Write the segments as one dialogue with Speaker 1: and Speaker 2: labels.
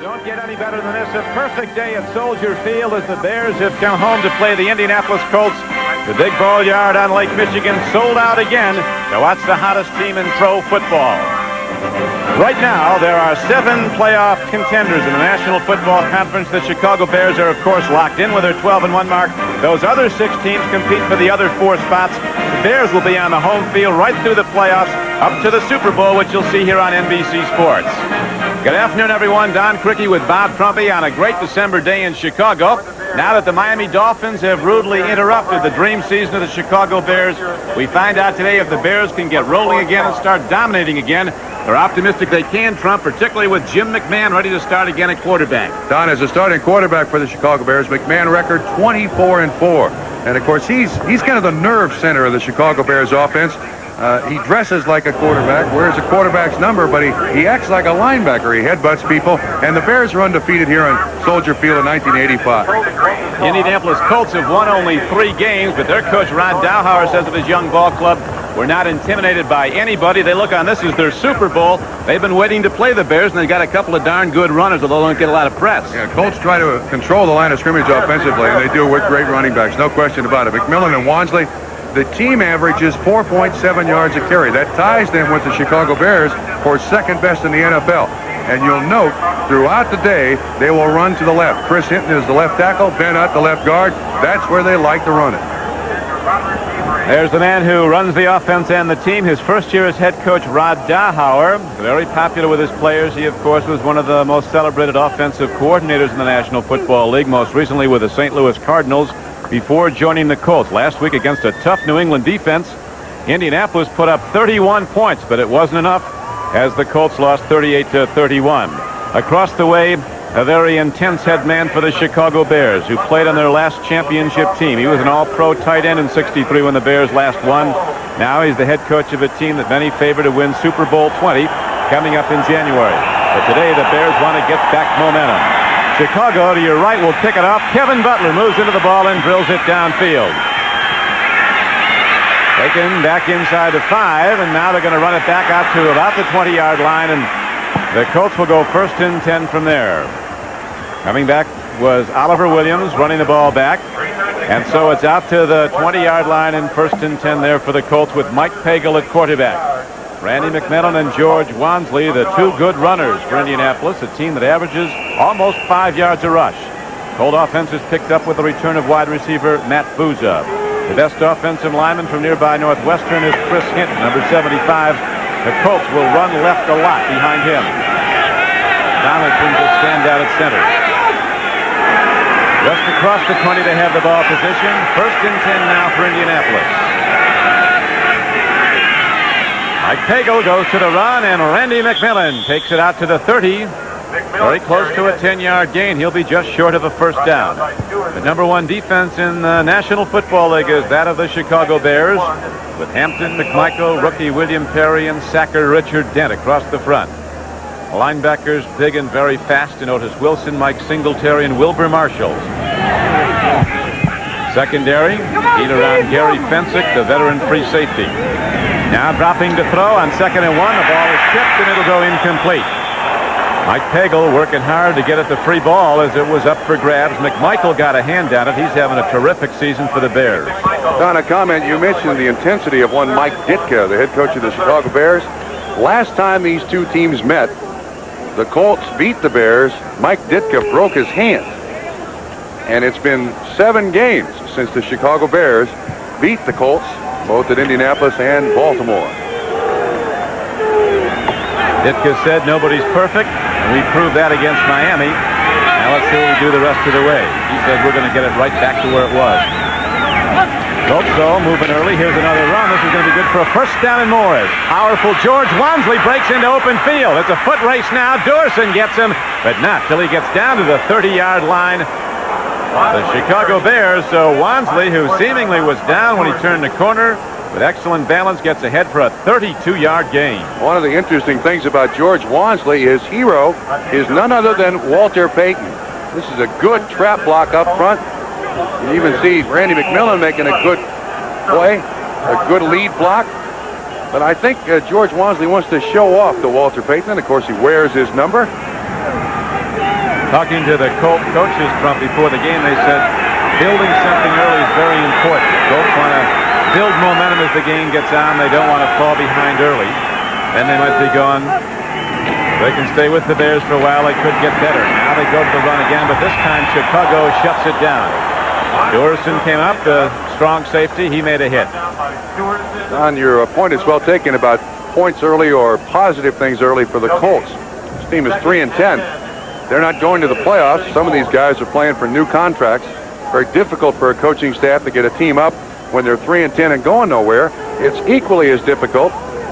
Speaker 1: Don't get any better than this. A perfect day at Soldier Field as the Bears have come home to play the Indianapolis Colts. The big ball yard on Lake Michigan sold out again to watch the hottest team in pro football. Right now, there are 7 playoff contenders in the National Football Conference. The Chicago Bears are, of course, locked in with their 12-1 mark. Those other 6 teams compete for the other 4 spots. The Bears will be on the home field right through the playoffs up to the Super Bowl, which you'll see here on NBC Sports. Good afternoon, everyone. Don Criqui with Bob Trumpy on a great December day in Chicago. Now that the Miami Dolphins have rudely interrupted the dream season of the Chicago Bears, we find out today if the Bears can get rolling again and start dominating again. They're optimistic they can, Trump, particularly with Jim McMahon ready to start again at quarterback.
Speaker 2: Don, as a starting quarterback for the Chicago Bears, McMahon record 24-4. And, of course, he's kind of the nerve center of the Chicago Bears offense. He dresses like a quarterback, wears a quarterback's number, but he acts like a linebacker. He headbutts people, and the Bears are undefeated here on Soldier Field in 1985.
Speaker 1: The Indianapolis Colts have won only 3 games, but their coach Ron Dowhauer says of his young ball club, we're not intimidated by anybody. They look on this as their Super Bowl. They've been waiting to play the Bears, and they've got a couple of darn good runners, although they don't get a lot of press.
Speaker 2: Yeah, Colts try to control the line of scrimmage offensively, and they do with great running backs. No question about it. McMillan and Wansley, the team averages 4.7 yards a carry. That ties them with the Chicago Bears for second best in the NFL. And you'll note, throughout the day, they will run to the left. Chris Hinton is the left tackle, Ben Hutt the left guard. That's where they like to run it.
Speaker 1: There's the man who runs the offense and the team. His first year as head coach, Rod Dowhauer. Very popular with his players. He, of course, was one of the most celebrated offensive coordinators in the National Football League, most recently with the St. Louis Cardinals before joining the Colts. Last week against a tough New England defense, Indianapolis put up 31 points, but it wasn't enough as the Colts lost 38-31. Across the way, a very intense head man for the Chicago Bears, who played on their last championship team. He was an all-pro tight end in '63 when the Bears last won. Now he's the head coach of a team that many favor to win Super Bowl 20 coming up in January. But today the Bears want to get back momentum. Chicago, to your right, will pick it off. Kevin Butler moves into the ball and drills it downfield. Taken back inside the 5, and now they're going to run it back out to about the 20-yard line, and the Colts will go 1st and 10 from there. Coming back was Oliver Williams running the ball back, and so it's out to the 20-yard line and 1st and 10 there for the Colts with Mike Pagel at quarterback. Randy McMillan and George Wansley, the 2 good runners for Indianapolis, a team that averages almost 5 yards a rush. Colt offense is picked up with the return of wide receiver Matt Bouza. The best offensive lineman from nearby Northwestern is Chris Hinton, number 75. The Colts will run left a lot behind him. Donaldson will stand out at center. Just across the 20 they have the ball position. 1st and 10 now for Indianapolis. Mike Pagel goes to the run, and Randy McMillan takes it out to the 30. Very close to a 10-yard gain. He'll be just short of a 1st down. The number 1 defense in the National Football League is that of the Chicago Bears, with Hampton, McMichael, rookie William Perry, and sacker Richard Dent across the front. Linebackers big and very fast to Otis Wilson, Mike Singletary, and Wilbur Marshall. Secondary, beat around Gary Fensick, the veteran free safety. Now dropping to throw on 2nd and 1. The ball is tipped and it'll go incomplete. Mike Pagel working hard to get at the free ball as it was up for grabs. McMichael got a hand on it. He's having a terrific season for the Bears.
Speaker 2: Don, a comment. You mentioned the intensity of one Mike Ditka, the head coach of the Chicago Bears. Last time these 2 teams met, the Colts beat the Bears. Mike Ditka broke his hand. And it's been 7 games since the Chicago Bears beat the Colts, both at Indianapolis and Baltimore.
Speaker 1: Ditka said nobody's perfect, and we proved that against Miami. Now let's see what we do the rest of the way. He said we're going to get it right back to where it was. So moving early. Here's another run. This is going to be good for a 1st down and more. Powerful George Wansley breaks into open field. It's a foot race now. Doerson gets him, but not till he gets down to the 30-yard line. The Chicago Bears, so Wansley, who seemingly was down when he turned the corner, with excellent balance, gets ahead for a 32-yard gain.
Speaker 2: One of the interesting things about George Wansley, his hero, is none other than Walter Payton. This is a good trap block up front. You even see Randy McMillan making a good play, a good lead block. But I think George Wansley wants to show off to Walter Payton. Of course, he wears his number.
Speaker 1: Talking to the Colt coaches from before the game, they said building something early is very important. Colts want to build momentum as the game gets on. They don't want to fall behind early. Then they might be gone. They can stay with the Bears for a while. They could get better. Now they go to the run again, but this time Chicago shuts it down. Dorison came up, the strong safety. He made a hit.
Speaker 2: Don, your point is well taken about points early or positive things early for the Colts. This team is 3-10. They're not going to the playoffs. Some of these guys are playing for new contracts. Very difficult for a coaching staff to get a team up when they're 3-10 and going nowhere. It's equally as difficult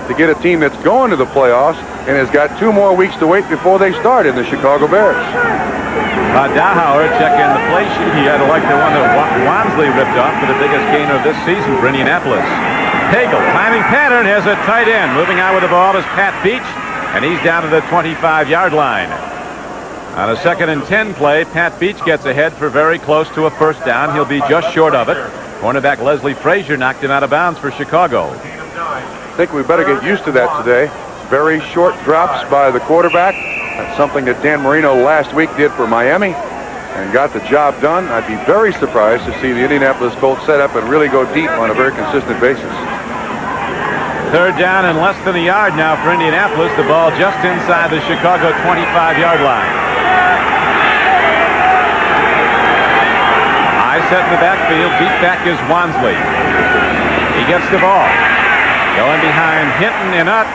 Speaker 2: to get a team that's going to the playoffs and has got 2 more weeks to wait before they start in the Chicago Bears.
Speaker 1: Dahauer checking the play sheet. He had like the one that Wansley ripped off for the biggest gainer of this season for Indianapolis. Pagel, timing pattern, has a tight end. Moving out with the ball is Pat Beach, and he's down to the 25-yard line. On a 2nd and 10 play, Pat Beach gets ahead for very close to a first down. He'll be just short of it. Cornerback Leslie Frazier knocked him out of bounds for Chicago.
Speaker 2: I think we better get used to that today. Very short drops by the quarterback. That's something that Dan Marino last week did for Miami and got the job done. I'd be very surprised to see the Indianapolis Colts set up and really go deep on a very consistent basis.
Speaker 1: 3rd down and less than a yard now for Indianapolis. The ball just inside the Chicago 25-yard line. High set in the backfield. Deep back is Wansley. He gets the ball. Going behind Hinton and up.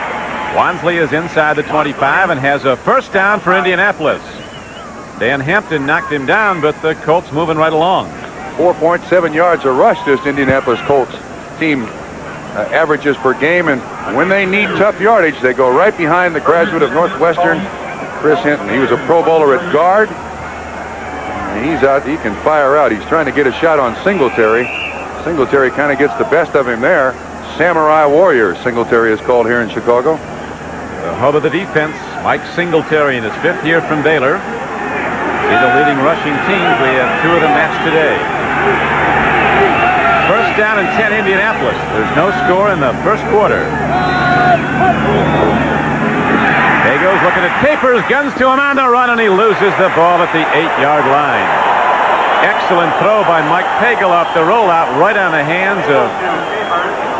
Speaker 1: Wansley is inside the 25 and has a first down for Indianapolis. Dan Hampton knocked him down, but the Colts moving right along.
Speaker 2: 4.7 yards a rush this Indianapolis Colts team averages per game, and when they need tough yardage, they go right behind the graduate of Northwestern, Chris Hinton. He was a Pro Bowler at guard. And he's out. He can fire out. He's trying to get a shot on Singletary. Singletary kind of gets the best of him there. Samurai Warrior, Singletary is called here in Chicago.
Speaker 1: The hub of the defense, Mike Singletary, in his 5th year from Baylor. He's the leading rushing teams. We have 2 of them matched today. First down and 10 Indianapolis. There's no score in the first quarter. Pago's looking at Capers, guns to him on the run, and he loses the ball at the 8-yard line. Excellent throw by Mike Pagel off the rollout right on the hands of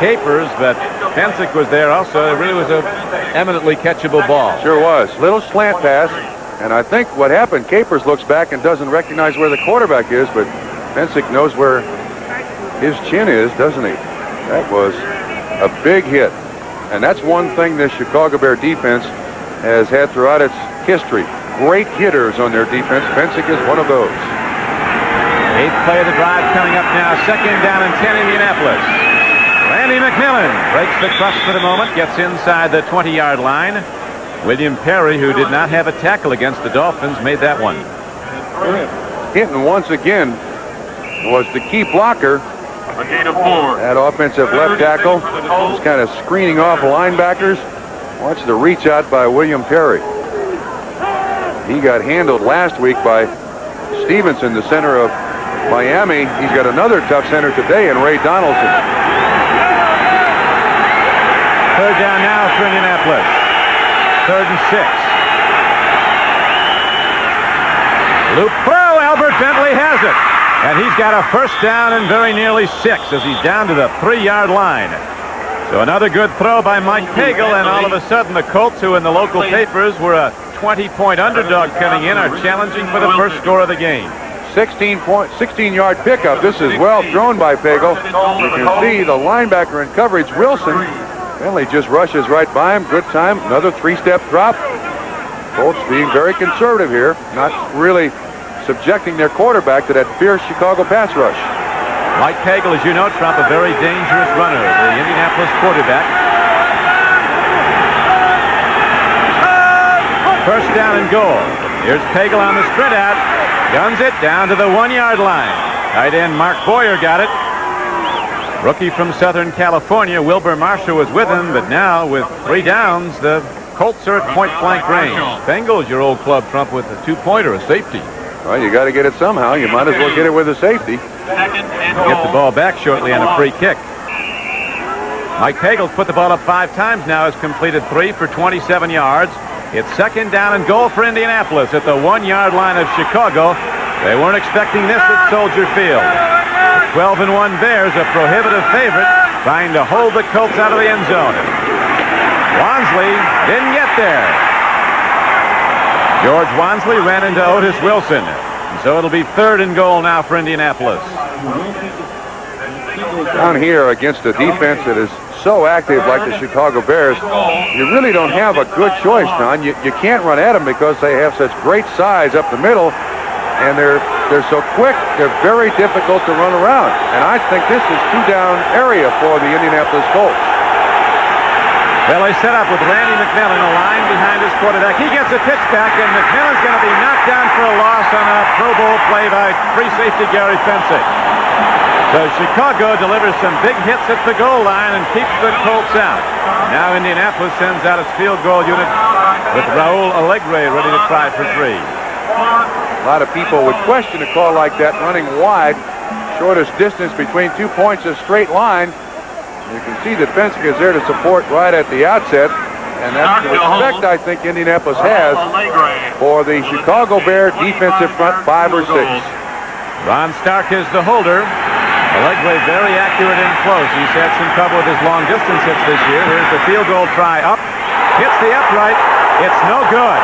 Speaker 1: Capers, but Pensick was there also. It really was a eminently catchable ball.
Speaker 2: Sure was. Little slant pass, and I think what happened, Capers looks back and doesn't recognize where the quarterback is, but Pensick knows where his chin is, doesn't he? That was a big hit, and that's one thing this Chicago Bear defense has had throughout its history. Great hitters on their defense. Pensick is one of those.
Speaker 1: 8th play of the drive coming up now. 2nd down and 10 Indianapolis. Randy McMillan breaks the crust for the moment, gets inside the 20-yard line. William Perry, who did not have a tackle against the Dolphins, made that one.
Speaker 2: Hinton once again was the key blocker.
Speaker 3: A gain of 4.
Speaker 2: That offensive left tackle was kind of screening off linebackers. Watch the reach out by William Perry. He got handled last week by Stevenson, the center of Miami. He's got another tough center today in Ray Donaldson.
Speaker 1: 3rd down now for Indianapolis. 3rd and 6. Loop throw. Albert Bentley has it. And he's got a first down and very nearly 6 as he's down to the 3-yard line. So another good throw by Mike Pagel, and all of a sudden the Colts, who in the local papers were a 20-point underdog coming in, are challenging for the first score of the game.
Speaker 2: 16-yard pickup. This is well thrown by Pagel. You can see the linebacker in coverage, Wilson. Bentley just rushes right by him. Good time. Another 3-step drop. Colts being very conservative here, not really subjecting their quarterback to that fierce Chicago pass rush.
Speaker 1: Mike Pagel, as you know, Trump, a very dangerous runner, the Indianapolis quarterback. First down and goal. Here's Pagel on the sprint out. Guns it down to the 1-yard line. Tight end Mark Boyer got it. Rookie from Southern California, Wilbur Marshall, was with him, but now with 3 downs, the Colts are at point-blank range. Bengals, your old club, Trump, with a 2-pointer, a safety.
Speaker 2: Well, you got to get it somehow. You might as well get it with a safety.
Speaker 1: Get the ball back shortly on a free kick. Mike Pagel's put the ball up 5 times now, has completed 3 for 27 yards. It's second down and goal for Indianapolis at the 1-yard line of Chicago. They weren't expecting this at Soldier Field. 12-1 Bears, a prohibitive favorite, trying to hold the Colts out of the end zone. Wansley didn't get there. George Wansley ran into Otis Wilson. And so it'll be 3rd and goal now for Indianapolis.
Speaker 2: Down here against a defense that is so active like the Chicago Bears, you really don't have a good choice, Don. You can't run at them because they have such great size up the middle, and they're so quick, they're very difficult to run around. And I think this is 2-down area for the Indianapolis Colts.
Speaker 1: Well, they set up with Randy McMillan, a line behind his quarterback. He gets a pitch back, and McMillan's going to be knocked down for a loss on a Pro Bowl play by free safety Gary Fensick. So Chicago delivers some big hits at the goal line and keeps the Colts out. Now Indianapolis sends out its field goal unit with Raul Alegre ready to try for 3.
Speaker 2: A lot of people would question a call like that running wide. Shortest distance between 2 points, a straight line. You can see that Fensick is there to support right at the outset. And that's the respect I think Indianapolis has for the Chicago Bear defensive front 5 or 6.
Speaker 1: Ron Stark is the holder. Alegre very accurate in close. He's had some trouble with his long distance hits this year. Here's the field goal try up. Hits the upright. It's no good.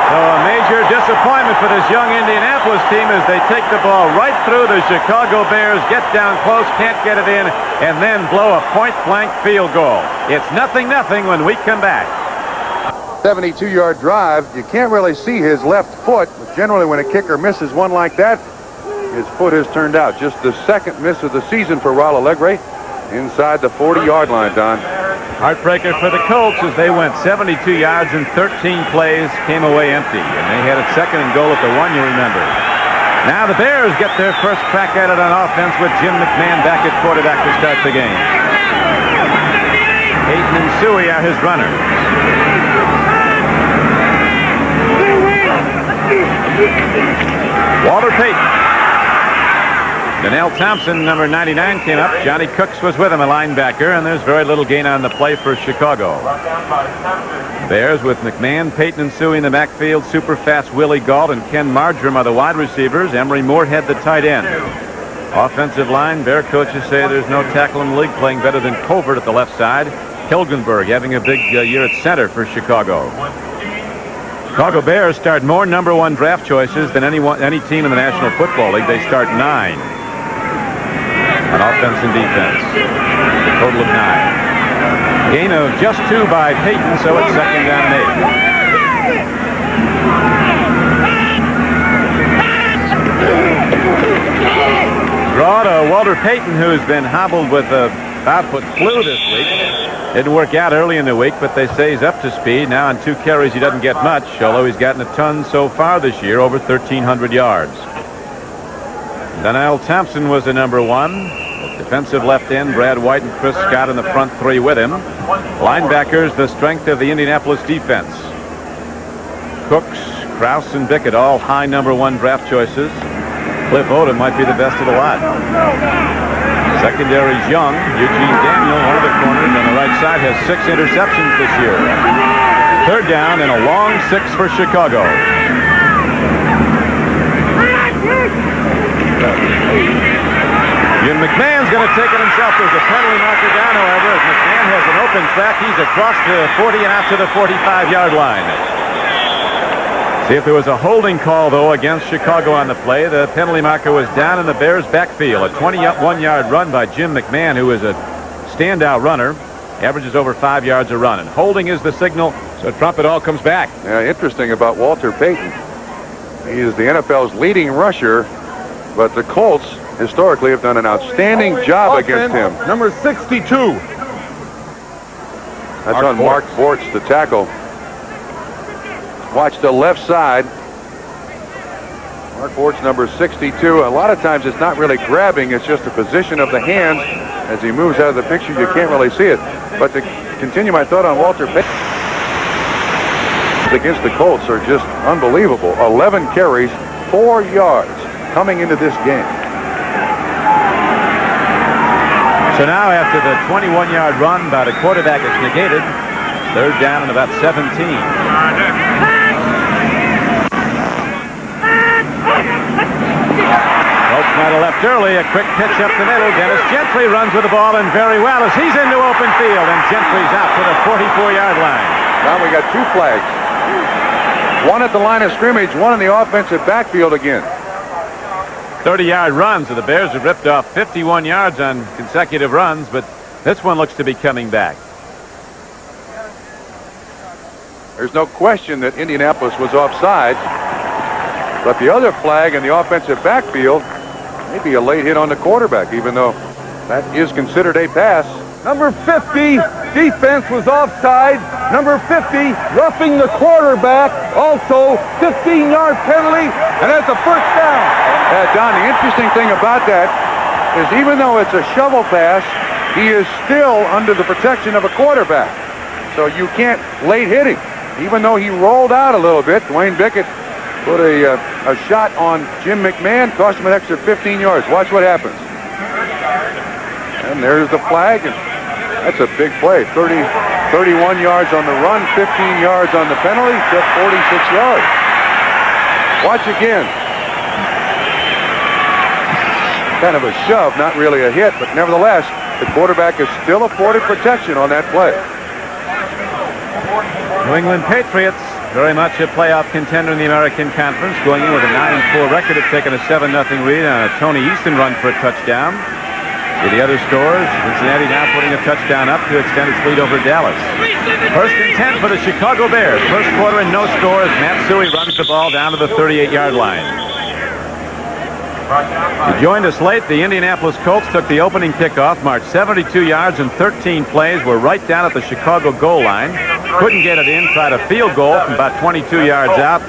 Speaker 1: So a major disappointment for this young Indianapolis team as they take the ball right through the Chicago Bears, get down close, can't get it in, and then blow a point-blank field goal. It's 0-0 when we come back.
Speaker 2: 72-yard drive. You can't really see his left foot. But generally, when a kicker misses one like that, his foot has turned out. Just the 2nd miss of the season for Raul Alegre inside the 40-yard line, Don.
Speaker 1: Heartbreaker for the Colts as they went 72 yards in 13 plays, came away empty, and they had a 2nd and goal at the 1, you remember. Now the Bears get their first crack at it on offense with Jim McMahon back at quarterback to start the game. Peyton and Suey are his runners. Walter Payton. Donnell Thompson, number 99, came up. Johnny Cooks was with him, a linebacker, and there's very little gain on the play for Chicago. Bears with McMahon, Peyton and Suey in the backfield. Super fast Willie Gault and Ken Marjoram are the wide receivers. Emery Moorhead the tight end. Offensive line, Bear coaches say there's no tackle in the league playing better than Covert at the left side. Hilgenberg having a big year at center for Chicago. Chicago Bears start more number 1 draft choices than any team in the National Football League. They start 9 on offense and defense. A total of 9. Gain of just 2 by Peyton, so it's 2nd down and 8. Draw to Walter Payton, who's been hobbled with a 5-foot flu this week. Didn't work out early in the week, but they say he's up to speed. Now on 2 carries, he doesn't get much, although he's gotten a ton so far this year, over 1,300 yards. Donnell Thompson was the number 1. Defensive left end, Brad White and Chris Scott in the front 3 with him. Linebackers, the strength of the Indianapolis defense. Cooks, Krause, and Bickett, all high number 1 draft choices. Cliff Odom might be the best of the lot. Secondary's young. Eugene Daniel, one of the corners on the right side, has 6 interceptions this year. 3rd down and a long 6 for Chicago. Jim McMahon's going to take it himself. There's a penalty marker down, however, as McMahon has an open track. He's across the 40 and out to the 45-yard line. See if there was a holding call, though, against Chicago on the play. The penalty marker was down in the Bears' backfield. A 21-yard run by Jim McMahon, who is a standout runner. Averages over 5 yards a run. And holding is the signal, so Trump, it all comes back.
Speaker 2: Yeah, interesting about Walter Payton. He is the NFL's leading rusher, but the Colts historically have done an outstanding job against him.
Speaker 3: Number 62.
Speaker 2: That's on Mark Bortz, the tackle. Watch the left side. Mark Bortz, number 62. A lot of times it's not really grabbing, it's just the position of the hands. As he moves out of the picture, you can't really see it. But to continue my thought on Walter Payton against the Colts are just unbelievable. 11 carries, 4 yards coming into this game.
Speaker 1: So now after the 21-yard run by the quarterback is negated, Third down and about 17. Colts might have left early. A quick pitch up the middle. Dennis Gentry runs with the ball and very well as he's into open field, and Gentry's out to the 44-yard line.
Speaker 2: Now we got 2 flags. One at the line of scrimmage, one in the offensive backfield again.
Speaker 1: 30-yard runs, so the Bears have ripped off 51 yards on consecutive runs, but this one looks to be coming back.
Speaker 2: There's no question that Indianapolis was offside, but the other flag in the offensive backfield may be a late hit on the quarterback, even though that is considered a pass.
Speaker 3: Number 50, defense was offside. Number 50, roughing the quarterback. Also, 15-yard penalty, and that's a first down.
Speaker 2: Don, the interesting thing about that is even though it's a shovel pass, he is still under the protection of a quarterback. So you can't late hit him. Even though he rolled out a little bit, Dwayne Bickett put a shot on Jim McMahon, cost him an extra 15 yards. Watch what happens. And there's the flag, and that's a big play. 31 yards on the run, 15 yards on the penalty, just 46 yards. Watch again. Kind of a shove, not really a hit, but nevertheless, the quarterback is still afforded protection on that play.
Speaker 1: New England Patriots, very much a playoff contender in the American Conference, going in with a 9-4 record, have taken a 7-0 lead on a Tony Easton run for a touchdown. To the other scores, Cincinnati now putting a touchdown up to extend its lead over Dallas. First and 10 for the Chicago Bears. First quarter and no score as Matt Suhey runs the ball down to the 38-yard line. You joined us late. The Indianapolis Colts took the opening kickoff, marched 72 yards and 13 plays, were right down at the Chicago goal line. Couldn't get it in, tried a field goal from about 22 yards out,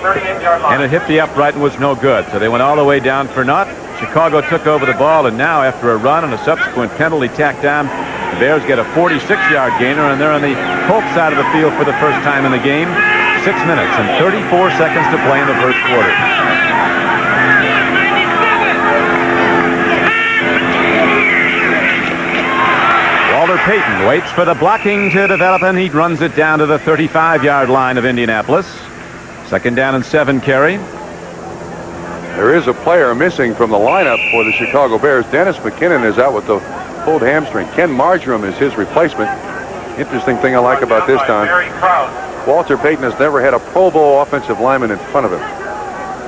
Speaker 1: and it hit the upright and was no good. So they went all the way down for naught. Chicago took over the ball, and now after a run and a subsequent penalty tacked down, the Bears get a 46-yard gainer, and they're on the Colts side of the field for the first time in the game. 6 minutes and 34 seconds to play in the first quarter. Walter Payton waits for the blocking to develop, and he runs it down to the 35-yard line of Indianapolis. Second down and 7 carry.
Speaker 2: There is a player missing from the lineup for the Chicago Bears. Dennis McKinnon is out with the pulled hamstring. Ken Marjoram is his replacement. Interesting thing I like about this time, Walter Payton has never had a Pro Bowl offensive lineman in front of him.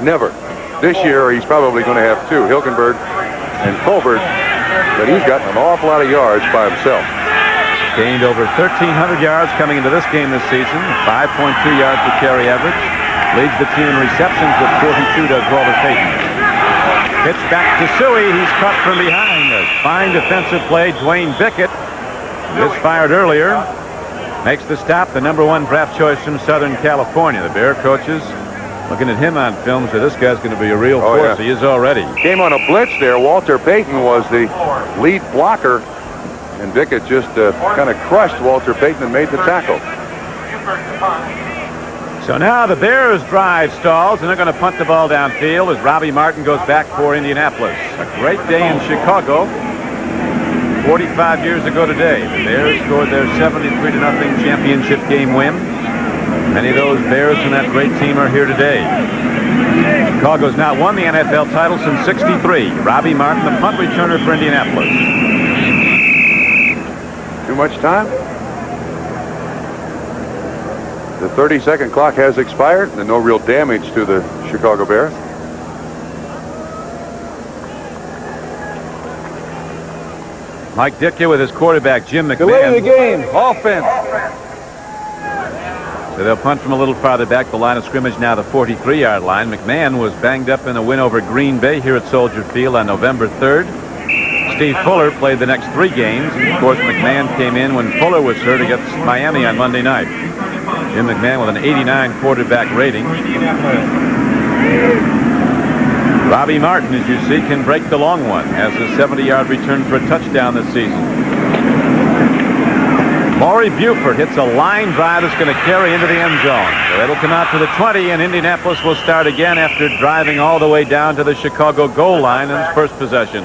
Speaker 2: Never. This year he's probably going to have 2, Hilkenberg and Colbert, but he's gotten an awful lot of yards by himself.
Speaker 1: Gained over 1,300 yards coming into this game this season. 5.2 yards per carry average. Leads the team in receptions with 42, does Walter Payton. Pitch back to Suhey. He's caught from behind. A fine defensive play. Dwayne Bickett, misfired earlier, makes the stop. The #1 draft choice from Southern California. The Bear coaches looking at him on film, so this guy's going to be a real force. Yeah. He is already.
Speaker 2: Came on a blitz there. Walter Payton was the lead blocker, and Bickett just kind of crushed Walter Payton and made the tackle.
Speaker 1: So now the Bears drive stalls, and they're going to punt the ball downfield as Robbie Martin goes back for Indianapolis. A great day in Chicago 45 years ago today. The Bears scored their 73-0 championship game win. Many of those Bears from that great team are here today. Chicago's not won the NFL title since '63. Robbie Martin, the punt returner for Indianapolis.
Speaker 2: Too much time? The 30-second clock has expired, and no real damage to the Chicago Bears.
Speaker 1: Mike Ditka with his quarterback, Jim McMahon.
Speaker 3: Delay the game. Offense.
Speaker 1: So they'll punt from a little farther back. The line of scrimmage now the 43-yard line. McMahon was banged up in a win over Green Bay here at Soldier Field on November 3rd. Steve Fuller played the next 3 games. Of course, McMahon came in when Fuller was hurt against Miami on Monday night. Jim McMahon with an 89 quarterback rating. Robbie Martin, as you see, can break the long one. Has a 70-yard return for a touchdown this season. Maury Buford hits a line drive that's going to carry into the end zone. So it'll come out to the 20, and Indianapolis will start again after driving all the way down to the Chicago goal line in its first possession.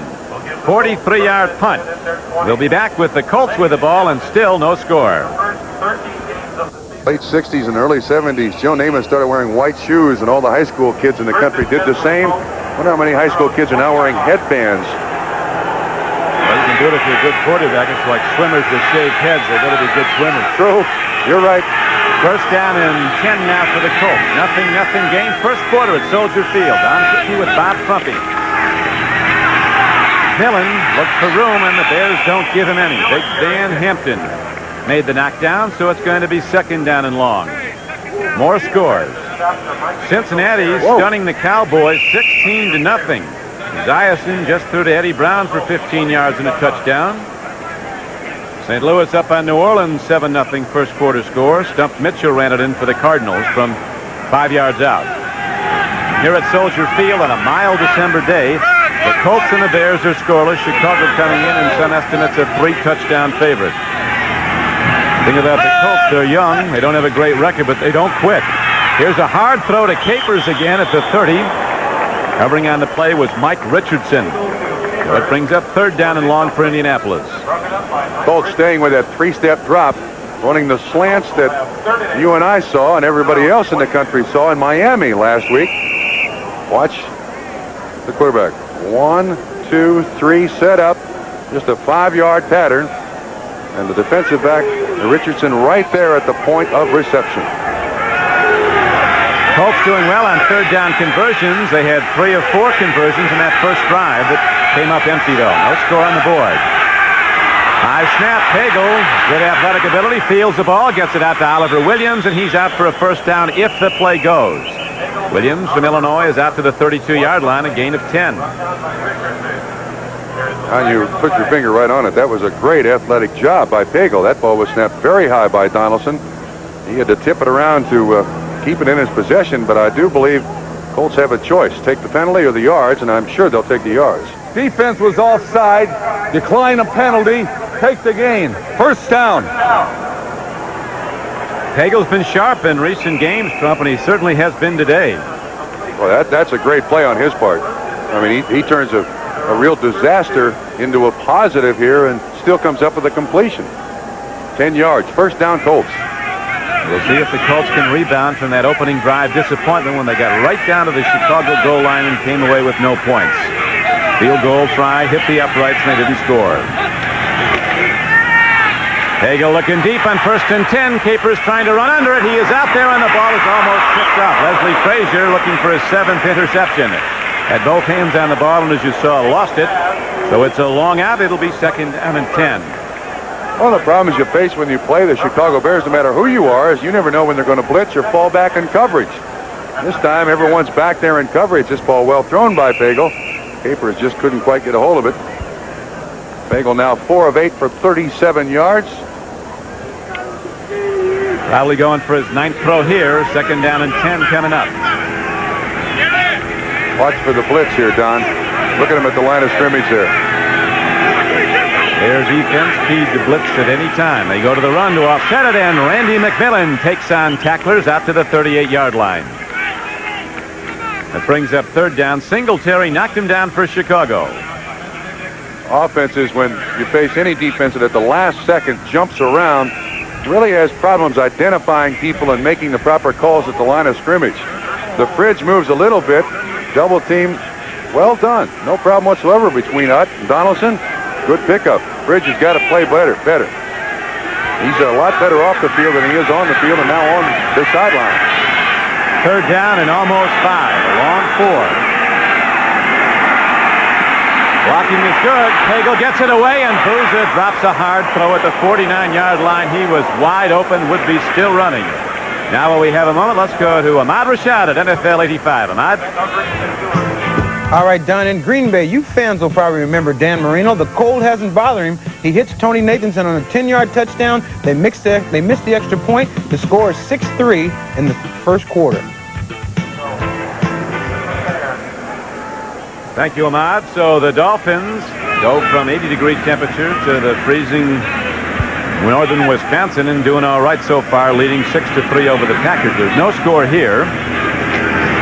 Speaker 1: 43-yard punt. We'll be back with the Colts with the ball, and still no score.
Speaker 2: late 60s and early 70s, Joe Namath started wearing white shoes, and all the high school kids in the country did the same. I wonder how many high school kids are now wearing headbands.
Speaker 1: Well, you can do it if you're a good quarterback. It's like swimmers with shaved heads. They better be good swimmers.
Speaker 2: True. You're right.
Speaker 1: First down and 10 now for the Colts. Nothing game. First quarter at Soldier Field. On 50 with Bob Crumpy. Millen looks for room, and the Bears don't give him any. Big Dan Hampton made the knockdown, so it's going to be second down and long. More scores. Cincinnati stunning the Cowboys 16-0. Ziason just threw to Eddie Brown for 15 yards and a touchdown. St. Louis up on New Orleans 7-0 first quarter score. Stump Mitchell ran it in for the Cardinals from 5 yards out. Here at Soldier Field on a mild December day, the Colts and the Bears are scoreless. Chicago coming in some estimates a 3-touchdown favorite. Thing about the Colts, they're young. They don't have a great record, but they don't quit. Here's a hard throw to Capers again at the 30. Covering on the play was Mike Richardson. So it brings up third down and long for Indianapolis.
Speaker 2: Colts staying with that three-step drop, running the slants that you and I saw and everybody else in the country saw in Miami last week. Watch the quarterback. 1, 2, 3, set up. Just a 5-yard pattern. And the defensive back, Richardson, right there at the point of reception.
Speaker 1: Colts doing well on third down conversions. They had 3 of 4 conversions in that first drive that came up empty, though. No score on the board. High snap. Pagel, good athletic ability, fields the ball, gets it out to Oliver Williams, and he's out for a first down if the play goes. Williams from Illinois is out to the 32-yard line, a gain of 10.
Speaker 2: And you put your finger right on it. That was a great athletic job by Pagel. That ball was snapped very high by Donaldson. He had to tip it around to keep it in his possession, but I do believe Colts have a choice. Take the penalty or the yards, and I'm sure they'll take the yards.
Speaker 3: Defense was offside. Decline a penalty. Take the gain. First down.
Speaker 1: Pagel's been sharp in recent games, Trump, and he certainly has been today.
Speaker 2: Well, that's a great play on his part. I mean, he turns a real disaster into a positive here and still comes up with a completion. 10 yards. First down, Colts.
Speaker 1: We'll see if the Colts can rebound from that opening drive disappointment when they got right down to the Chicago goal line and came away with no points. Field goal try, hit the uprights, and they didn't score. Pagel looking deep on first and 10. Capers trying to run under it. He is out there, and the ball is almost tripped up. Leslie Frazier looking for his 7th interception. Had both hands on the ball, and as you saw, lost it. So it's a long out. It'll be second down and 10.
Speaker 2: One of the problems you face when you play the Chicago Bears, no matter who you are, is you never know when they're going to blitz or fall back in coverage. This time, everyone's back there in coverage. This ball well thrown by Pagel. Capers just couldn't quite get a hold of it. Pagel now 4 of 8 for 37 yards.
Speaker 1: Probably going for his 9th throw here. Second down and 10 coming up.
Speaker 2: Watch for the blitz here, Don. Look at him at the line of scrimmage there.
Speaker 1: Their defense keyed to blitz at any time. They go to the run to offset it, and Randy McMillan takes on tacklers out to the 38-yard line. That brings up third down. Singletary knocked him down for Chicago.
Speaker 2: Offense is when you face any defense that at the last second jumps around, really has problems identifying people and making the proper calls at the line of scrimmage. The fridge moves a little bit. Double team, well done. No problem whatsoever between Hutt and Donaldson. Good pickup. Fridge has got to play better. He's a lot better off the field than he is on the field and now on the sideline.
Speaker 1: Third down and almost 5. A long 4. Blocking is good. Pagel gets it away, and Booza drops a hard throw at the 49-yard line. He was wide open, would be still running. Now while we have a moment, let's go to Ahmad Rashad at NFL 85. Ahmad?
Speaker 4: All right, Don, in Green Bay, you fans will probably remember Dan Marino. The cold hasn't bothered him. He hits Tony Nathanson on a 10-yard touchdown. They missed the extra point. The score is 6-3 in the first quarter.
Speaker 1: Thank you, Ahmad. So the Dolphins go from 80-degree temperature to the freezing northern Wisconsin and doing all right so far, leading 6-3 over the Packers. There's no score here.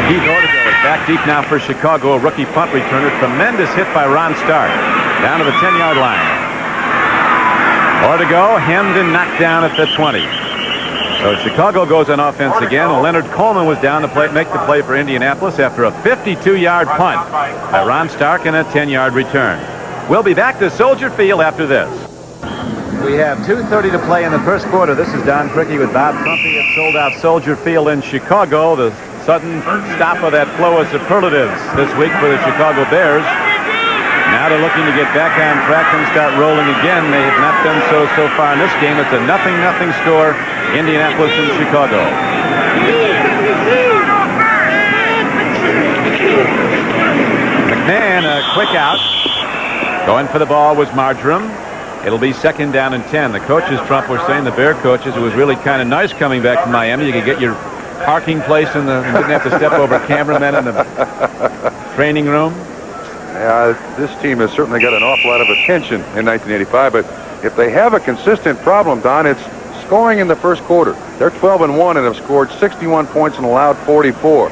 Speaker 1: Keith Ortego is back deep now for Chicago, a rookie punt returner. Tremendous hit by Ron Stark. Down to the 10-yard line. Ortego hemmed and knocked down at the 20. So Chicago goes on offense again. Leonard Coleman was down to make the play for Indianapolis after a 52-yard punt by Ron Stark and a 10-yard return. We'll be back to Soldier Field after this. We have 2:30 to play in the first quarter. This is Don Criqui with Bob Trumpy at sold-out Soldier Field in Chicago. The sudden stop of that flow of superlatives this week for the Chicago Bears. Now they're looking to get back on track and start rolling again. They have not done so far in this game. It's a 0-0 score, Indianapolis and Chicago. McMahon, a quick out. Going for the ball was Marjoram. It'll be 2nd down and 10. The coaches, Trump was saying, the Bear coaches, it was really kind of nice coming back from Miami. You could get your parking place and didn't have to step over cameramen in the training room.
Speaker 2: Yeah, this team has certainly got an awful lot of attention in 1985, but if they have a consistent problem, Don, it's scoring in the first quarter. They're 12-1 and have scored 61 points and allowed 44.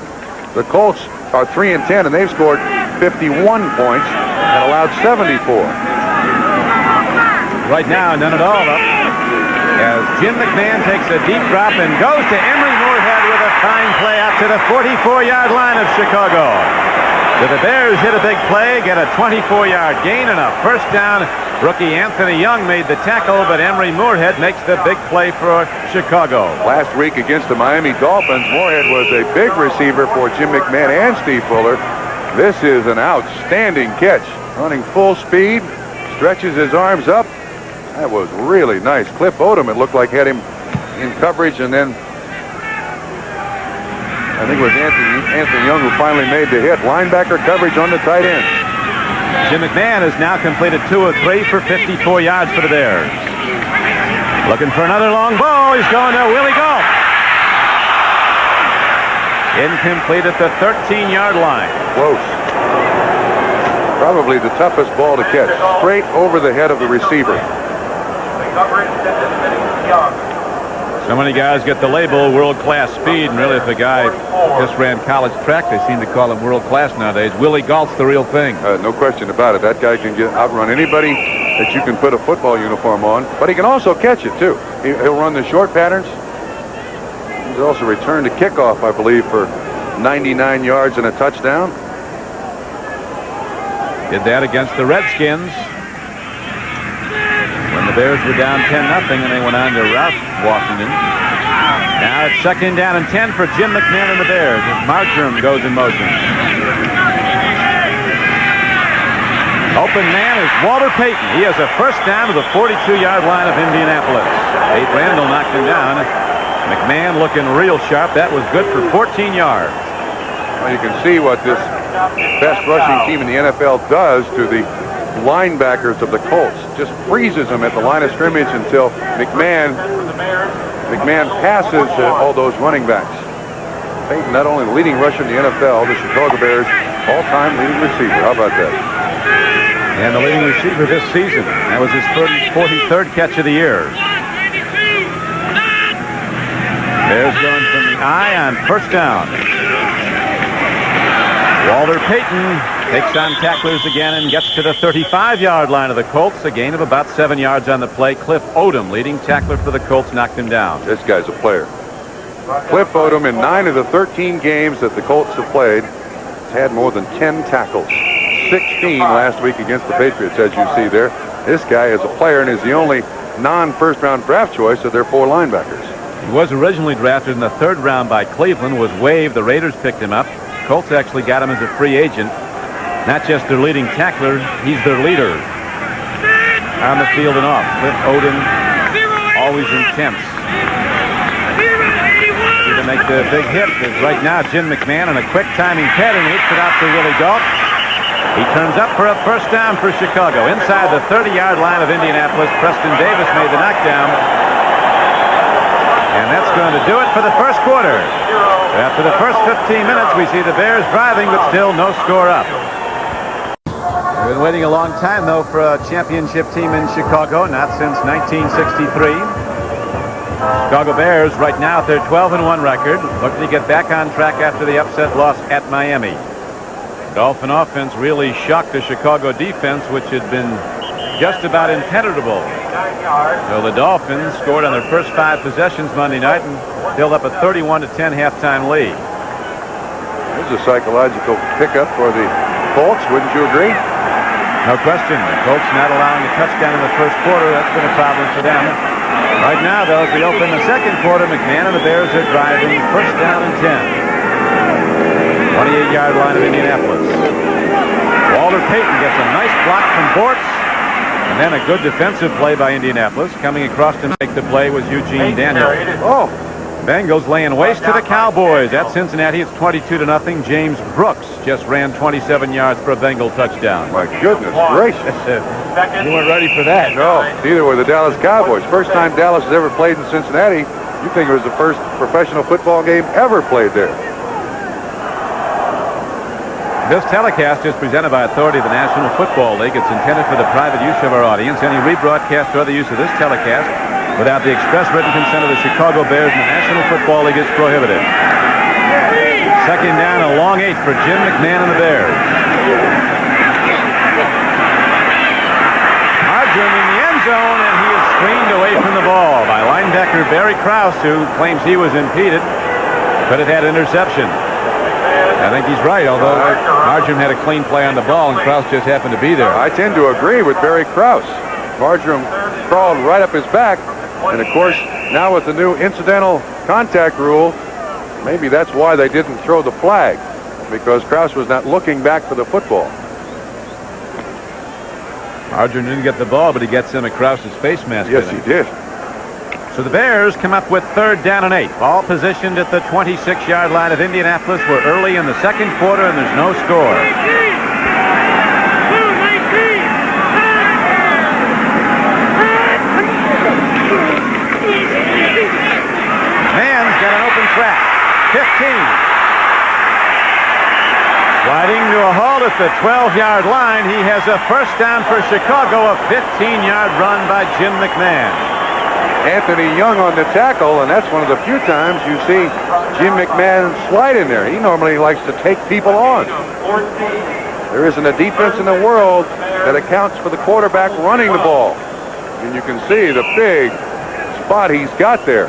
Speaker 2: The Colts are 3-10 and they've scored 51 points and allowed 74.
Speaker 1: Right now, none at all up as Jim McMahon takes a deep drop and goes to Emery Moorhead with a fine play out to the 44-yard line of Chicago. So the Bears hit a big play, get a 24-yard gain and a first down. Rookie Anthony Young made the tackle, but Emery Moorhead makes the big play for Chicago.
Speaker 2: Last week against the Miami Dolphins, Moorhead was a big receiver for Jim McMahon and Steve Fuller. This is an outstanding catch. Running full speed, stretches his arms up. That was really nice. Cliff Odom, it looked like, had him in coverage, and then I think it was Anthony Young who finally made the hit. Linebacker coverage on the tight end.
Speaker 1: Jim McMahon has now completed 2 of 3 for 54 yards for the Bears. Looking for another long ball. He's going to Willie Gault. Incomplete at the 13-yard line.
Speaker 2: Close. Probably the toughest ball to catch. Straight over the head of the receiver.
Speaker 1: So many guys get the label world-class speed, and really if a guy just ran college track, they seem to call him world-class nowadays. Willie Gault's the real thing.
Speaker 2: No question about it. That guy can outrun anybody that you can put a football uniform on, but he can also catch it too. He'll run the short patterns. He's also returned a kickoff, I believe, for 99 yards and a touchdown.
Speaker 1: Did that against the Redskins when the Bears were down 10-0 and they went on to rout Washington. Now it's 2nd down and 10 for Jim McMahon and the Bears as Marjoram goes in motion. Open man is Walter Payton. He has a first down to the 42-yard line of Indianapolis. Tate Randall knocked him down. McMahon looking real sharp. That was good for 14 yards.
Speaker 2: Well, you can see what this best rushing team in the NFL does to the linebackers of the Colts. Just freezes them at the line of scrimmage until McMahon passes all those running backs. Payton, not only the leading rusher in the NFL, the Chicago Bears all-time leading receiver. How about that?
Speaker 1: And the leading receiver this season. That was his 43rd catch of the year. Bears going from the eye on first down. Walter Payton takes on tacklers again and gets to the 35-yard line of the Colts. A gain of about 7 yards on the play. Cliff Odom, leading tackler for the Colts, knocked him down.
Speaker 2: This guy's a player. Cliff Odom, in 9 of the 13 games that the Colts have played, has had more than 10 tackles. 16 last week against the Patriots, as you see there. This guy is a player and is the only non-first-round draft choice of their 4 linebackers.
Speaker 1: He was originally drafted in the 3rd round by Cleveland, was waived. The Raiders picked him up. Colts actually got him as a free agent. Not just their leading tackler, he's their leader on the field and off. Cliff Odom, always intense. Ready to make the big hit. Right now, Jim McMahon on a quick timing pattern hits it out to Willie Gault. He turns up for a first down for Chicago. Inside the 30-yard line of Indianapolis, Preston Davis made the knockdown. And that's going to do it for the first quarter. After the first 15 minutes, we see the Bears driving, but still no score up. We've been waiting a long time, though, for a championship team in Chicago, not since 1963. Chicago Bears right now at their 12-1 record, looking to get back on track after the upset loss at Miami. Dolphin offense really shocked the Chicago defense, which had been just about impenetrable So the Dolphins scored on their first 5 possessions Monday night and built up a 31-10 halftime lead.
Speaker 2: There's a psychological pickup for the Colts, wouldn't you agree?
Speaker 1: No question. The Colts not allowing a touchdown in the first quarter. That's been a problem for them. Right now, though, as we open the second quarter, McMahon and the Bears are driving. First down and 10. 28-yard line of Indianapolis. Walter Payton gets a nice block from Bortz. And then a good defensive play by Indianapolis. Coming across to make the play was Eugene Daniels.
Speaker 2: Oh.
Speaker 1: Bengals laying waste to the Cowboys. At Cincinnati, it's 22-0. James Brooks just ran 27 yards for a Bengal touchdown.
Speaker 2: My goodness gracious.
Speaker 1: You weren't ready for that.
Speaker 2: No, neither were the Dallas Cowboys. First time Dallas has ever played in Cincinnati. You think it was the first professional football game ever played there.
Speaker 1: This telecast is presented by authority of the National Football League. It's intended for the private use of our audience. Any rebroadcast or other use of this telecast without the express written consent of the Chicago Bears and the National Football League is prohibited. Second down, a long 8 for Jim McMahon and the Bears. Marjoram in the end zone, and he is screened away from the ball by linebacker Barry Krause, who claims he was impeded, but it had interception. I think he's right, although Marjoram had a clean play on the ball, and Krause just happened to be there.
Speaker 2: I tend to agree with Barry Krause. Marjoram crawled right up his back, and of course, now with the new incidental contact rule, maybe that's why they didn't throw the flag, because Krause was not looking back for the football.
Speaker 1: Marjoram didn't get the ball, but he gets in a Krause's face mask.
Speaker 2: Yes, he did.
Speaker 1: So the Bears come up with third down and 8. Ball positioned at the 26-yard line of Indianapolis. We're early in the second quarter, and there's no score. Mann's got an open track. 15. Sliding to a halt at the 12-yard line. He has a first down for Chicago, a 15-yard run by Jim McMahon.
Speaker 2: Anthony Young on the tackle, and that's one of the few times you see Jim McMahon slide in there. He normally likes to take people on. There isn't a defense in the world that accounts for the quarterback running the ball. And you can see the big spot he's got there.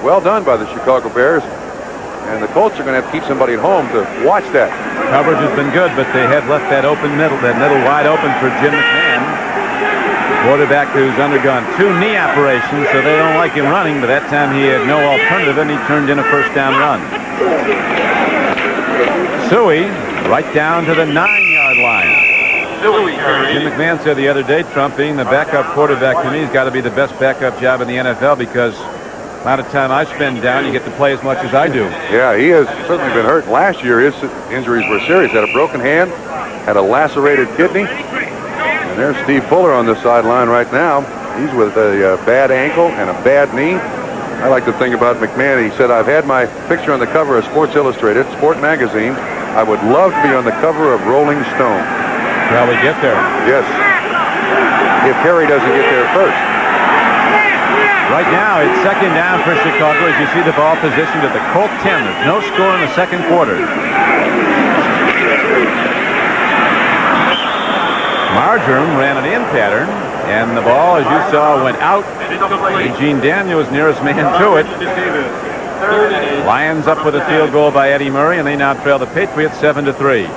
Speaker 2: Well done by the Chicago Bears. And the Colts are going to have to keep somebody at home to watch that.
Speaker 1: Coverage has been good, but they have left that middle wide open for Jim McMahon. Quarterback who's undergone 2 knee operations, so they don't like him running, but that time he had no alternative, and he turned in a first down run. Suey right down to the 9-yard line. Jim McMahon said the other day, Trump, being the backup quarterback to me has got to be the best backup job in the NFL, because the amount of time I spend down, you get to play as much as I do.
Speaker 2: Yeah, he has certainly been hurt. Last year, his injuries were serious. Had a broken hand, had a lacerated kidney. And there's Steve Fuller on the sideline right now. He's with a bad ankle and a bad knee. I like to think about McMahon. He said, I've had my picture on the cover of Sports Illustrated, Sport Magazine. I would love to be on the cover of Rolling Stone.
Speaker 1: Probably get there.
Speaker 2: Yes. If Harry doesn't get there first.
Speaker 1: Right now, it's second down for Chicago as you see the ball positioned at the Colt 10. There's no score in the second quarter. Marjoram ran an in pattern, and the ball, as you saw, went out. Eugene Daniels, nearest man to it. Lions up with a field goal by Eddie Murray, and they now trail the Patriots 7-3.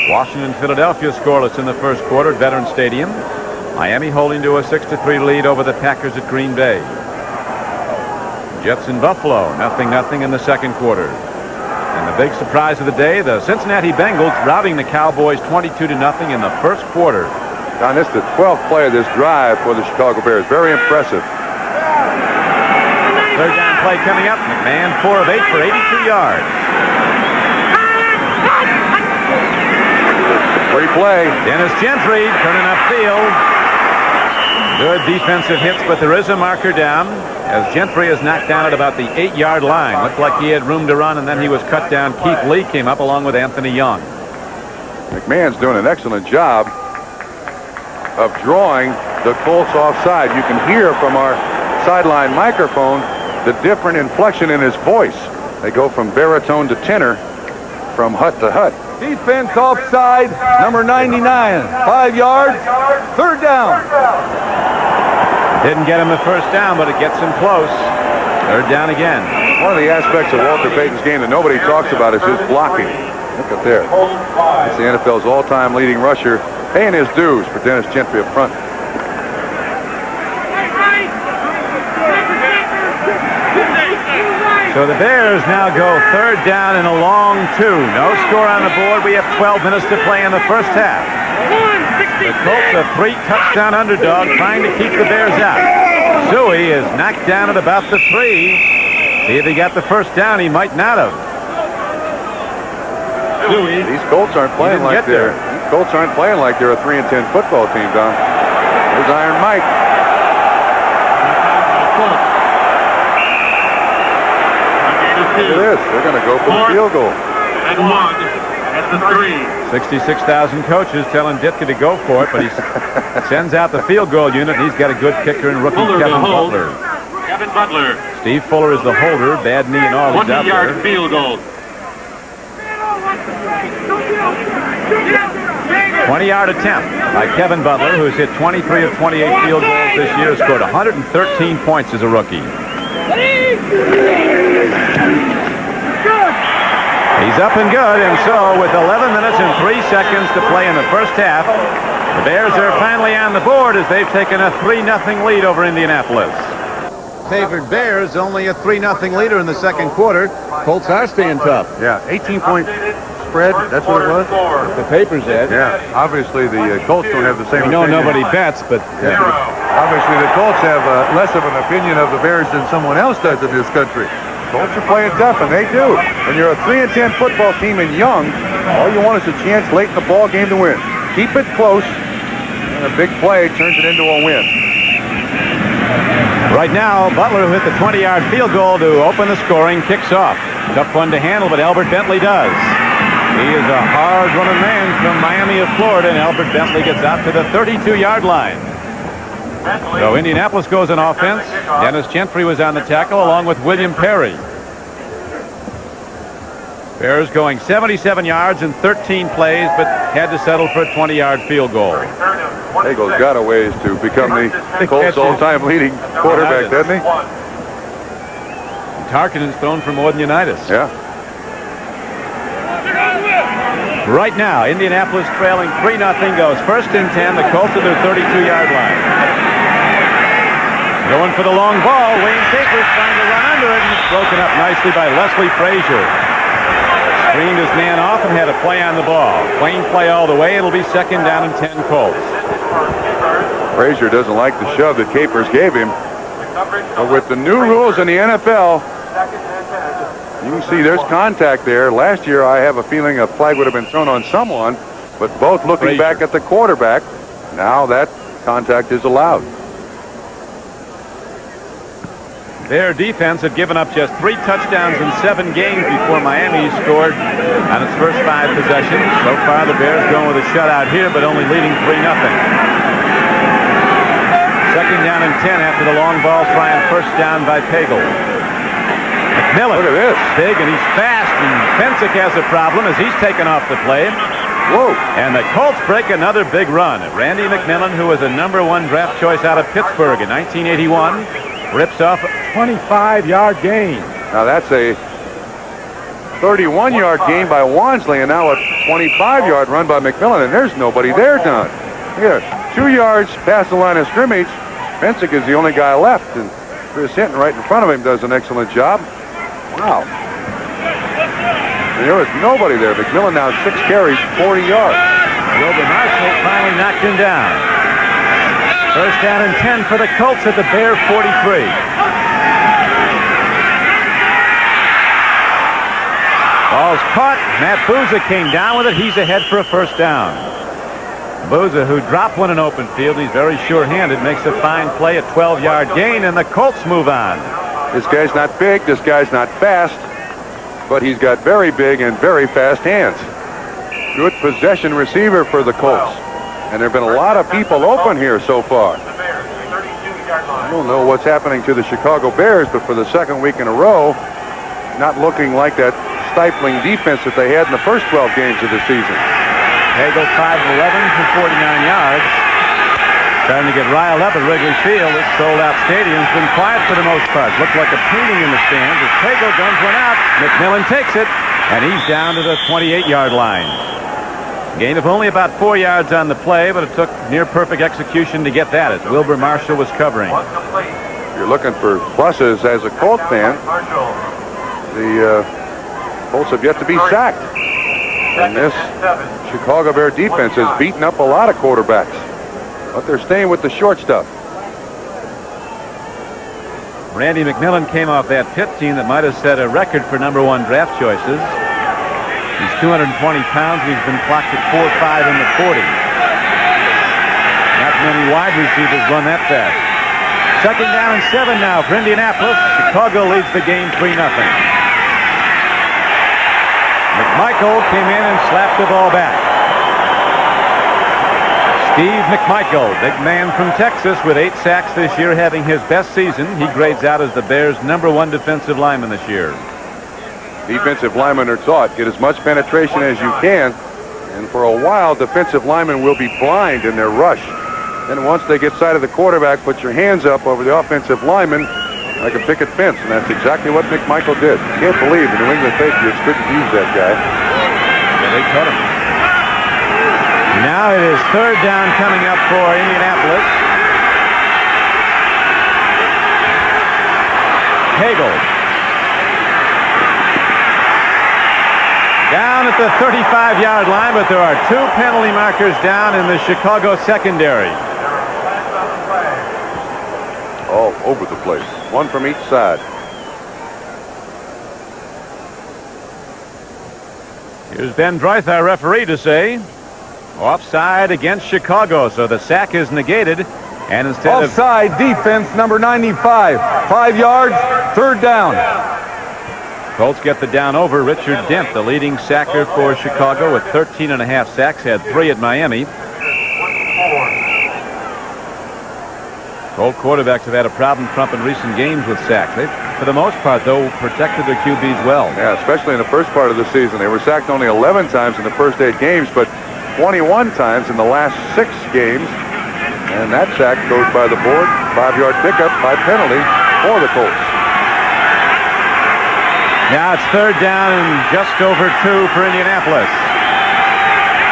Speaker 1: Washington, Philadelphia scoreless in the first quarter at Veterans Stadium. Miami holding to a 6-3 lead over the Packers at Green Bay. Jets in Buffalo, 0-0 in the second quarter. And the big surprise of the day, the Cincinnati Bengals routing the Cowboys 22-0 in the first quarter.
Speaker 2: Don, this is the 12th play of this drive for the Chicago Bears. Very impressive.
Speaker 1: Third down play coming up. McMahon 4 of 8 for 82 yards.
Speaker 2: Free play.
Speaker 1: Dennis Gentry turning upfield. Good defensive hits, but there is a marker down as Gentry is knocked down at about the 8-yard line. Looked like he had room to run, and then he was cut down. Keith Lee came up along with Anthony Young.
Speaker 2: McMahon's doing an excellent job of drawing the Colts offside. You can hear from our sideline microphone the different inflection in his voice. They go from baritone to tenor, from hut to hut.
Speaker 3: Defense offside, number 99. 5 yards, third down.
Speaker 1: Didn't get him the first down, but it gets him close. Third down again.
Speaker 2: One of the aspects of Walter Payton's game that nobody talks about is his blocking. Look at there. It's the NFL's all-time leading rusher, paying his dues for Dennis Gentry up front.
Speaker 1: So the Bears now go third down and a long 2. No score on the board. We have 12 minutes to play in the first half. The Colts a 3-touchdown underdog trying to keep the Bears out. Suey is knocked down at about the 3. See if he got the first down. He might not have.
Speaker 2: These Colts aren't playing like they're a 3-10 football team, Don. There's Iron Mike. Look at this. They're going to go for the field goal.
Speaker 5: And 1 at the 3.
Speaker 1: 66,000 coaches telling Ditka to go for it, but he sends out the field goal unit, and he's got a good kicker in rookie Kevin Butler.
Speaker 5: Kevin Butler.
Speaker 1: Steve Fuller is the holder. Bad knee and all. He's out there.
Speaker 5: 20-yard field goal.
Speaker 1: 20-yard attempt by Kevin Butler, who's hit 23 of 28 field goals this year, scored 113 points as a rookie. He's up and good, and so with 11 minutes and 3 seconds to play in the first half, the Bears are finally on the board as they've taken a 3-0 lead over Indianapolis. Favored Bears, only a 3-0 leader in the second quarter. Colts are staying tough.
Speaker 2: Yeah, 18-point spread. That's what it was?
Speaker 1: The paper said.
Speaker 2: Yeah, obviously the Colts don't have the same
Speaker 1: We know
Speaker 2: opinion.
Speaker 1: nobody bets, but
Speaker 2: Obviously the Colts have less of an opinion of the Bears than someone else does in this country. Colts are playing tough, and they do. When you're a 3-10 football team and young, all you want is a chance late in the ball game to win. Keep it close, and a big play turns it into a win.
Speaker 1: right now, Butler, who hit the 20-yard field goal to open the scoring, kicks off. Tough one to handle, but Albert Bentley does. He is a hard-running man from Miami of Florida, and Albert Bentley gets out to the 32-yard line. So Indianapolis goes on offense. Dennis Gentry was on the tackle along with William Perry. Bears going 77 yards in 13 plays, but had to settle for a 20-yard field goal.
Speaker 2: Eagles got a ways to become the Colts all-time leading quarterback, doesn't he?
Speaker 1: Tarkenton's thrown for more than Unitas.
Speaker 2: Yeah.
Speaker 1: Right now, Indianapolis trailing 3-0, goes first and 10. The Colts at their 32-yard line. Going for the long ball. Wayne Capers trying to run under it, and it's broken up nicely by Leslie Frazier. Screened his man off and had a play on the ball. Clean play all the way. It'll be second down and 10 Colts.
Speaker 2: Frazier doesn't like the shove that Capers gave him. But with the new rules in the NFL, you can see there's contact there. Last year, I have a feeling a flag would have been thrown on someone, but both looking back at the quarterback, now that contact is allowed.
Speaker 1: Their defense had given up just 3 touchdowns in 7 games before Miami scored on its first 5 possessions. So far, the Bears going with a shutout here, but only leading 3-0. Second down and 10 after the long ball, trying first down by Pagel. McMillan.
Speaker 2: Look at this.
Speaker 1: Big, and he's fast, and Pensick has a problem as he's taken off the play.
Speaker 2: Whoa.
Speaker 1: And the Colts break another big run. Randy McMillan, who was a #1 draft choice out of Pittsburgh in 1981, rips off a 25-yard gain.
Speaker 2: Now that's a 31-yard gain by Wansley, and now a 25-yard run by McMillan, and there's nobody there, Don. Here, 2 yards past the line of scrimmage. Pensick is the only guy left, and Chris Hinton right in front of him does an excellent job. Wow. And there was nobody there. McMillan now 6 carries, 40 yards.
Speaker 1: Wilbur Marshall finally knocked him down. First down and 10 for the Colts at the Bear 43. Ball's caught. Matt Booza came down with it. He's ahead for a first down. Booza, who dropped one in open field, he's very sure-handed, makes a fine play, a 12-yard gain, and the Colts move on.
Speaker 2: This guy's not big, this guy's not fast, but he's got very big and very fast hands. Good possession receiver for the Colts. And there have been a lot of people open here so far. I don't know what's happening to the Chicago Bears, but for the second week in a row, not looking like that stifling defense that they had in the first 12 games of the season.
Speaker 1: Hagel 5 of 11 for 49 yards. Starting to get riled up at Wrigley Field. This sold-out stadium's been quiet for the most part. Looked like a painting in the stands as Hagel guns one out. McMillan takes it, and he's down to the 28-yard line. Gain of only about 4 yards on the play, but it took near-perfect execution to get that as Wilbur Marshall was covering.
Speaker 2: You're looking for pluses as a Colt fan. The Colts have yet to be sacked. And this Chicago Bear defense has beaten up a lot of quarterbacks. But they're staying with the short stuff.
Speaker 1: Randy McMillan came off that Pitt team that might have set a record for #1 draft choices. He's 220 pounds. He's been clocked at 4.5 in the 40. Not many wide receivers run that fast. Second down and 7 now for Indianapolis. Chicago leads the game 3-0. McMichael came in and slapped the ball back. Steve McMichael, big man from Texas with 8 sacks this year, having his best season. He grades out as the Bears' #1 defensive lineman this year.
Speaker 2: Defensive linemen are taught, get as much penetration as you can, and for a while defensive linemen will be blind in their rush. Then once they get sight of the quarterback, put your hands up over the offensive lineman like a picket fence, and that's exactly what McMichael did. Can't believe the New England Patriots couldn't use that guy.
Speaker 1: Yeah, they cut him. Now it is third down coming up for Indianapolis. Hagel. Down at the 35-yard line, but there are 2 penalty markers down in the Chicago secondary.
Speaker 2: All over the place. 1 from each side.
Speaker 1: Here's Ben Dreith, our referee, to say offside against Chicago, so the sack is negated, and instead
Speaker 3: offside defense number 95. 5 yards, third down.
Speaker 1: Colts get the down over. Richard Dent, the leading sacker for Chicago with 13.5 sacks, had 3 at Miami. Colt quarterbacks have had a problem trumping recent games with sacks. They've, for the most part, though, protected their QBs well.
Speaker 2: Yeah, especially in the first part of the season. They were sacked only 11 times in the first 8 games, but 21 times in the last 6 games. And that sack goes by the board. 5-yard pickup by penalty for the Colts.
Speaker 1: Now it's third down and just over 2 for Indianapolis.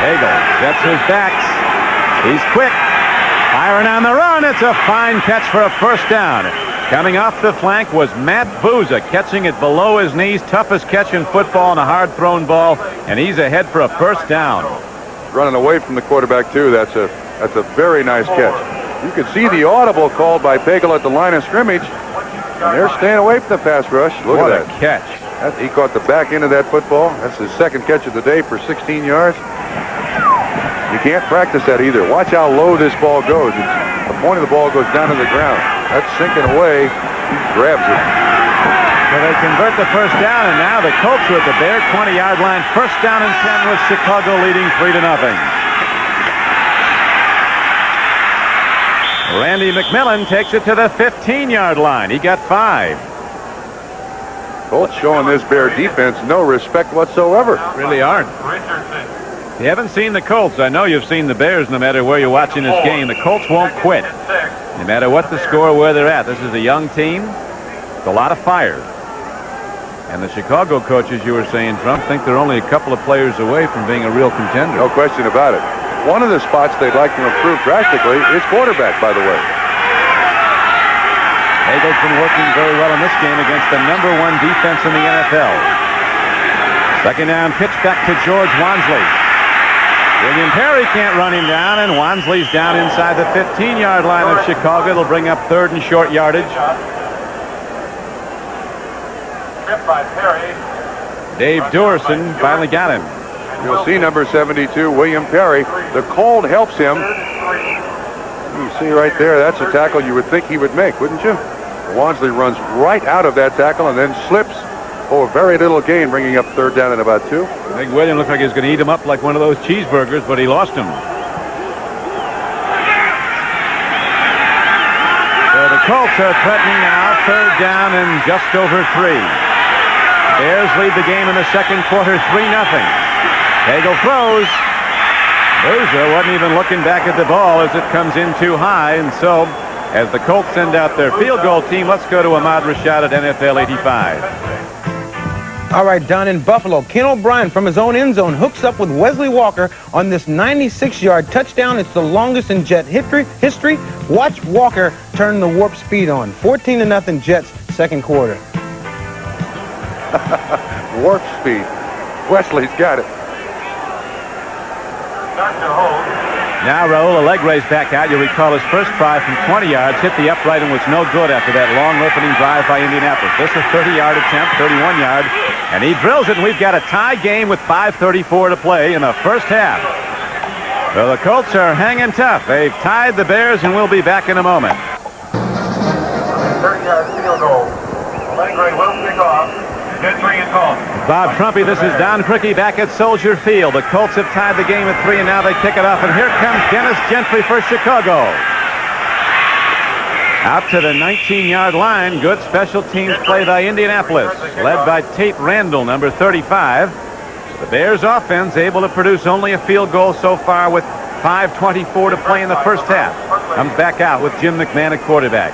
Speaker 1: Hagel gets his backs. He's quick. Firing on the run. It's a fine catch for a first down. Coming off the flank was Matt Booza, catching it below his knees. Toughest catch in football on a hard-thrown ball, and he's ahead for a first down.
Speaker 2: Running away from the quarterback, too. That's a very nice catch. You could see the audible called by Pagel at the line of scrimmage. And they're staying away from the pass rush. Look
Speaker 1: What
Speaker 2: at
Speaker 1: a
Speaker 2: that.
Speaker 1: catch.
Speaker 2: He caught the back end of that football. That's his second catch of the day for 16 yards. You can't practice that either. Watch how low this ball goes. The point of the ball goes down to the ground. That's sinking away. He grabs it.
Speaker 1: So they convert the first down, and now the Colts are at the Bear 20-yard line. First down and 10 with Chicago leading 3-0. Randy McMillan takes it to the 15-yard line. He got 5.
Speaker 2: Colts showing this Bear defense no respect whatsoever.
Speaker 1: Really aren't. If you haven't seen the Colts, I know you've seen the Bears no matter where you're watching this game. The Colts won't quit, no matter what the score, where they're at. This is a young team with a lot of fire. And the Chicago coaches, you were saying, Trump, think they're only a couple of players away from being a real contender.
Speaker 2: No question about it. One of the spots they'd like to improve drastically is quarterback, by the way.
Speaker 1: Hagel's been working very well in this game against the #1 defense in the NFL. Second down, pitch back to George Wansley. William Perry can't run him down, and Wansley's down inside the 15-yard line of Chicago. It'll bring up third and short yardage. Dave Dorson finally got him.
Speaker 2: You'll see number 72, William Perry. The cold helps him. You see right there, that's a tackle you would think he would make, wouldn't you? Wansley runs right out of that tackle and then slips for very little gain, bringing up third down and about 2.
Speaker 1: I think William looked like he was going to eat him up like one of those cheeseburgers, but he lost him. So the Colts are threatening now, third down and just over 3. Bears lead the game in the second quarter 3-0. Cagle throws. Boozer wasn't even looking back at the ball as it comes in too high. And so, as the Colts send out their field goal team, let's go to Ahmad Rashad at NFL 85.
Speaker 4: All right, down in Buffalo, Ken O'Brien from his own end zone hooks up with Wesley Walker on this 96-yard touchdown. It's the longest in Jet history. Watch Walker turn the warp speed on. 14-0 Jets, second quarter.
Speaker 2: Warp speed. Wesley's got it.
Speaker 1: Now Raul Alegre's back out. You'll recall his first try from 20 yards hit the upright and was no good after that long opening drive by Indianapolis. This is a 30-yard attempt, 31-yard, and he drills it, and we've got a tie game with 5:34 to play in the first half. So the Colts are hanging tough. They've tied the Bears, and we'll be back in a moment.
Speaker 5: 30-yard field goal. Allegre will pick off. Gentry and Colts.
Speaker 1: Bob Trumpy, this is Don Criqui back at Soldier Field. The Colts have tied the game at 3, and now they kick it off. And here comes Dennis Gentry for Chicago. Out to the 19-yard line. Good special teams play by Indianapolis, led by Tate Randall, number 35. The Bears offense able to produce only a field goal so far with 5:24 to play in the first half. Comes back out with Jim McMahon at quarterback.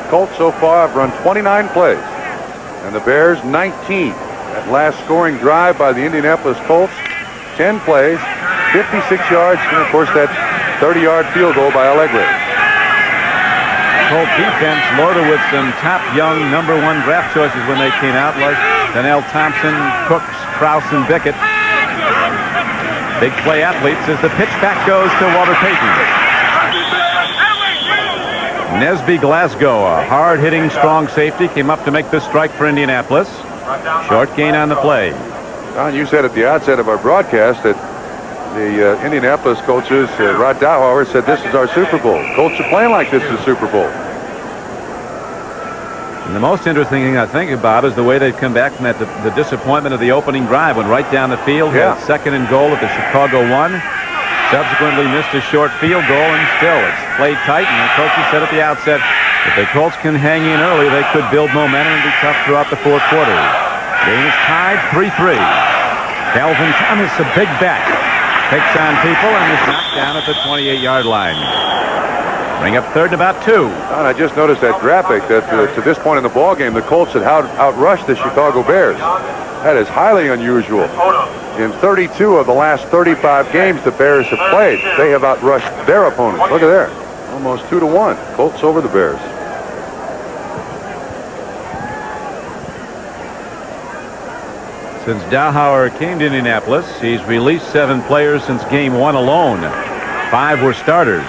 Speaker 2: Colts so far have run 29 plays, and the Bears 19. That last scoring drive by the Indianapolis Colts, 10 plays, 56 yards, and of course that 30-yard field goal by Allegre.
Speaker 1: Colt defense loaded with some top young number 1 draft choices when they came out, like Donnell Thompson, Cooks, Krause, and Bickett. Big play athletes as the pitch back goes to Walter Payton. Nesby Glasgow, a hard-hitting, strong safety, came up to make the strike for Indianapolis. Short gain on the play.
Speaker 2: Don, you said at the outset of our broadcast that the Indianapolis coaches, Rod Dowhower, said this is our Super Bowl. Colts are playing like this is Super Bowl.
Speaker 1: And the most interesting thing I think about is the way they've come back from that, the disappointment of the opening drive, went right down the field, had second and goal at the Chicago 1. Subsequently missed a short field goal, and still it's played tight. And the coaches said at the outset, if the Colts can hang in early, they could build momentum and be tough throughout the fourth quarter. Game is tied 3-3. Calvin Thomas, a big back, takes on people and is knocked down at the 28-yard line. Bring up third and about 2.
Speaker 2: Don, I just noticed that graphic that to this point in the ball game, the Colts had outrushed the Chicago Bears. That is highly unusual. In 32 of the last 35 games the Bears have played, they have outrushed their opponents. Look at there. Almost 2-1. Colts over the Bears.
Speaker 1: Since Dowhower came to Indianapolis, he's released 7 players since game 1 alone. 5 were starters.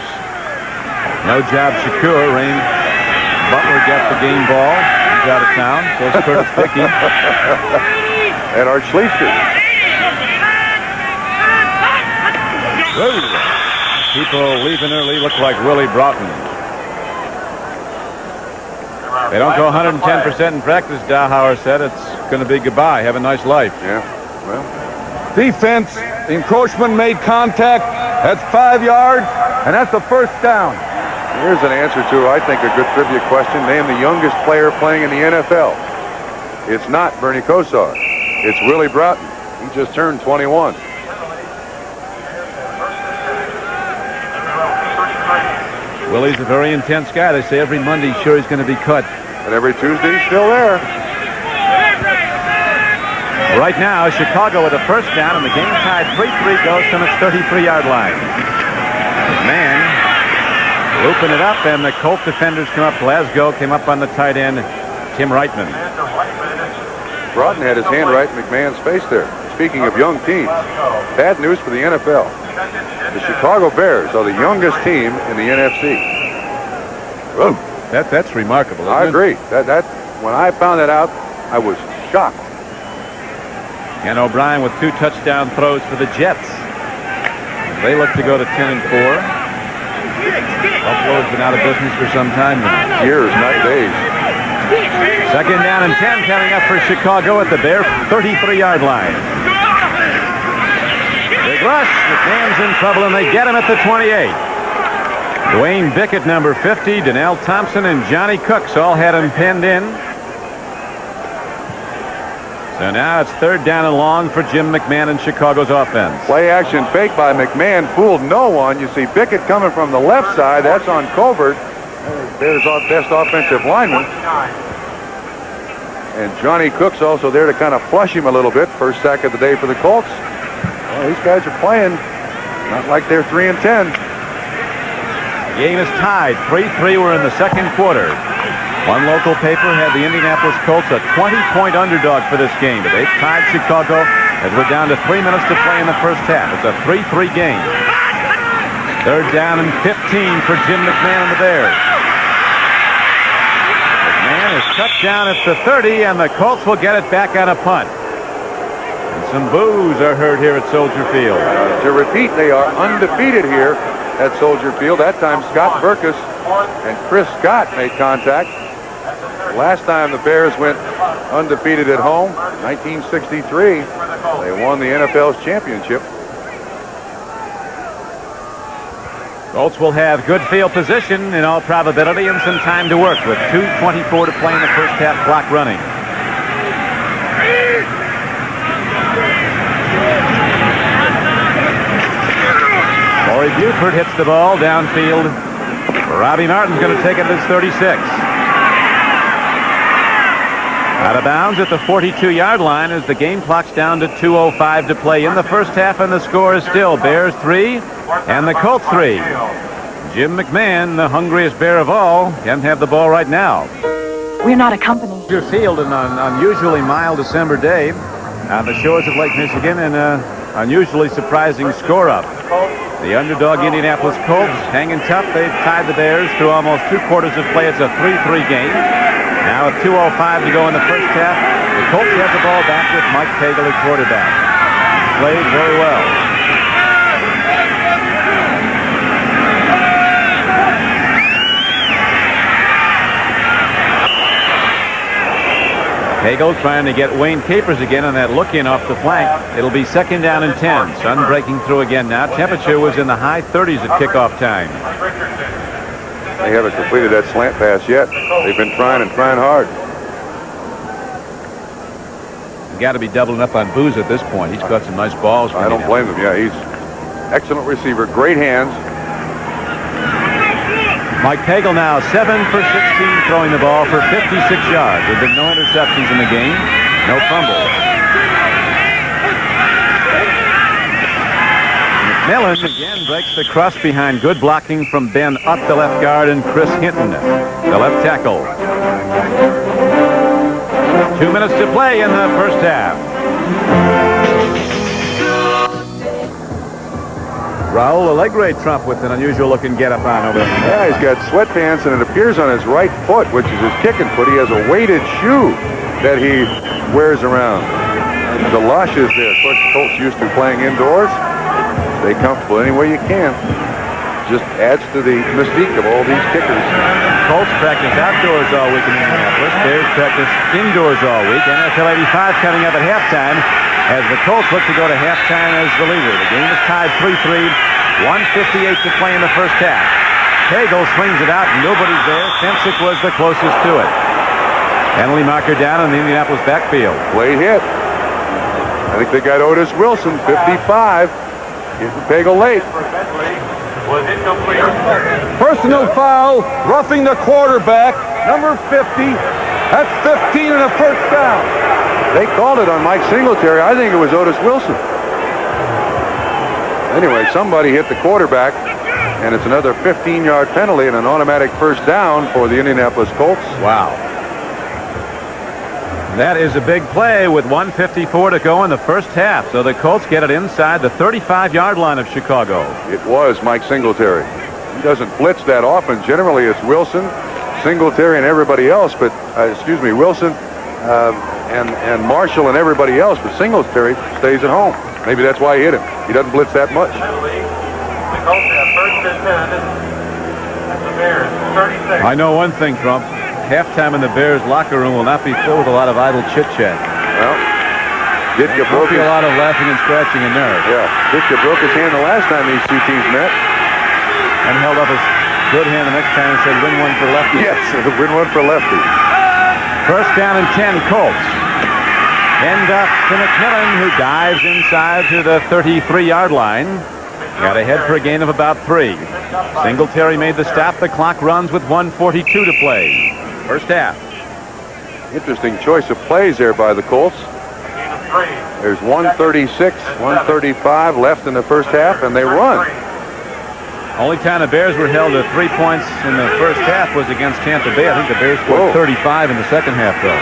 Speaker 1: No job Shakur. Rain Butler got the game ball. He's out of town. So is Curtis Dickey.
Speaker 2: And Art Schleister.
Speaker 1: People leaving early look like Willie Broughton. They don't go 110% in practice, Dowhower said. It's going to be goodbye. Have a nice life.
Speaker 2: Yeah, well.
Speaker 3: Defense, the encroachment made contact. That's 5 yards, and that's the first down.
Speaker 2: Here's an answer to, I think, a good trivia question. Name the youngest player playing in the NFL. It's not Bernie Kosar. It's Willie Broughton. He just turned 21.
Speaker 1: Willie's a very intense guy. They say every Monday, sure he's going to be cut.
Speaker 2: And every Tuesday, he's still there.
Speaker 1: Right now, Chicago with a first down, and the game tied 3-3 goes from its 33-yard line. Man, looping it up, and the Colt defenders come up. Glasgow came up on the tight end, Tim Reitman.
Speaker 2: Broughton had his hand right in McMahon's face there. Speaking of young teams, bad news for the NFL. The Chicago Bears are the youngest team in the NFC. Whoa.
Speaker 1: That's remarkable.
Speaker 2: I agree. That when I found that out, I was shocked.
Speaker 1: And O'Brien with 2 touchdown throws for the Jets. They look to go to 10-4. Buffalo's been out of business for some time now.
Speaker 2: Years, not days.
Speaker 1: Second down and 10 coming up for Chicago at the Bear 33-yard line. Big rush. McMahon's in trouble, and they get him at the 28. Dwayne Bickett, number 50, Donnell Thompson, and Johnny Cooks all had him pinned in. So now it's 3rd down and long for Jim McMahon and Chicago's offense.
Speaker 2: Play action fake by McMahon fooled no one. You see Bickett coming from the left side. That's on Covert. There's our best offensive lineman. And Johnny Cook's also there to kind of flush him a little bit. First sack of the day for the Colts. Well, these guys are playing not like they're 3 and 10.
Speaker 1: Game is tied. 3-3. We're in the second quarter. One local paper had the Indianapolis Colts a 20-point underdog for this game, but they've tied Chicago as we're down to 3 minutes to play in the first half. It's a 3-3 game. 3rd down and 15 for Jim McMahon and the Bears. McMahon is cut down at the 30, and the Colts will get it back on a punt. And some boos are heard here at Soldier Field.
Speaker 2: To repeat, they are undefeated here at Soldier Field. That time Scott Burkus and Chris Scott made contact. Last time the Bears went undefeated at home, 1963, they won the NFL's championship.
Speaker 1: Colts will have good field position in all probability and some time to work with 2:24 to play in the first half, clock running. Corey Buford hits the ball downfield. Robbie Martin's going to take it at his 36. Out of bounds at the 42-yard line as the game clock's down to 2:05 to play in the first half, and the score is still Bears 3 and the Colts 3. Jim McMahon, the hungriest Bear of all, can have the ball right now.
Speaker 6: We're not a company.
Speaker 1: Your field on an unusually mild December day on the shores of Lake Michigan, and an unusually surprising score-up. The underdog Indianapolis Colts hanging tough. They've tied the Bears through almost 2 quarters of play. It's a 3-3 game. Now with 2:05 to go in the first half, the Colts have the ball back with Mike Pagel at quarterback. Played very well. Pagel trying to get Wayne Capers again on that look-in off the flank. It'll be 2nd down and 10. Sun breaking through again now. Temperature was in the high 30s at kickoff time.
Speaker 2: They haven't completed that slant pass yet. They've been trying and trying hard.
Speaker 1: You've got to be doubling up on Booz at this point. He's got some nice balls.
Speaker 2: I don't blame him. Yeah, he's excellent receiver. Great hands.
Speaker 1: Mike Pagel now 7 for 16 throwing the ball for 56 yards. There have been no interceptions in the game. No fumbles. McMillan again breaks the crust behind good blocking from Ben Up, the left guard, and Chris Hinton, the left tackle. 2 minutes to play in the first half. Raul Alegre Trump with an unusual looking get-up on over there.
Speaker 2: Yeah, he's got sweatpants, and it appears on his right foot, which is his kicking foot. He has a weighted shoe that he wears around. The galoshes there. Of course, the Colts used to playing indoors. Stay comfortable any way you can. Just adds to the mystique of all these kickers.
Speaker 1: Colts practice outdoors all week in Indianapolis. Bears practice indoors all week. NFL 85 coming up at halftime as the Colts look to go to halftime as the leader. The game is tied 3-3. 1:58 to play in the first half. Pagel swings it out. Nobody's there. Fensick was the closest to it. Penalty marker down in the Indianapolis backfield.
Speaker 2: Late hit. I think they got Otis Wilson, 55. Getting Pagel late.
Speaker 3: Personal foul, roughing the quarterback, number 50. That's 15 and a first down.
Speaker 2: They called it on Mike Singletary. I think it was Otis Wilson. Anyway, somebody hit the quarterback, and it's another 15-yard penalty and an automatic first down for the Indianapolis Colts.
Speaker 1: Wow. That is a big play with 1:54 to go in the first half. So the Colts get it inside the 35-yard line of Chicago.
Speaker 2: It was Mike Singletary. He doesn't blitz that often. Generally, it's Wilson, Singletary, and everybody else. But, Wilson and Marshall and everybody else. But Singletary stays at home. Maybe that's why he hit him. He doesn't blitz that much.
Speaker 5: The Colts have first and 10. The Bears, 36.
Speaker 1: I know one thing, Trump. Halftime in the Bears locker room will not be filled with a lot of idle chit-chat.
Speaker 2: Well, Ditka
Speaker 1: There'll
Speaker 2: broke
Speaker 1: be a lot of laughing and scratching a nerve.
Speaker 2: Yeah, Ditka broke his hand the last time these two teams met.
Speaker 1: And held up his good hand the next time and said, win one for lefty.
Speaker 2: Yes, win one for lefty.
Speaker 1: First down and 10, Colts. End up to McMillan, who dives inside to the 33-yard line. Got ahead for a gain of about 3. Singletary made the stop. The clock runs with 1:42 to play. First half.
Speaker 2: Interesting choice of plays there by the Colts. There's 1:36, 1:35 left in the first half, and they run.
Speaker 1: Only time the Bears were held to 3 points in the first half was against Tampa Bay. I think the Bears scored 35 in the second half, though.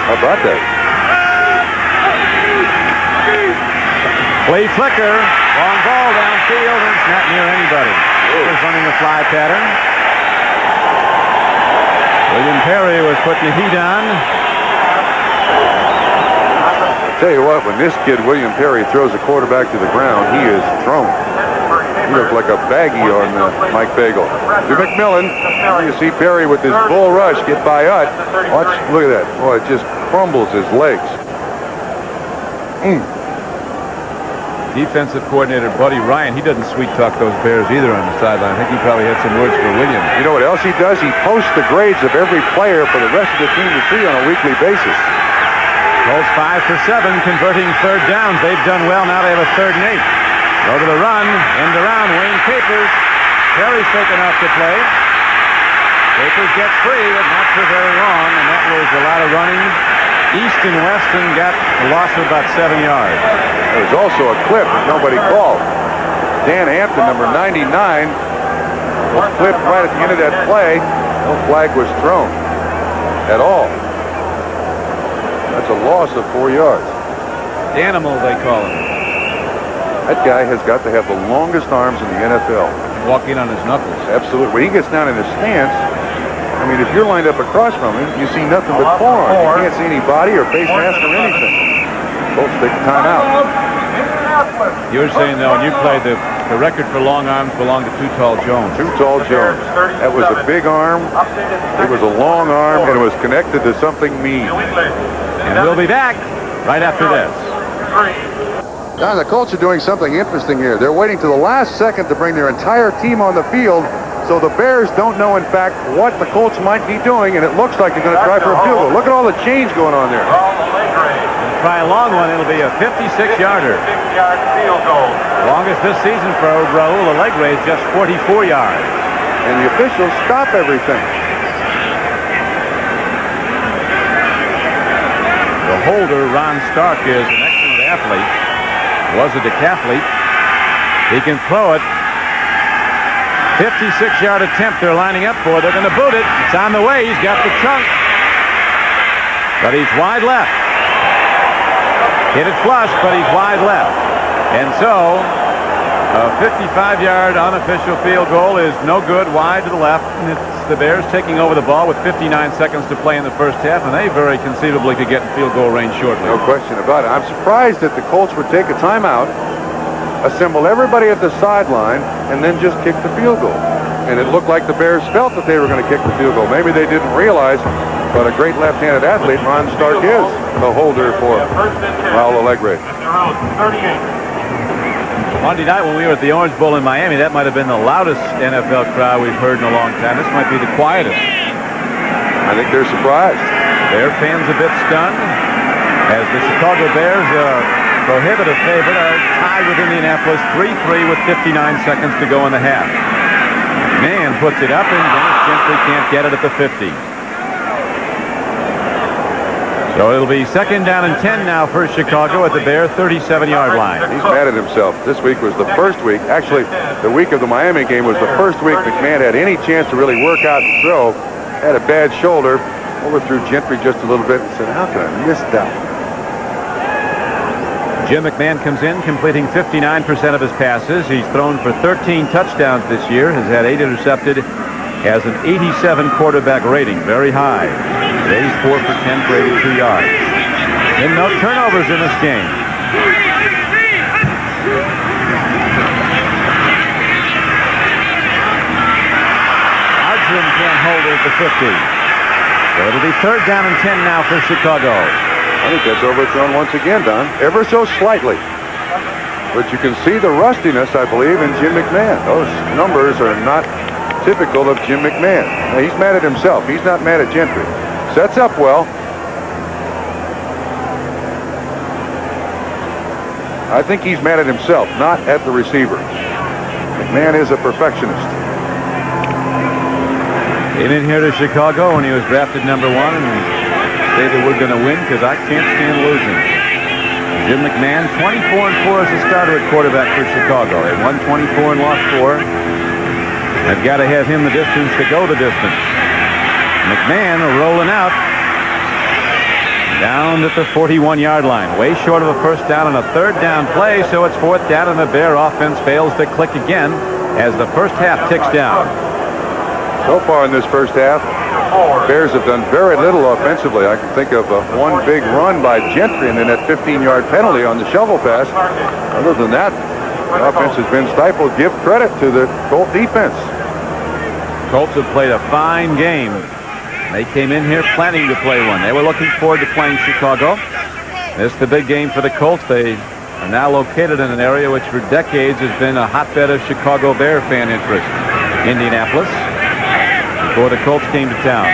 Speaker 2: How about that?
Speaker 1: Flea flicker. Long ball downfield, and it's not near anybody. He's running a fly pattern. William Perry was putting the heat on.
Speaker 2: Tell you what, when this kid, William Perry, throws a quarterback to the ground, he is thrown. He looks like a baggie on Mike Bagel. To McMillan, you see Perry with his bull rush get by Utt. Watch, look at that. Boy, it just crumbles his legs.
Speaker 1: Defensive coordinator Buddy Ryan, he doesn't sweet-talk those Bears either on the sideline. I think he probably had some words for Williams.
Speaker 2: You know what else he does? He posts the grades of every player for the rest of the team to see on a weekly basis.
Speaker 1: Colts 5 for 7, converting third downs. They've done well. Now they have a 3rd and 8. Go to the run, end around, Wayne Capers. Perry's taken off the play. Capers gets free, but not for very long, and that was a lot of running east and west, and got a loss of about 7 yards.
Speaker 2: There was also a clip that nobody called. Dan Hampton, number 99, was clipped right at the end of that play. No flag was thrown at all. That's a loss of 4 yards.
Speaker 1: Animal, they call him.
Speaker 2: That guy has got to have the longest arms in the NFL.
Speaker 1: Walking on his knuckles.
Speaker 2: Absolutely. When he gets down in his stance, I mean, if you're lined up across from him, you see nothing but forearms. You can't see any body or face mask or anything. Colts take the timeout.
Speaker 1: You were saying, though, when you played, the record for long arms belonged to Too Tall Jones.
Speaker 2: Too Tall Jones. That was a big arm. It was a long arm, and it was connected to something mean.
Speaker 1: And we'll be back right after this.
Speaker 2: Now, the Colts are doing something interesting here. They're waiting to the last second to bring their entire team on the field, so the Bears don't know, in fact, what the Colts might be doing, and it looks like they're going to try for a field goal. Look at all the change going on there.
Speaker 1: Try a long one. It'll be a 56-yarder.
Speaker 5: 6-yard field goal.
Speaker 1: Longest this season for Raul. The leg raise just 44 yards.
Speaker 2: And the officials stop everything.
Speaker 1: The holder, Ron Stark, is an excellent athlete. Was a decathlete. He can throw it. 56-yard attempt they're lining up for. They're going to boot it. It's on the way. He's got the chunk. But he's wide left. Hit it flush, but he's wide left. And so, a 55-yard unofficial field goal is no good, wide to the left. And it's the Bears taking over the ball with 59 seconds to play in the first half, and they very conceivably could get in field goal range shortly.
Speaker 2: No question about it. I'm surprised that the Colts would take a timeout, assemble everybody at the sideline, and then just kick the field goal. And it looked like the Bears felt that they were going to kick the field goal. Maybe they didn't realize what a great left-handed athlete Ron Stark is, the holder for Raul Allegre.
Speaker 1: Monday night when we were at the Orange Bowl in Miami, that might have been the loudest NFL crowd we've heard in a long time. This might be the quietest.
Speaker 2: I think they're surprised.
Speaker 1: Bear fans a bit stunned as the Chicago Bears, prohibitive favorite, are tied with Indianapolis 3-3 with 59 seconds to go in the half. Man puts it up, and Dennis Gentry can't get it at the 50. So it'll be 2nd down and 10 now for Chicago at the Bear 37-yard line.
Speaker 2: He's mad at himself. This week was the first week. Actually, the week of the Miami game was the first week McMahon had any chance to really work out and throw. Had a bad shoulder. Overthrew Gentry just a little bit and said, how can I miss that?
Speaker 1: Jim McMahon comes in, completing 59% of his passes. He's thrown for 13 touchdowns this year, has had 8 intercepted, has an 87 quarterback rating, very high. Today's 4 for 10 for 82 yards. And no turnovers in this game. Arjun can't hold it at the 50. So it'll be 3rd down and 10 now for Chicago.
Speaker 2: I think that's overthrown once again, Don, ever so slightly. But you can see the rustiness, I believe, in Jim McMahon. Those numbers are not typical of Jim McMahon. Now, he's mad at himself. He's not mad at Gentry. Sets up well. I think he's mad at himself, not at the receiver. McMahon is a perfectionist.
Speaker 1: Came in here to Chicago when he was drafted #1 and say that we're going to win because I can't stand losing. Jim McMahon, 24-4 as a starter at quarterback for Chicago. They won 24 and lost 4. I've got to have him the distance to go the distance. McMahon rolling out down at the 41-yard line, way short of a first down on a third down play, so it's 4th down and the Bear offense fails to click again as the first half ticks down.
Speaker 2: So far in this first half, Bears have done very little offensively. I can think of one big run by Gentry and then that 15-yard penalty on the shovel pass. Other than that, the offense has been stifled. Give credit to the Colt defense.
Speaker 1: Colts have played a fine game. They came in here planning to play one. They were looking forward to playing Chicago. This is the big game for the Colts. They are now located in an area which for decades has been a hotbed of Chicago Bear fan interest. Indianapolis, before the Colts came to town.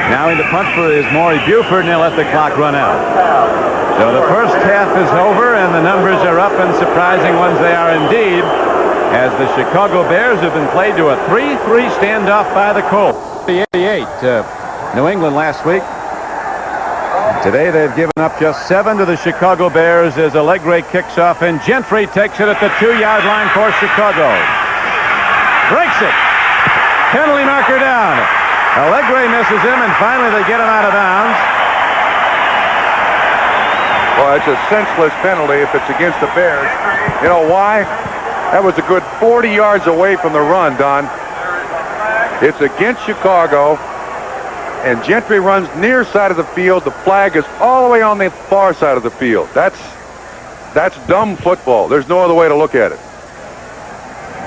Speaker 1: Now in the punch for is Maury Buford, and they'll let the clock run out. So the first half is over, and the numbers are up, and surprising ones they are indeed, as the Chicago Bears have been played to a 3-3 standoff by the Colts. The 88 New England last week. Today they've given up just 7 to the Chicago Bears as Allegre kicks off, and Gentry takes it at the 2-yard line for Chicago. Breaks it. Penalty marker down. Allegre misses him, and finally they get him out of bounds.
Speaker 2: Well, it's a senseless penalty if it's against the Bears. You know why? That was a good 40 yards away from the run, Don. It's against Chicago, and Gentry runs near side of the field. The flag is all the way on the far side of the field. That's dumb football. There's no other way to look at it.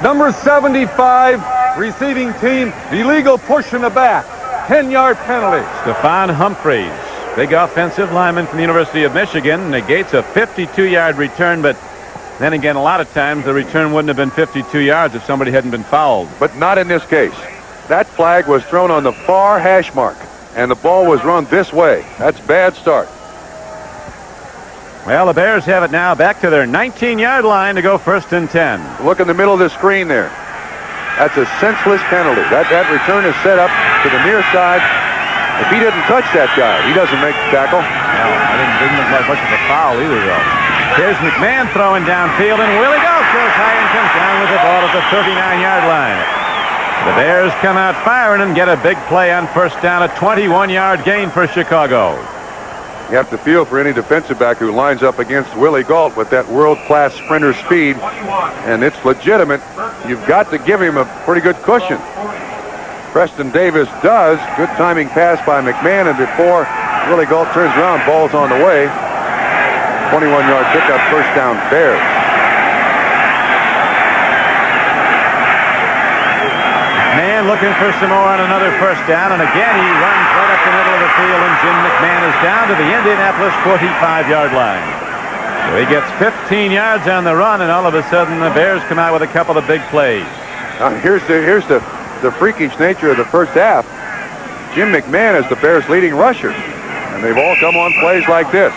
Speaker 3: Number 75, receiving team, illegal push in the back. 10-yard penalty.
Speaker 1: Stephon Humphreys, big offensive lineman from the University of Michigan, negates a 52-yard return, but then again, a lot of times the return wouldn't have been 52 yards if somebody hadn't been fouled.
Speaker 2: But not in this case. That flag was thrown on the far hash mark, and the ball was run this way. That's bad start.
Speaker 1: Well, the Bears have it now back to their 19-yard line to go 1st and 10.
Speaker 2: Look in the middle of the screen there. That's a senseless penalty. That return is set up to the near side. If he didn't touch that guy, he doesn't make the tackle.
Speaker 1: No, I didn't look like much of a foul either, though. Here's McMahon throwing downfield, and Willie goes high and comes down with the ball at the 39-yard line. The Bears come out firing and get a big play on 1st down, a 21-yard gain for Chicago.
Speaker 2: You have to feel for any defensive back who lines up against Willie Gault with that world-class sprinter speed, and it's legitimate. You've got to give him a pretty good cushion. Preston Davis does. Good timing pass by McMahon, and before Willie Gault turns around, ball's on the way. 21-yard pickup, 1st down, Bears.
Speaker 1: Man looking for some more on another 1st down, and again he runs right up the middle of the field, and Jim McMahon is down to the Indianapolis 45-yard line. So he gets 15 yards on the run, and all of a sudden the Bears come out with a couple of big plays.
Speaker 2: Now here's the freakish nature of the first half. Jim McMahon is the Bears' leading rusher, and they've all come on plays like this.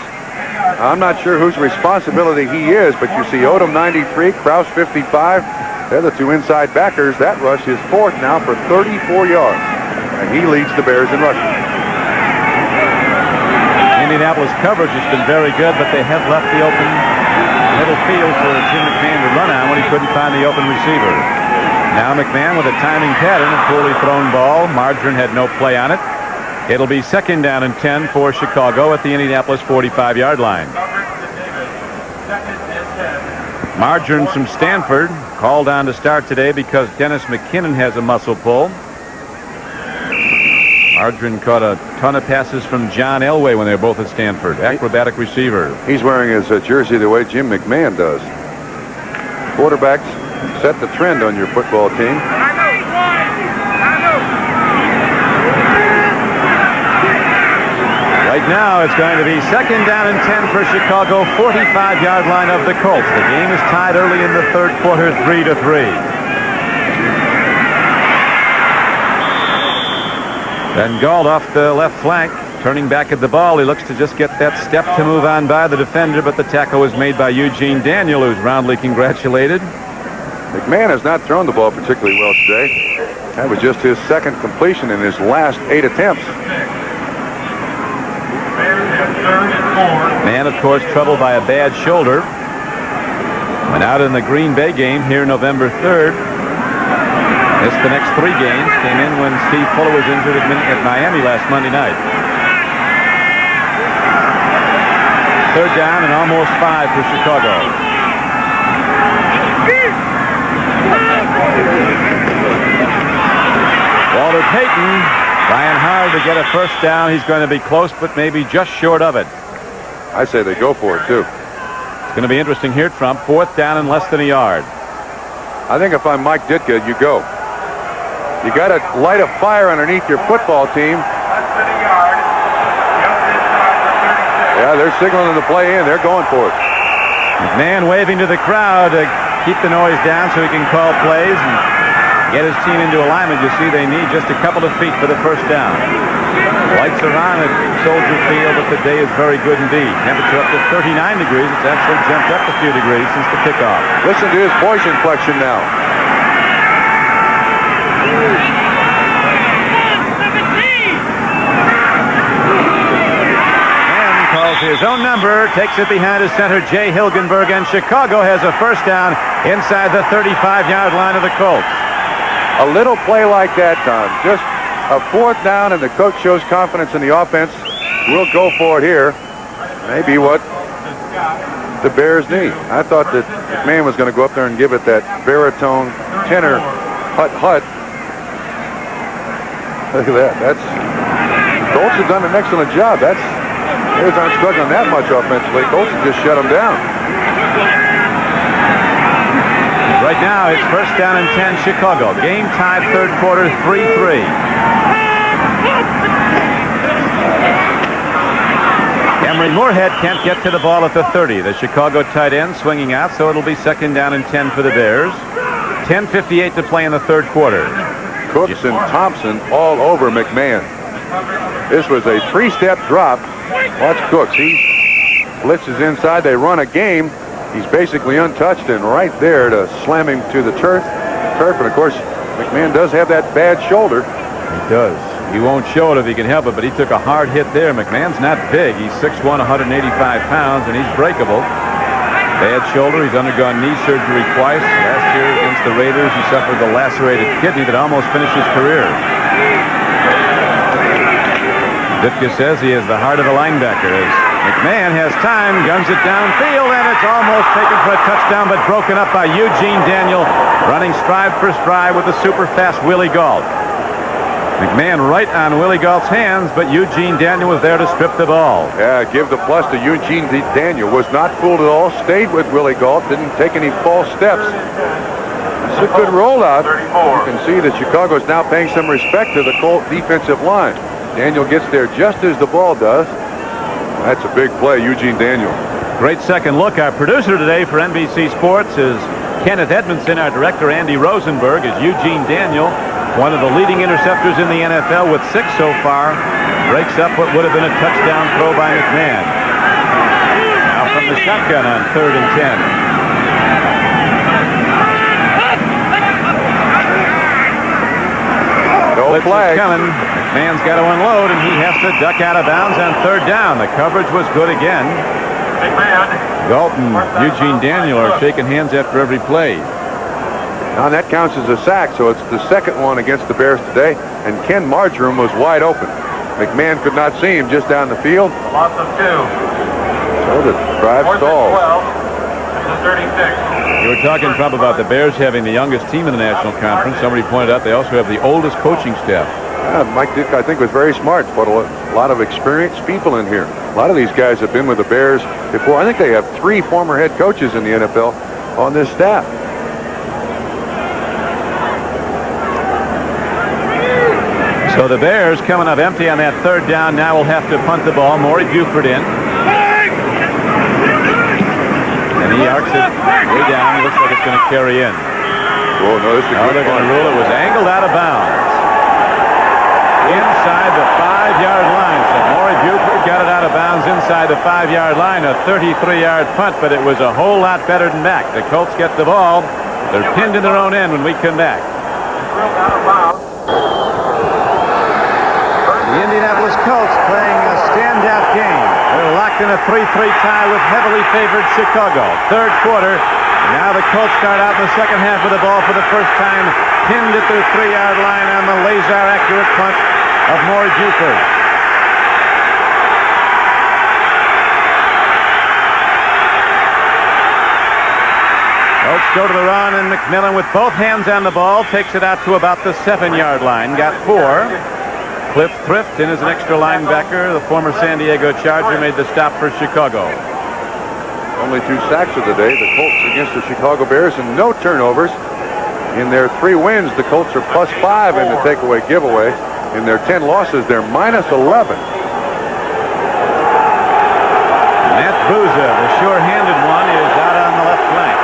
Speaker 2: I'm not sure whose responsibility he is, but you see Odom 93, Kraus 55. They're the 2 inside backers. That rush is 4th now for 34 yards, and he leads the Bears in rushing.
Speaker 1: Indianapolis coverage has been very good, but they have left the open middle field for Jim McMahon to run on when he couldn't find the open receiver. Now McMahon with a timing pattern, a poorly thrown ball. Margarine had no play on it. It'll be 2nd down and 10 for Chicago at the Indianapolis 45-yard line. Margarine from Stanford called on to start today because Dennis McKinnon has a muscle pull. Margarine caught a ton of passes from John Elway when they were both at Stanford. Acrobatic receiver.
Speaker 2: He's wearing his jersey the way Jim McMahon does. Quarterbacks set the trend on your football team.
Speaker 1: Right now, it's going to be 2nd down and 10 for Chicago, 45-yard line of the Colts. The game is tied early in the 3rd quarter, 3-3. Then Gault off the left flank Turning back at the ball, he looks to just get that step to move on by the defender, but the tackle was made by Eugene Daniel, who's roundly congratulated.
Speaker 2: McMahon has not thrown the ball particularly well today. That was just his second completion in his last 8 attempts.
Speaker 1: Man, of course, troubled by a bad shoulder. Went out in the Green Bay game here November 3rd. Missed the next 3 games. Came in when Steve Fuller was injured at Miami last Monday night. 3rd down and almost 5 for Chicago. Walter Payton trying hard to get a first down. He's going to be close, but maybe just short of it.
Speaker 2: I say they go for it, too.
Speaker 1: It's going to be interesting here, Trump. 4th down and less than a yard.
Speaker 2: I think if I'm Mike Ditka, you go. You got to light a fire underneath your football team. Yeah, they're signaling the play in. They're going for it.
Speaker 1: McMahon waving to the crowd to keep the noise down so he can call plays and get his team into alignment. You see they need just a couple of feet for the first down. Lights are on at Soldier Field, but the day is very good indeed. Temperature up to 39 degrees. It's actually jumped up a few degrees since the kickoff.
Speaker 2: Listen to his voice inflection now.
Speaker 1: And calls his own number, takes it behind his center, Jay Hilgenberg, and Chicago has a first down inside the 35-yard line of the Colts.
Speaker 2: A little play like that, Don. Just a 4th down, and the coach shows confidence in the offense. We'll go for it here. Maybe what the Bears need. I thought that McMahon was going to go up there and give it that baritone tenor hut. Look at that. The Colts have done an excellent job. Bears aren't struggling that much offensively. Colts have just shut them down.
Speaker 1: Right now, it's first down and 10, Chicago. Game tied 3rd quarter, 3-3. Emery Moorhead can't get to the ball at the 30. The Chicago tight end swinging out, so it'll be 2nd down and 10 for the Bears. 10:58 to play in the 3rd quarter.
Speaker 2: Cooks and Thompson all over McMahon. This was a 3-step drop. Watch Cooks. He blitzes inside. They run a game. He's basically untouched and right there to slam him to the turf. And, of course, McMahon does have that bad shoulder.
Speaker 1: He does. He won't show it if he can help it, but he took a hard hit there. McMahon's not big. He's 6'1", 185 pounds, and he's breakable. Bad shoulder. He's undergone knee surgery twice. Last year against the Raiders, he suffered a lacerated kidney that almost finished his career. Ditka says he has the heart of a linebacker. As McMahon has time, guns it downfield, and it's almost taken for a touchdown, but broken up by Eugene Daniel, running stride for stride with the super fast Willie Gault. McMahon right on Willie Gault's hands, but Eugene Daniel was there to strip the ball.
Speaker 2: Yeah, give the plus to Eugene Daniel. Was not fooled at all. Stayed with Willie Gault. Didn't take any false steps. It's a good rollout. You can see that Chicago is now paying some respect to the Colt defensive line. Daniel gets there just as the ball does. That's a big play, Eugene Daniel.
Speaker 1: Great second look. Our producer today for NBC Sports is Kenneth Edmondson. Our director, Andy Rosenberg, is Eugene Daniel, one of the leading interceptors in the NFL with 6 so far. Breaks up what would have been a touchdown throw by McMahon. Now from the shotgun on 3rd and 10.
Speaker 2: No
Speaker 1: Blitz
Speaker 2: flag.
Speaker 1: is coming. McMahon's got to unload, and he has to duck out of bounds on 3rd down. The coverage was good again. Gault and Eugene Daniel are shaking hands after every play.
Speaker 2: Now that counts as a sack, so it's the second one against the Bears today, and Ken Marjoram was wide open. McMahon could not see him just down the field.
Speaker 5: Loss of 2.
Speaker 2: So the drive
Speaker 5: 4th and
Speaker 2: stalls.
Speaker 5: 12. This is 36.
Speaker 1: You were talking, Trump, about the Bears having the youngest team in the National Conference. Somebody pointed out they also have the oldest coaching staff.
Speaker 2: Mike Ditka, I think, was very smart. Put a lot of experienced people in here. A lot of these guys have been with the Bears before. I think they have 3 former head coaches in the NFL on this staff.
Speaker 1: So the Bears coming up empty on that 3rd down. Now will have to punt the ball. Maury Buford in. And he arcs it way down. Looks like it's going to carry in.
Speaker 2: Oh, no, this is a
Speaker 1: Now
Speaker 2: good
Speaker 1: they're going to
Speaker 2: punt.
Speaker 1: rule it was angled out of bounds. inside the 5-yard line. So Maury Buford got it out of bounds inside the 5-yard line, a 33-yard punt, but it was a whole lot better than that. The Colts get the ball. They're pinned in their own end when we come back. The Indianapolis Colts playing a standout game. They're locked in a 3-3 tie with heavily favored Chicago. Third quarter. Now the Colts start out in the second half with the ball for the first time, pinned at their 3-yard line on the laser-accurate punt of Maury Buford. Colts go to the run, and McMillan with both hands on the ball takes it out to about the 7-yard line. Got 4. Cliff Thrift in as an extra linebacker. The former San Diego Charger made the stop for Chicago.
Speaker 2: Only 2 sacks of the day. The Colts against the Chicago Bears, and no turnovers. In their 3 wins, the Colts are +5 in the takeaway giveaway. In their 10 losses, they're -11.
Speaker 1: Matt Booza, the sure-handed one, is out on the left flank.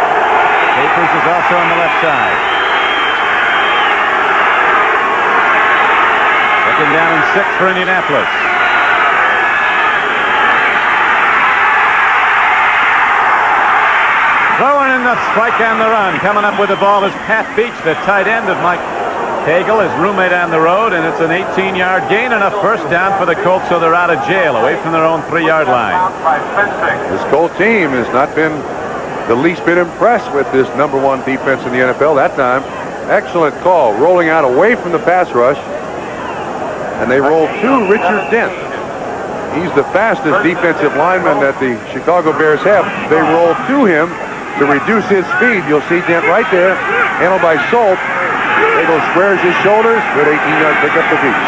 Speaker 1: Capers is also on the left side. Second down and 6 for Indianapolis. Throwing in the strike on the run. Coming up with the ball is Pat Beach, the tight end of Mike Cagle, his roommate on the road, and it's an 18-yard gain and a first down for the Colts, so they're out of jail, away from their own 3-yard line.
Speaker 2: This Colt team has not been the least bit impressed with this #1 defense in the NFL that time. Excellent call, rolling out away from the pass rush. And they roll to Richard Dent. He's the fastest defensive lineman that the Chicago Bears have. They roll to him to reduce his speed. You'll see Dent right there, handled by Solt. Cagle squares his shoulders. Good 18-yard pickup for Beach.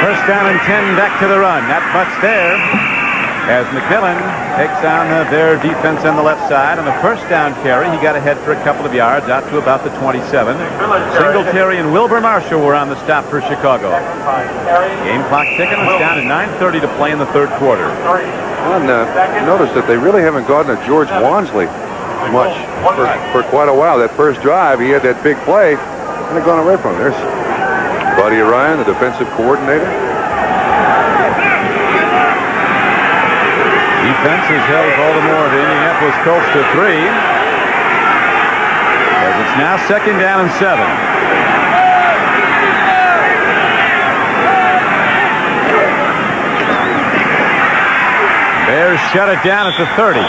Speaker 1: First down and 10, back to the run. Not much there, as McMillan takes on their defense on the left side. On the first down carry, he got ahead for a couple of yards, out to about the 27. Singletary and Wilbur Marshall were on the stop for Chicago. Game clock ticking. It's down to 9:30 to play in the third quarter.
Speaker 2: And notice that they really haven't gotten to George Wansley much for quite a while. That first drive, he had that big play, and they've gone away from him. There's Buddy Ryan, the defensive coordinator.
Speaker 1: Defense has held Baltimore, the Indianapolis Colts, to 3. As it's now second down and 7. Bears shut it down at the 30.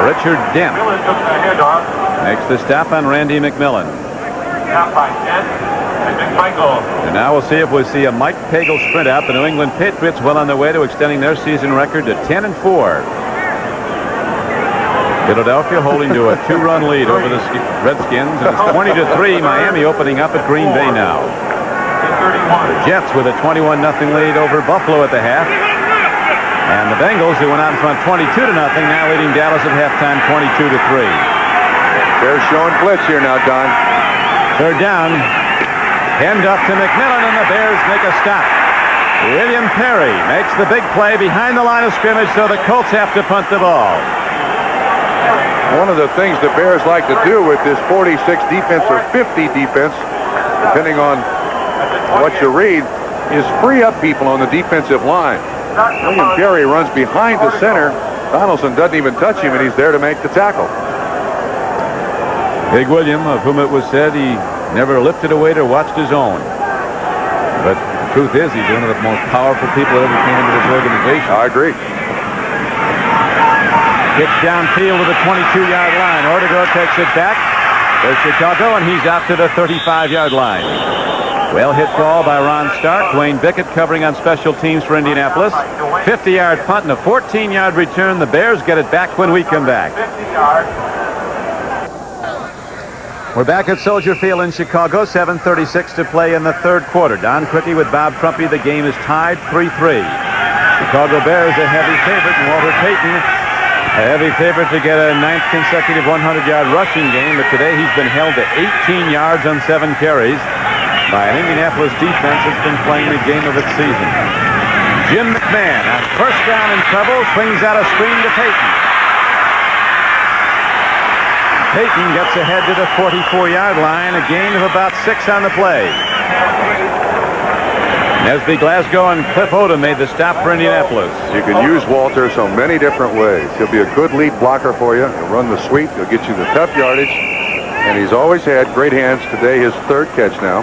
Speaker 1: Richard Dent makes the stop on Randy McMillan. And now we'll see if we see a Mike Cagle sprint out. The New England Patriots well on their way to extending their season record to 10-4. Philadelphia holding to a 2-run lead over the Redskins. And it's 20-3. Miami opening up at Green Bay now. The Jets with a 21-0 lead over Buffalo at the half. And the Bengals, who went out in front 22-0, now leading Dallas at halftime 22-3.
Speaker 2: They're showing blitz here now, Don.
Speaker 1: Third down. Hand off to McMillan, and the Bears make a stop. William Perry makes the big play behind the line of scrimmage, so the Colts have to punt the ball.
Speaker 2: One of the things the Bears like to do with this 46 defense or 50 defense, depending on what you read, is free up people on the defensive line. William Perry runs behind the center. Donaldson doesn't even touch him, and he's there to make the tackle.
Speaker 1: Big William, of whom it was said he never lifted a weight or watched his own. But the truth is, he's one of the most powerful people that ever came into this organization.
Speaker 2: I agree.
Speaker 1: Pitch downfield to the 22-yard line. Ortega takes it back for Chicago, and he's out to the 35-yard line. Well hit ball by Ron Stark. Dwayne Bickett covering on special teams for Indianapolis. 50-yard punt and a 14-yard return. The Bears get it back when we come back. We're back at Soldier Field in Chicago. 7:36 to play in the third quarter. Don Quickie with Bob Trumpy. The game is tied 3-3. Chicago Bears a heavy favorite, and Walter Payton a heavy favorite to get a 9th consecutive 100-yard rushing game. But today he's been held to 18 yards on 7 carries by an Indianapolis defense that's been playing the game of its season. Jim McMahon on first down in trouble, swings out a screen to Payton. Payton gets ahead to the 44-yard line, a gain of about 6 on the play. Nesby Glasgow and Cliff Odom made the stop for Indianapolis.
Speaker 2: You can use Walter so many different ways. He'll be a good lead blocker for you. He'll run the sweep. He'll get you the tough yardage. And he's always had great hands. Today, his third catch now.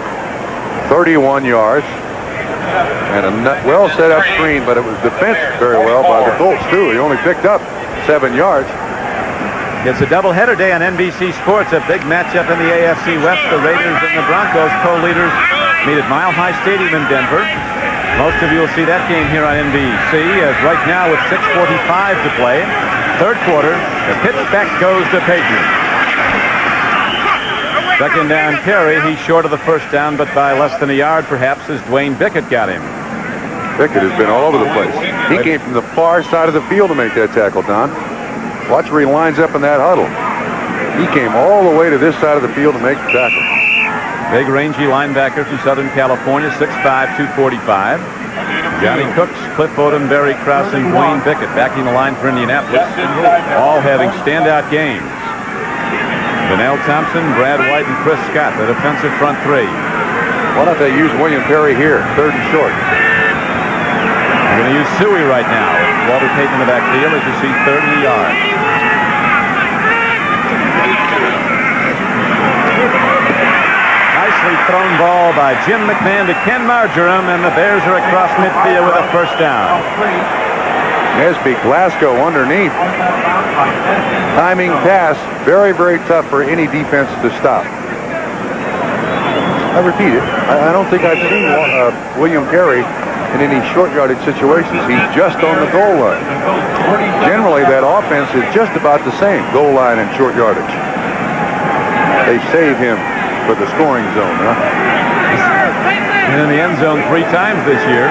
Speaker 2: 31 yards. And a well set up screen, but it was defensed very well by the Colts, too. He only picked up 7 yards.
Speaker 1: It's a doubleheader day on NBC Sports, a big matchup in the AFC West. The Raiders and the Broncos, co-leaders, meet at Mile High Stadium in Denver. Most of you will see that game here on NBC, as right now with 6:45 to play, third quarter, the pitch back goes to Payton. Second down carry, he's short of the first down, but by less than a yard perhaps, as Dwayne Bickett got him.
Speaker 2: Bickett has been all over the place. He came from the far side of the field to make that tackle, Don. Watch where he lines up in that huddle. He came all the way to this side of the field to make the tackle.
Speaker 1: Big rangy linebacker from Southern California, 6'5", 245. Johnny Cooks, Cliff Odom, Barry Krause, and Dwayne Bickett backing the line for Indianapolis, all having standout games. Donnell Thompson, Brad White, and Chris Scott, the defensive front three.
Speaker 2: Why don't they use William Perry here, third and short?
Speaker 1: They're going to use Suey right now. Walter Payton in the backfield, as you see, 30 yards. Nicely thrown ball by Jim McMahon to Ken Marjoram, and the Bears are across midfield with a first down.
Speaker 2: Nesby Glasgow underneath. Timing pass, very, very tough for any defense to stop. I repeat it. I don't think I've seen William Perry in any short yardage situations. He's just on the goal line. Generally, that offense is just about the same, goal line and short yardage. They save him for the scoring zone, huh?
Speaker 1: And in the end zone 3 times this year.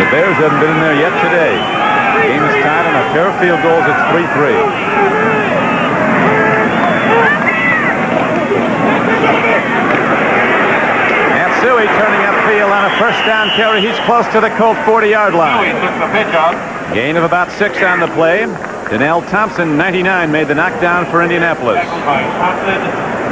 Speaker 1: The Bears haven't been in there yet today. The game is tied on a pair of field goals. It's 3-3. Matsui turning upfield on a first down carry. He's close to the Colt 40-yard line. Gain of about 6 on the play. Donnell Thompson, 99, made the knockdown for Indianapolis.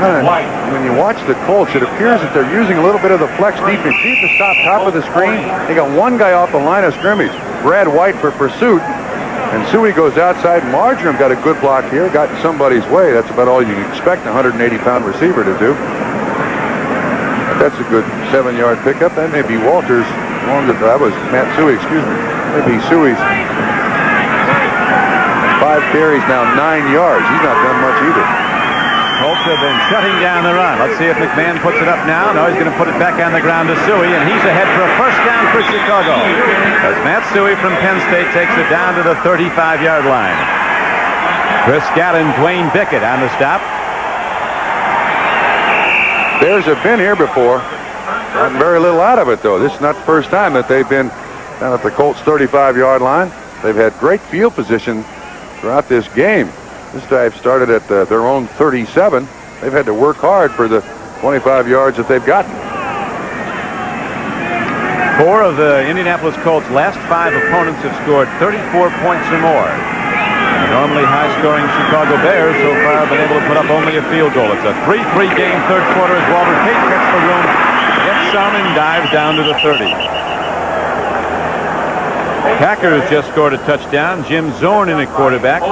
Speaker 2: When you watch the Colts, it appears that they're using a little bit of the flex defense. See at the top of the screen, they got one guy off the line of scrimmage, Brad White, for pursuit, and Suey goes outside. Marjoram got a good block here, got in somebody's way. That's about all you can expect a 180-pound receiver to do. But that's a good 7-yard pickup. That may be Walter's longest. That was Matt Suey, excuse me. Maybe Suey's 5 carries now, 9 yards. He's not done much either.
Speaker 1: Colts have been shutting down the run. Let's see if McMahon puts it up now. No, he's going to put it back on the ground to Suey, and he's ahead for a first down for Chicago. As Matt Suey from Penn State takes it down to the 35-yard line. Chris Scott and Dwayne Bickett on the stop.
Speaker 2: Bears have been here before. Gotten very little out of it, though. This is not the first time that they've been down at the Colts 35-yard line. They've had great field position throughout this game. This drive started at their own 37. They've had to work hard for the 25 yards that they've gotten.
Speaker 1: 4 of the Indianapolis Colts' last 5 opponents have scored 34 points or more. The normally high-scoring Chicago Bears so far have been able to put up only a field goal. It's a 3-3 game, third quarter, as Walter Payton gets the room, gets some, and dives down to the 30. Packers just scored a touchdown. Jim Zorn in at quarterback.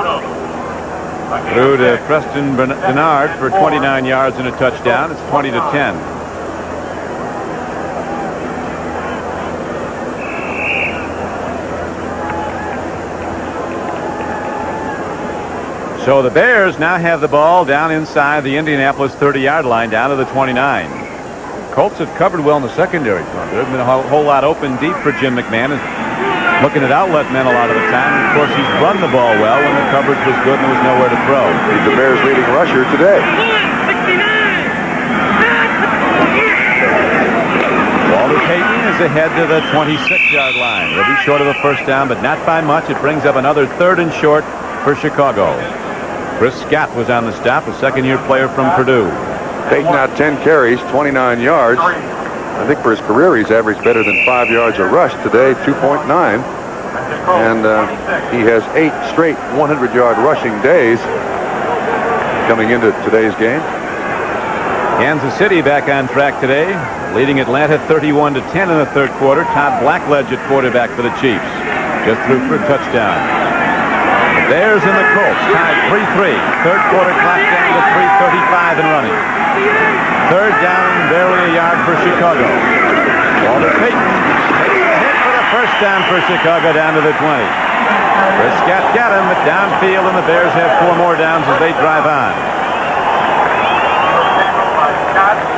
Speaker 1: Threw to Preston Bernard for 29 yards and a touchdown. It's 20-10. So the Bears now have the ball down inside the Indianapolis 30-yard line, down to the 29. Colts have covered well in the secondary. There hasn't been a whole lot open deep for Jim McMahon. Looking at outlet men a lot of the time. And of course, he's run the ball well when the coverage was good and there was nowhere to throw.
Speaker 2: He's the Bears' leading rusher today.
Speaker 1: Walter Payton is ahead to the 26-yard line. He'll be short of the first down, but not by much. It brings up another 3rd and short for Chicago. Chris Scott was on the stop, a second-year player from Purdue.
Speaker 2: Payton out 10 carries, 29 yards. I think for his career, he's averaged better than 5 yards a rush today, 2.9. And he has 8 straight 100-yard rushing days. coming into today's game.
Speaker 1: Kansas City back on track today, leading Atlanta 31-10 in the third quarter. Todd Blackledge at quarterback for the Chiefs. Just threw for a touchdown. The Bears and the Colts tied 3-3. Third quarter clock down to 3:35 and running. Third down, barely a yard for Chicago. Walter Payton takes the hit for the first down for Chicago down to the 20. Prescott got him, but downfield, and the Bears have 4 more downs as they drive on.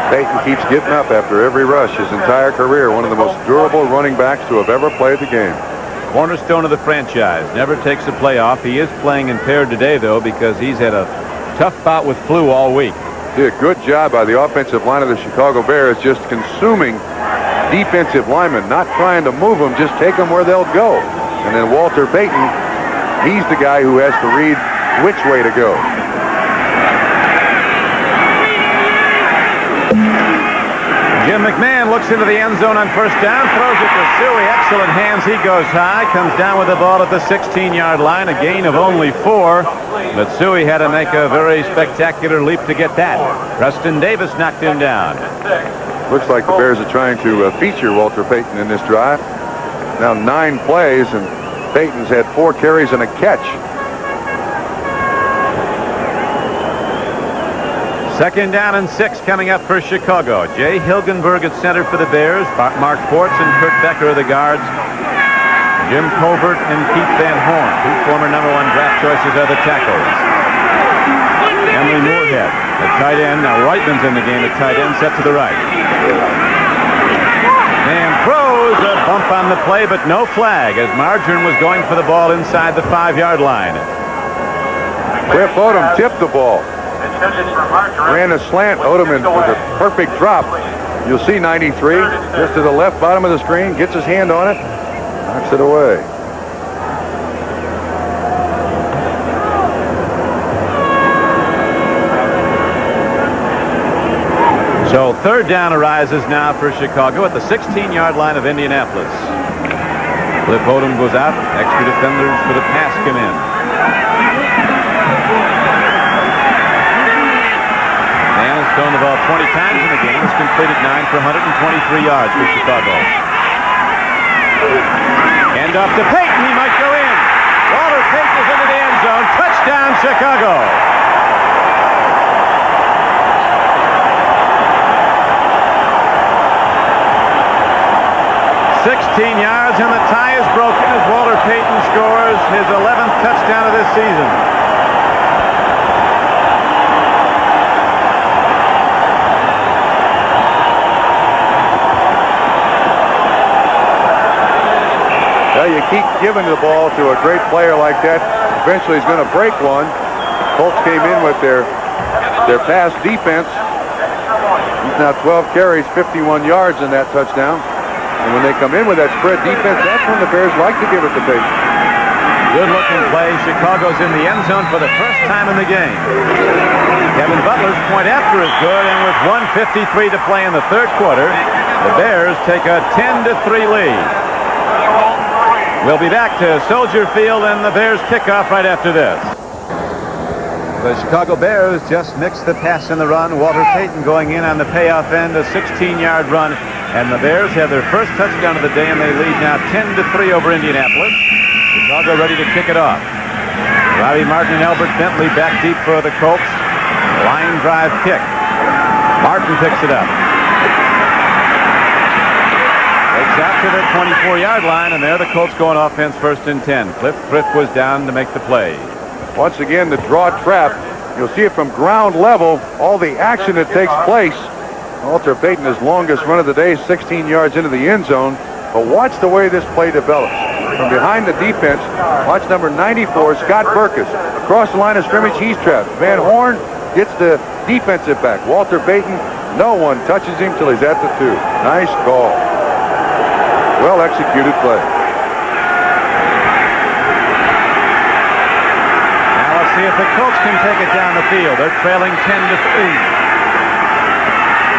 Speaker 2: Payton keeps getting up after every rush his entire career. One of the most durable running backs to have ever played the game.
Speaker 1: Cornerstone of the franchise. Never takes a playoff. He is playing impaired today, though, because he's had a tough bout with flu all week.
Speaker 2: Did a good job by the offensive line of the Chicago Bears, just consuming defensive linemen, not trying to move them, just take them where they'll go. And then Walter Payton, he's the guy who has to read which way to go.
Speaker 1: Jim McMahon looks into the end zone on first down, throws it to Suey. Excellent hands. He goes high, comes down with the ball at the 16-yard line, a gain of only 4. But Suey had to make a very spectacular leap to get that. Preston Davis knocked him down.
Speaker 2: Looks like the Bears are trying to feature Walter Payton in this drive. Now 9 plays, and Payton's had 4 carries and a catch.
Speaker 1: Second down and 6 coming up for Chicago. Jay Hilgenberg at center for the Bears. Mark Forts and Kurt Becker are the guards. Jim Covert and Keith Van Horn, 2 former #1 draft choices, are the tackles. Emily Moorhead at tight end. Now Reitman's in the game at tight end, set to the right. And throws a bump on the play, but no flag as Margarine was going for the ball inside the 5-yard line.
Speaker 2: Cliff Odom tipped the ball. Ran a slant. Odom with a perfect drop. You'll see 93 just to the left bottom of the screen. Gets his hand on it. Knocks it away.
Speaker 1: So third down arises now for Chicago at the 16-yard line of Indianapolis. Cliff Odom goes out. Extra defenders for the pass come in. And has thrown the ball 20 times in the game. Has completed 9 for 123 yards for Chicago. Hand off to Payton. He might go in. Walter Payton is into the end zone. Touchdown, Chicago. 16 yards, and the tie is broken as Walter Payton scores his 11th touchdown of this season.
Speaker 2: Well, you keep giving the ball to a great player like that, eventually he's going to break one. Colts came in with their pass defense. He's now 12 carries, 51 yards in that touchdown. And when they come in with that spread defense, that's when the Bears like to give it to Payton.
Speaker 1: Good-looking play. Chicago's in the end zone for the first time in the game. Kevin Butler's point after is good, and with 1:53 to play in the third quarter, the Bears take a 10-3 lead. We'll be back to Soldier Field and the Bears kickoff right after this. The Chicago Bears just mixed the pass and the run. Walter Payton going in on the payoff end, a 16-yard run. And the Bears have their first touchdown of the day, and they lead now 10-3 over Indianapolis. Chicago ready to kick it off. Robbie Martin and Albert Bentley back deep for the Colts. Line drive kick. Martin picks it up. Takes out to the 24-yard line, and there the Colts go on offense, 1st and 10. Cliff Frith was down to make the play.
Speaker 2: Once again, the draw trap. You'll see it from ground level, all the action that takes place. Walter Payton, his longest run of the day, 16 yards into the end zone. But watch the way this play develops. From behind the defense, watch number 94, Scott Burkus. Across the line of scrimmage, he's trapped. Van Horn gets the defensive back. Walter Payton, no one touches him till he's at the 2. Nice call. Well executed play.
Speaker 1: Now let's see if the Colts can take it down the field. They're trailing 10-3.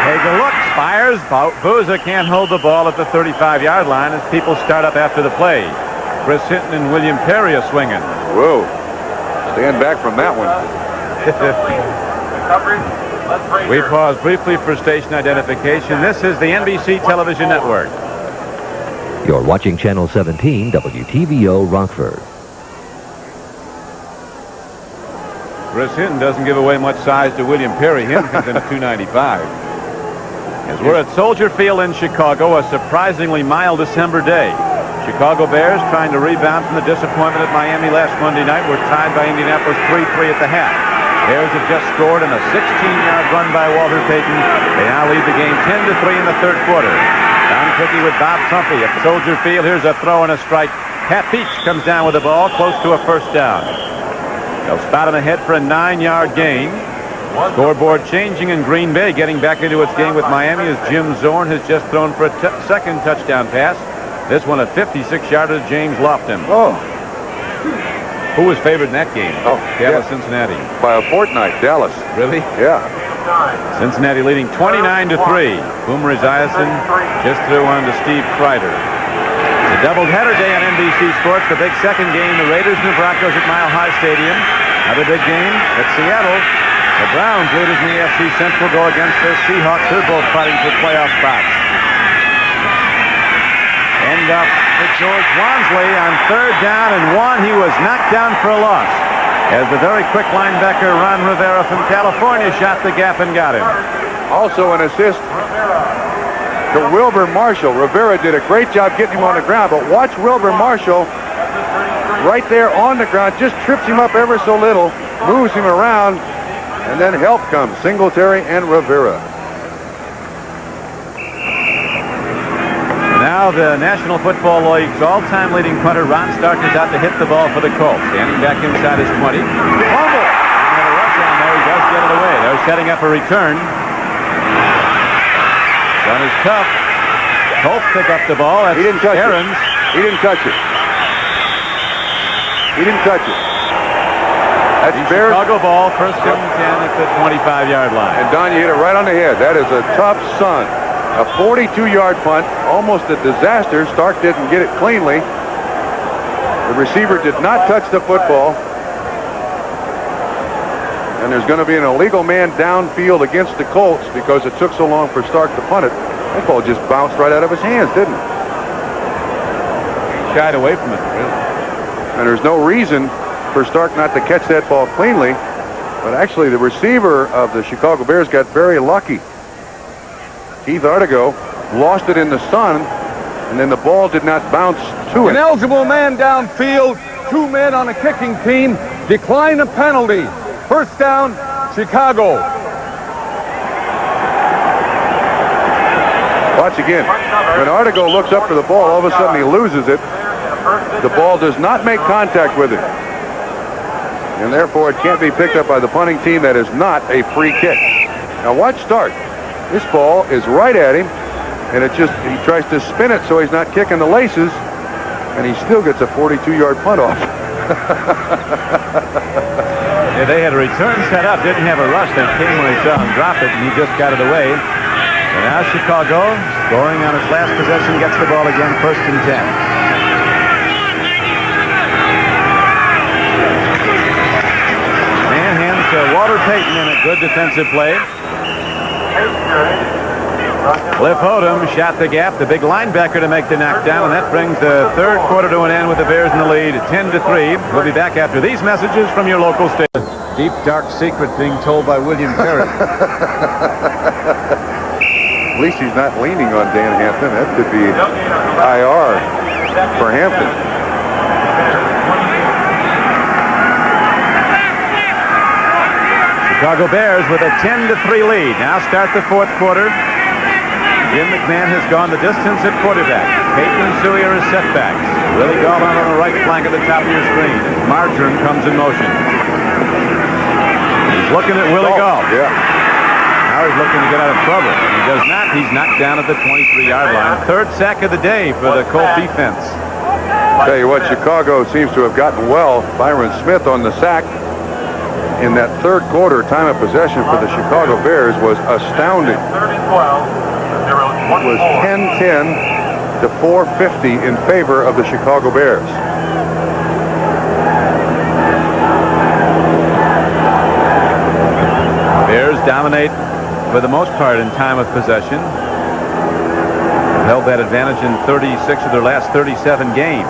Speaker 1: Hager looks, fires. Booza can't hold the ball at the 35-yard line as people start up after the play. Chris Hinton and William Perry are swinging.
Speaker 2: Whoa. Stand back from that one.
Speaker 1: We pause briefly for station identification. This is the NBC Television Network.
Speaker 7: You're watching Channel 17, WTVO Rockford.
Speaker 1: Chris Hinton doesn't give away much size to William Perry. Hinton comes in at 295. As we're at Soldier Field in Chicago, a surprisingly mild December day. Chicago Bears trying to rebound from the disappointment at Miami last Monday night. We're tied by Indianapolis 3-3 at the half. Bears have just scored in a 16-yard run by Walter Payton. They now lead the game 10-3 in the third quarter. Don Quickie with Bob Trumpy at Soldier Field. Here's a throw and a strike. Pat Beach comes down with the ball close to a first down. They'll spot him ahead for a 9-yard gain. Scoreboard changing in Green Bay, getting back into its game with Miami as Jim Zorn has just thrown for a second touchdown pass. This one a 56-yarder to James Lofton.
Speaker 2: Oh.
Speaker 1: Who was favored in that game?
Speaker 2: Oh,
Speaker 1: Dallas,
Speaker 2: yeah.
Speaker 1: Cincinnati.
Speaker 2: By a fortnight, Dallas.
Speaker 1: Really?
Speaker 2: Yeah.
Speaker 1: Cincinnati leading 29-3. Boomer Esiason just threw one to Steve Kreider. It's a doubleheader day on NBC Sports. The big second game, the Raiders and the Broncos at Mile High Stadium. Another big game at Seattle. The Browns, leaders in the AFC Central, go against the Seahawks. They're both fighting for playoff spots. End up with George Wansley on third down and 1. He was knocked down for a loss as the very quick linebacker Ron Rivera from California shot the gap and got him.
Speaker 2: Also an assist to Wilbur Marshall. Rivera did a great job getting him on the ground, but watch Wilbur Marshall right there on the ground, just trips him up ever so little, moves him around, and then help comes Singletary and Rivera.
Speaker 1: Now the National Football League's all-time leading punter Ron Stark is out to hit the ball for the Colts. Standing back inside his 20. Fumble! Had a rush on there. He does get it away. They're setting up a return. Run is tough. Colts pick up the ball. That's
Speaker 2: He didn't touch
Speaker 1: Aaron's.
Speaker 2: it. He didn't touch it. He didn't touch it. That's Bears.
Speaker 1: Chicago ball, first and 10 at the 25-yard line.
Speaker 2: And Don, you hit it right on the head. That is a tough son. A 42-yard punt, almost a disaster. Stark didn't get it cleanly. The receiver did not touch the football. And there's going to be an illegal man downfield against the Colts because it took so long for Stark to punt it. That ball just bounced right out of his hands, didn't it?
Speaker 1: He shied away from it, really.
Speaker 2: And there's no reason for Stark not to catch that ball cleanly. But actually, the receiver of the Chicago Bears got very lucky. Keith Artigo lost it in the sun, and then the ball did not bounce to
Speaker 3: An
Speaker 2: it.
Speaker 3: eligible man downfield, 2 men on a kicking team, decline a penalty. First down, Chicago.
Speaker 2: Watch again. When Artigo looks up for the ball, all of a sudden he loses it. The ball does not make contact with it. And therefore it can't be picked up by the punting team. That is not a free kick. Now watch Stark. This ball is right at him, and he tries to spin it so he's not kicking the laces, and he still gets a 42-yard punt off.
Speaker 1: Yeah, they had a return set up, didn't have a rush. Then came when he saw him drop it, and he just got it away. And now Chicago, scoring on its last possession, gets the ball again, first and 10. Man hands to Walter Payton in a good defensive play. Cliff Odom shot the gap, the big linebacker to make the knockdown, and that brings the third quarter to an end with the Bears in the lead, 10-3. We'll be back after these messages from your local station. Deep, dark secret being told by William Perry.
Speaker 2: At least he's not leaning on Dan Hampton. That could be IR for Hampton.
Speaker 1: Chicago Bears with a 10-3 lead. Now start the fourth quarter. Jim McMahon has gone the distance at quarterback. Peyton and Suey are his setbacks. Willie Gall on the right flank at the top of your screen. Marjoram comes in motion. He's looking at Willie Gall.
Speaker 2: Yeah.
Speaker 1: Now he's looking to get out of trouble. He does not. He's knocked down at the 23-yard line. Third sack of the day for the Colt defense.
Speaker 2: Tell you what, Chicago seems to have gotten well. Byron Smith on the sack in that third quarter. Time of possession for the Chicago Bears was astounding. It was 10-10 to 450 in favor of the Chicago Bears.
Speaker 1: dominate for the most part in time of possession. Held that advantage in 36 of their last 37 games.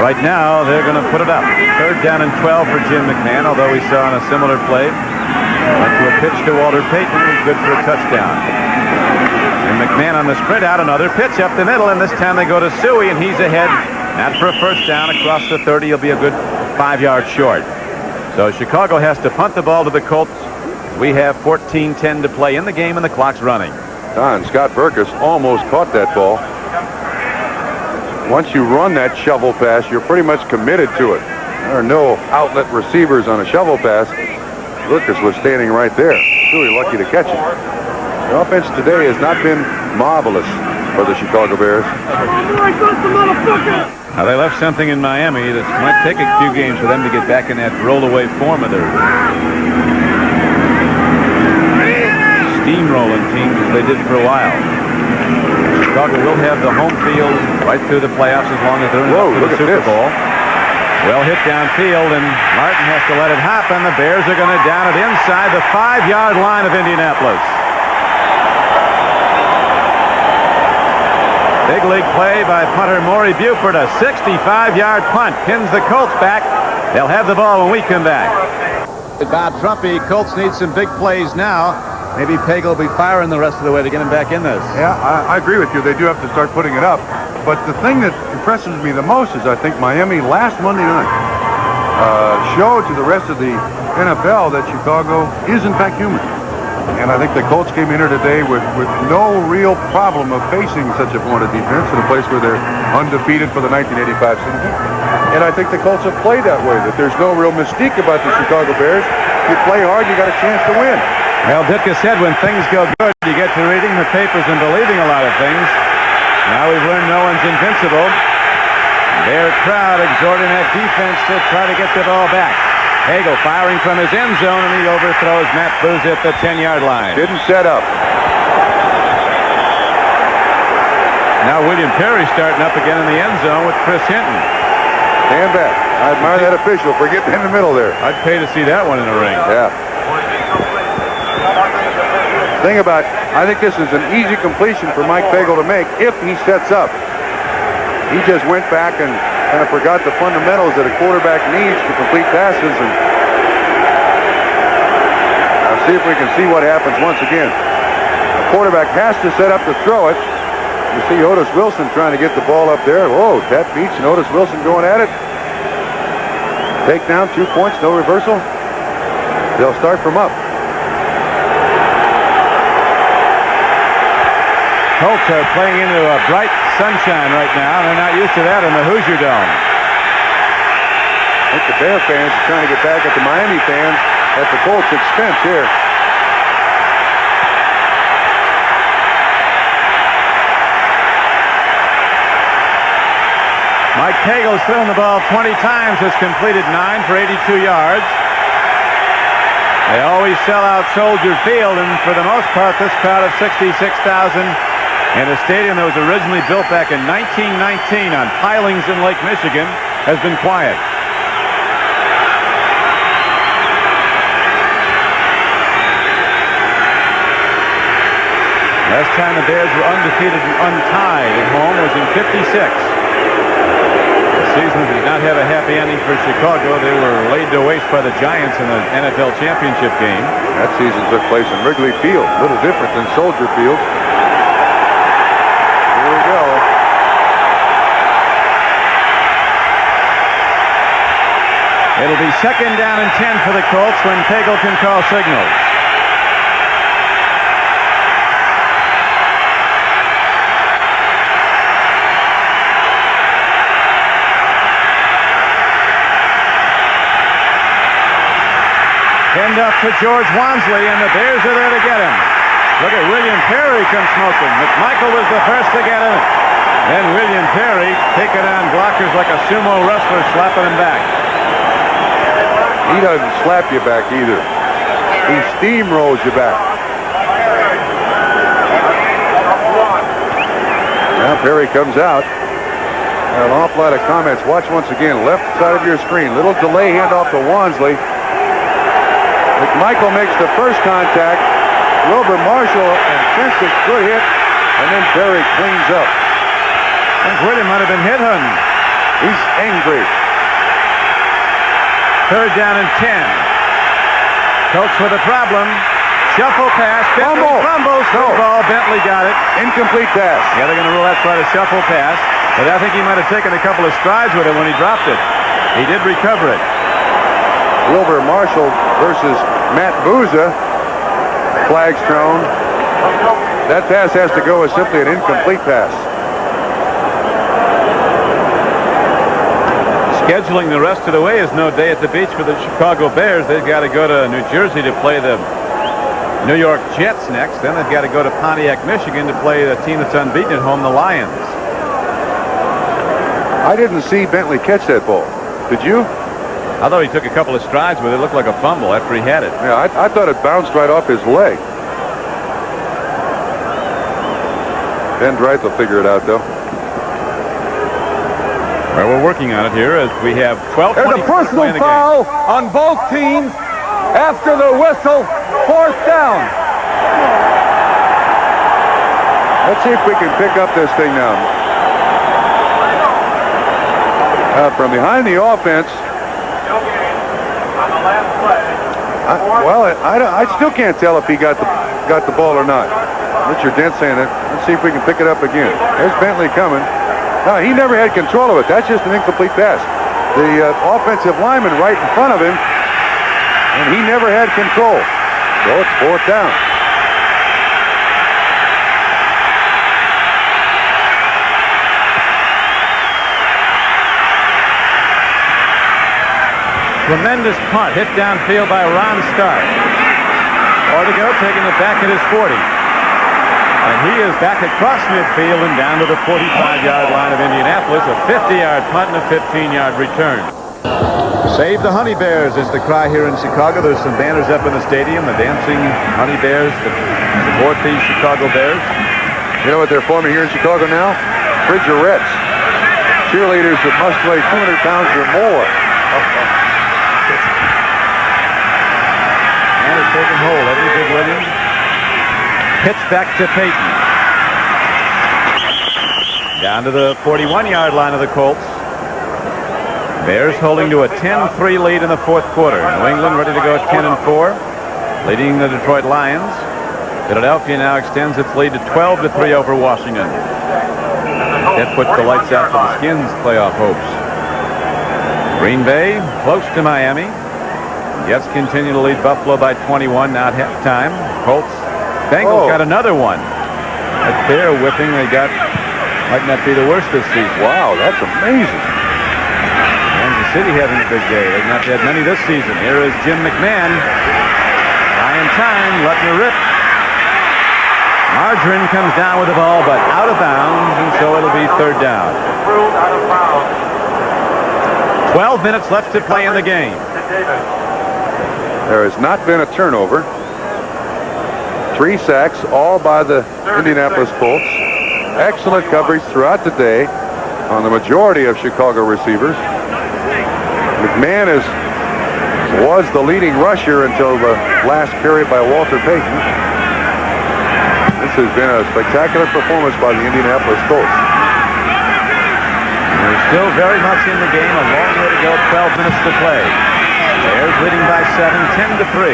Speaker 1: Right now, they're going to put it up. 3rd down and 12 for Jim McMahon, although we saw on a similar play, went to a pitch to Walter Payton, who's good for a touchdown. And McMahon on the sprint out, another pitch up the middle, and this time they go to Suey, and he's ahead. Not for a first down across the 30. He'll be a good 5 yards short. So Chicago has to punt the ball to the Colts. We have 14:10 to play in the game, and the clock's running.
Speaker 2: Don Scott Burkus almost caught that ball. Once you run that shovel pass, you're pretty much committed to it. There are no outlet receivers on a shovel pass. Burkus was standing right there. Really lucky to catch it. The offense today has not been marvelous for the Chicago Bears.
Speaker 1: Now they left something in Miami that might take a few games for them to get back in that roll-away form of theirs. Steamrolling teams as they did for a while. Chicago will have the home field right through the playoffs as long as they're in the Super Bowl. Well hit downfield, and Martin has to let it happen. The Bears are going to down it inside the 5-yard line of Indianapolis. Big league play by punter Maury Buford. A 65-yard punt pins the Colts back. They'll have the ball when we come back. Bob Trumpy, Colts need some big plays now. Maybe Pagel will be firing the rest of the way to get him back in this.
Speaker 2: Yeah, I agree with you. They do have to start putting it up. But the thing that impresses me the most is I think Miami last Monday night showed to the rest of the NFL that Chicago is in fact human. And I think the Colts came in here today with no real problem of facing such a pointed defense in a place where they're undefeated for the 1985 season. And I think the Colts have played that way, that there's no real mystique about the Chicago Bears. If you play hard, you got a chance to win.
Speaker 1: Well, Ditka said when things go good, you get to reading the papers and believing a lot of things. Now we've learned no one's invincible. Their crowd exhorting that defense to try to get the ball back. Hagel firing from his end zone, and he overthrows Matt Booz at the 10-yard line.
Speaker 2: Didn't set up.
Speaker 1: Now William Perry starting up again in the end zone with Chris Hinton.
Speaker 2: Stand back. I admire that official for getting in the middle there.
Speaker 1: I'd pay to see that one in the ring.
Speaker 2: Yeah. Thing about, I think this is an easy completion for Mike Pagel to make if he sets up. He just went back and kind of forgot the fundamentals that a quarterback needs to complete passes. And I'll see if we can see what happens once again. The quarterback has to set up to throw it. You see Otis Wilson trying to get the ball up there. Whoa, Pat Beach and Otis Wilson going at it. Takedown, 2 points, no reversal. They'll start from up.
Speaker 1: Colts are playing into a bright sunshine right now. They're not used to that in the Hoosier Dome.
Speaker 2: I think the Bear fans are trying to get back at the Miami fans at the Colts' expense here.
Speaker 1: Mike Pagel's thrown the ball 20 times, has completed 9 for 82 yards. They always sell out Soldier Field, and for the most part, this crowd of 66,000 in a stadium that was originally built back in 1919 on pilings in Lake Michigan has been quiet. Last time the Bears were undefeated and untied at home was in '56. The season did not have a happy ending for Chicago. They were laid to waste by the Giants in the NFL championship game.
Speaker 2: That season took place in Wrigley Field, a little different than Soldier Field. Here we go.
Speaker 1: It'll be 2nd down and 10 for the Colts when Pagel can call signals. End up to George Wansley, and the Bears are there to get him. Look at William Perry come smoking. McMichael was the first to get him. Then William Perry taking on blockers like a sumo wrestler, slapping him back.
Speaker 2: He doesn't slap you back either. He steamrolls you back. Now Perry comes out. An awful lot of comments. Watch once again. Left side of your screen. Little delay handoff to Wansley. McMichael makes the first contact. Wilbur Marshall and Fences, good hit, and then Berry cleans up.
Speaker 1: I think William might have been hit, Hun.
Speaker 2: He's angry.
Speaker 1: 3rd down and 10. Colts with a problem. Shuffle pass. Bentley fumbles. No ball. Bentley got it.
Speaker 2: Incomplete pass.
Speaker 1: Yeah, they're going to rule that for a shuffle pass. But I think he might have taken a couple of strides with it when he dropped it. He did recover it.
Speaker 2: Wilbur Marshall versus Matt Booza. Flags thrown. That pass has to go as simply an incomplete pass.
Speaker 1: Scheduling the rest of the way is no day at the beach for the Chicago Bears. They've got to go to New Jersey to play the New York Jets next. Then they've got to go to Pontiac, Michigan to play the team that's unbeaten at home, the Lions.
Speaker 2: I didn't see Bentley catch that ball. Did you?
Speaker 1: I thought he took a couple of strides with it. It looked like a fumble after he had it.
Speaker 2: Yeah, I thought it bounced right off his leg. Ben Dreith will figure it out, though.
Speaker 1: Well, we're working on it here as we have 12.
Speaker 3: There's a personal foul on both teams after the whistle. 4th down.
Speaker 2: Let's see if we can pick up this thing now. From behind the offense.
Speaker 5: On the last play.
Speaker 2: I still can't tell if he got the ball or not. Richard Dent saying that. Let's see if we can pick it up again. There's Bentley coming. No, he never had control of it. That's just an incomplete pass. The offensive lineman right in front of him, and he never had control. So it's 4th down.
Speaker 1: Tremendous punt hit downfield by Ron Stark. Ortega taking it back at his 40. And he is back across midfield and down to the 45-yard line of Indianapolis. A 50-yard punt and a 15-yard return. Save the Honey Bears is the cry here in Chicago. There's some banners up in the stadium. The dancing Honey Bears that support the Chicago Bears.
Speaker 2: You know what they're forming here in Chicago now? Frigerettes. Cheerleaders that must weigh 200 pounds or more.
Speaker 1: And it's taken hold. Every Big Williams. Pitch back to Peyton. Down to the 41-yard line of the Colts. Bears holding to a 10-3 lead in the 4th quarter. New England ready to go 10-4, leading the Detroit Lions. Philadelphia now extends its lead to 12-3 over Washington. That puts the lights out for the Skins' playoff hopes. Green Bay close to Miami. Jets continue to lead Buffalo by 21 now at halftime. Colts. Bengals got another one. That bear whipping they got might not be the worst this season.
Speaker 2: Wow, that's amazing.
Speaker 1: Kansas City having a big day. They've not had many this season. Here is Jim McMahon. Buying time, letting her rip. Margarine comes down with the ball, but out of bounds, and so it'll be 3rd down.
Speaker 5: Ruled out of bounds.
Speaker 1: 12 minutes left to play in the game.
Speaker 2: There has not been a turnover. 3 sacks, all by the Indianapolis Colts. Excellent coverage throughout the day on the majority of Chicago receivers. McMahon was the leading rusher until the last period by Walter Payton. This has been a spectacular performance by the Indianapolis Colts.
Speaker 1: They're still very much in the game. A long way to go. 12 minutes to play. Bears leading by 7, 10-3.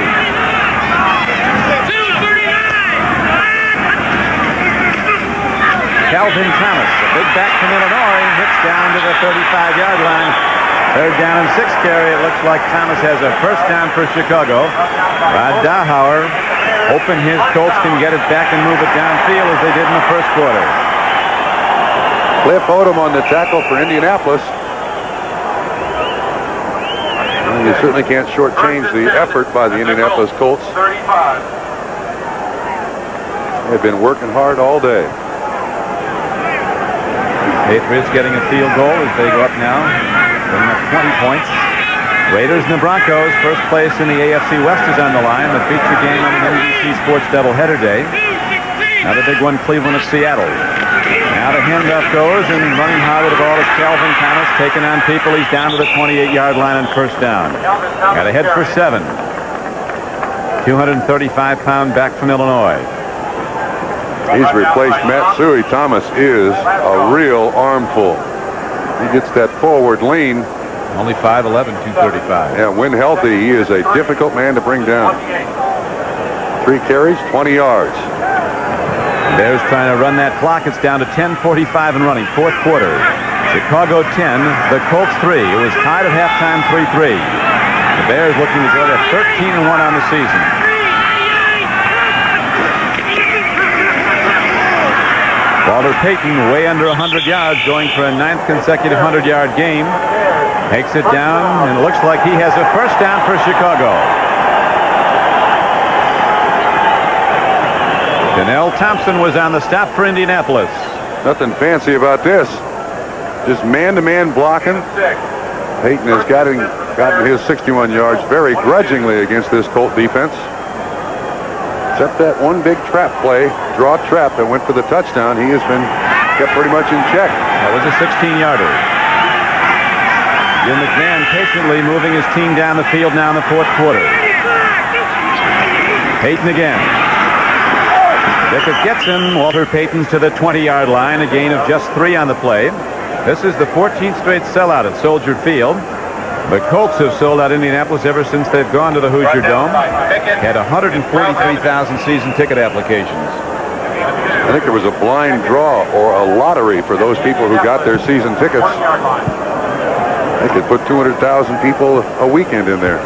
Speaker 1: Calvin Thomas, a big back from Illinois, hits down to the 35-yard line. 3rd down and 6 carry. It looks like Thomas has a 1st down for Chicago. Rod Dahauer hoping his Colts can get it back and move it downfield as they did in the 1st quarter.
Speaker 2: Cliff Odom on the tackle for Indianapolis. Well, you certainly can't shortchange the effort by the Indianapolis Colts.
Speaker 5: 35.
Speaker 2: They've been working hard all day.
Speaker 1: Patriots getting a field goal as they go up now. Putting up 20 points. Raiders and the Broncos, first place in the AFC West is on the line. The feature game on an NBC Sports doubleheader day. Now the big one, Cleveland at Seattle. Now the handoff goes, and running hard with the ball is Calvin Thomas, taking on people. He's down to the 28-yard line on 1st down. Got ahead for 7. 235-pound back from Illinois.
Speaker 2: He's replaced Matsui. Thomas is a real armful. He gets that forward lean.
Speaker 1: Only 5'11", 235.
Speaker 2: Yeah, when healthy, he is a difficult man to bring down. 3 carries, 20 yards.
Speaker 1: Bears trying to run that clock. It's down to 10:45 and running. Fourth quarter. Chicago 10, the Colts 3. It was tied at halftime 3-3. The Bears looking to go to 13-1 on the season. Walter Payton way under 100 yards, going for a 9th consecutive 100-yard game. Takes it down, and it looks like he has a first down for Chicago. Janelle Thompson was on the stop for Indianapolis.
Speaker 2: Nothing fancy about this. Just man-to-man blocking. Payton has gotten his 61 yards very grudgingly against this Colt defense. Except that one big trap play, draw trap that went for the touchdown. He has been kept pretty much in check.
Speaker 1: That was a 16-yarder. Jim McMahon patiently moving his team down the field now in the fourth quarter. Payton again. Vickers gets him. Walter Payton's to the 20-yard line, a gain of just 3 on the play. This is the 14th straight sellout at Soldier Field. The Colts have sold out Indianapolis ever since they've gone to the Hoosier Dome. Had 143,000 season ticket applications.
Speaker 2: I think there was a blind draw or a lottery for those people who got their season tickets. They could put 200,000 people a weekend in there.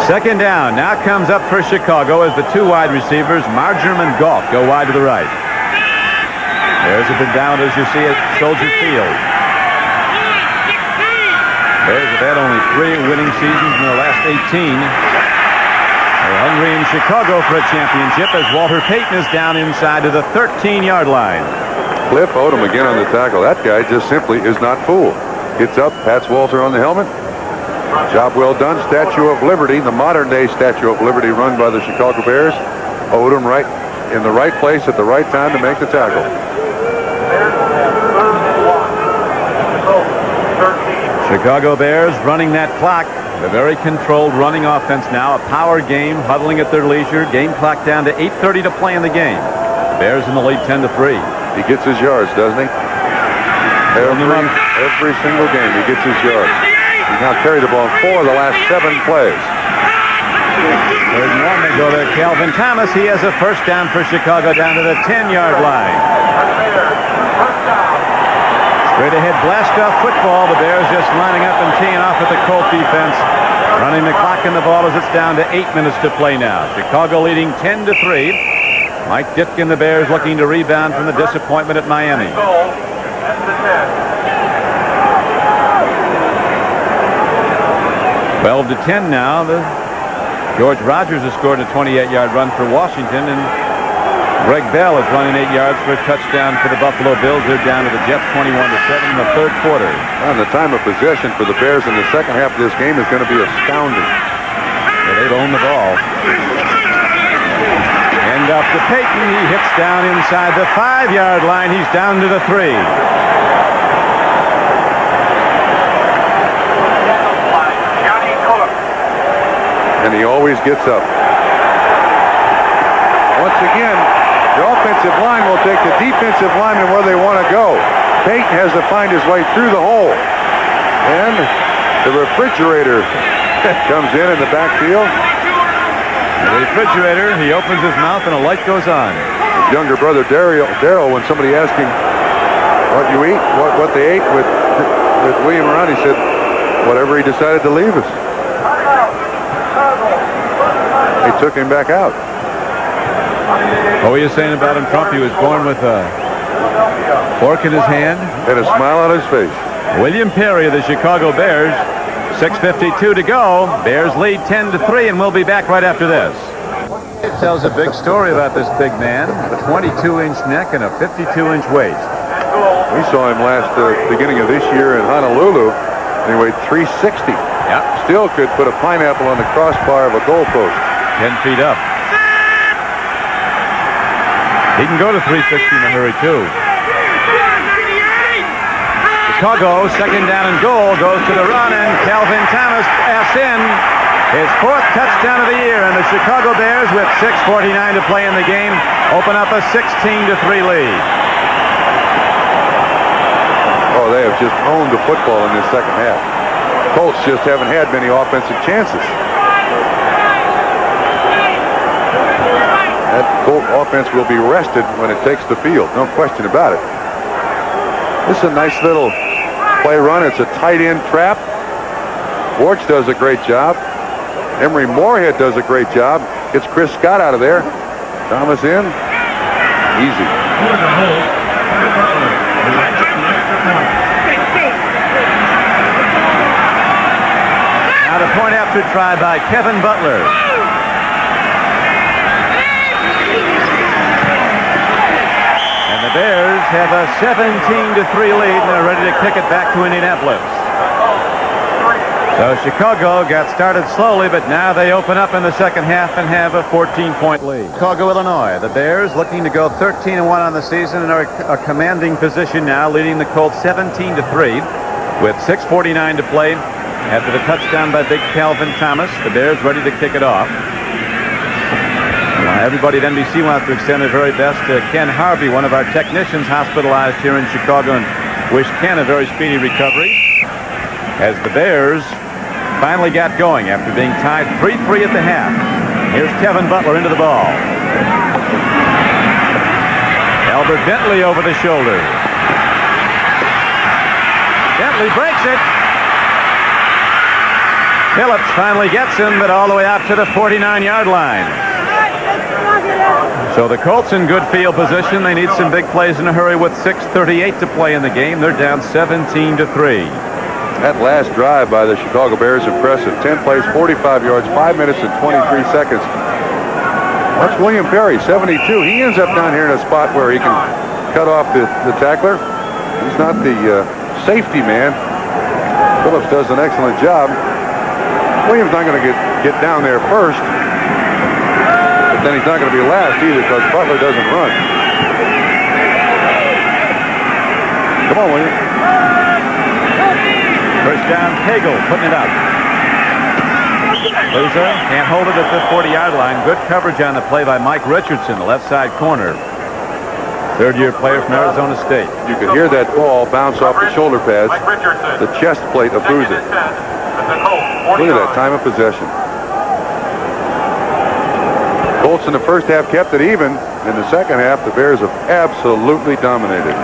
Speaker 1: Second down. Now comes up for Chicago as the 2 wide receivers, Marjoram and Goff, go wide to the right. Bears have been down, as you see, at Soldier Field. Bears have had only 3 winning seasons in their last 18. They're hungry in Chicago for a championship as Walter Payton is down inside to the 13-yard line.
Speaker 2: Cliff Odom again on the tackle. That guy just simply is not fooled. Gets up, pats Walter on the helmet. Job well done. Statue of Liberty, the modern-day Statue of Liberty run by the Chicago Bears. Odom right in the right place at the right time to make the tackle.
Speaker 1: Chicago Bears running that clock. A very controlled running offense now. A power game, huddling at their leisure. Game clock down to 8:30 to play in the game. Bears in the lead 10-3.
Speaker 2: He gets his yards, doesn't he? Every single game he gets his yards. He's now carried the ball 4 of the last 7 plays.
Speaker 1: Third and 1, they go to Calvin Thomas. He has a first down for Chicago down to the 10-yard line. Straight ahead blast-off football. The Bears just lining up and teeing off at the Colt defense. Running the clock in the ball as it's down to 8 minutes to play now. Chicago leading 10-3. Mike Ditka and the Bears looking to rebound from the disappointment at Miami. 12-10 now. George Rogers has scored a 28-yard run for Washington, and Greg Bell is running 8 yards for a touchdown for the Buffalo Bills. They're down to the Jets 21-7 in the third quarter.
Speaker 2: And the time of possession for the Bears in the second half of this game is going to be astounding.
Speaker 1: Yeah, they've owned the ball. End up to Payton. He hits down inside the 5-yard line. He's down to the 3.
Speaker 2: And he always gets up. Once again, the offensive line will take the defensive lineman where they want to go. Payton has to find his way through the hole. And the refrigerator comes in the backfield.
Speaker 1: The refrigerator, he opens his mouth and a light goes on.
Speaker 2: His younger brother Daryl, when somebody asked him what you eat, what they ate with William around, he said, whatever he decided to leave us. They took him back out.
Speaker 1: What were you saying about him, Trump? He was born with a fork in his hand.
Speaker 2: And a smile on his face.
Speaker 1: William Perry of the Chicago Bears. 6:52 to go. Bears lead 10-3, and we'll be back right after this. It tells a big story about this big man. A 22-inch neck and a 52-inch waist.
Speaker 2: We saw him last beginning of this year in Honolulu. He weighed 360.
Speaker 1: Yep.
Speaker 2: Still could put a pineapple on the crossbar of a goalpost.
Speaker 1: 10 feet up. He can go to 360 in a hurry, too. Chicago, second down and goal, goes to the run, and Calvin Thomas pass in. His 4th touchdown of the year, and the Chicago Bears, with 6:49 to play in the game, open up a 16-3 lead.
Speaker 2: Oh, they have just owned the football in this second half. Colts just haven't had many offensive chances. That Colt offense will be rested when it takes the field. No question about it. This is a nice little play run. It's a tight end trap. Borch does a great job. Emery Moorhead does a great job. Gets Chris Scott out of there. Thomas in. Easy.
Speaker 1: Now the point after try by Kevin Butler. And the Bears have a 17-3 lead, and they're ready to kick it back to Indianapolis. So Chicago got started slowly, but now they open up in the second half and have a 14-point lead. Chicago, Illinois. The Bears looking to go 13-1 on the season and are a commanding position now, leading the Colts 17-3 with 6:49 to play after the touchdown by Big Calvin Thomas. The Bears ready to kick it off. Everybody at NBC wants to extend their very best to Ken Harvey, one of our technicians hospitalized here in Chicago, and wish Ken a very speedy recovery. As the Bears finally got going after being tied 3-3 at the half. Here's Kevin Butler into the ball. Albert Bentley over the shoulder. Bentley breaks it. Phillips finally gets him, but all the way out to the 49-yard line. So the Colts in good field position. They need some big plays in a hurry with 6:38 to play in the game. They're down 17-3.
Speaker 2: That last drive by the Chicago Bears, impressive. 10 plays, 45 yards, 5 minutes and 23 seconds. That's William Perry, 72. He ends up down here in a spot where he can cut off the tackler. He's not the safety man. Phillips does an excellent job. Williams not going to get down there first, but then he's not going to be last either because Butler doesn't run. Come on, Williams.
Speaker 1: First down, Cagle putting it up. Loser can't hold it at the 40-yard line. Good coverage on the play by Mike Richardson, the left side corner. Third-year player from Arizona State.
Speaker 2: You could hear that ball bounce off the shoulder pads, the chest plate of Boozer. Look at that time of possession. Colts in the first half kept it even. In the second half, the Bears have absolutely dominated.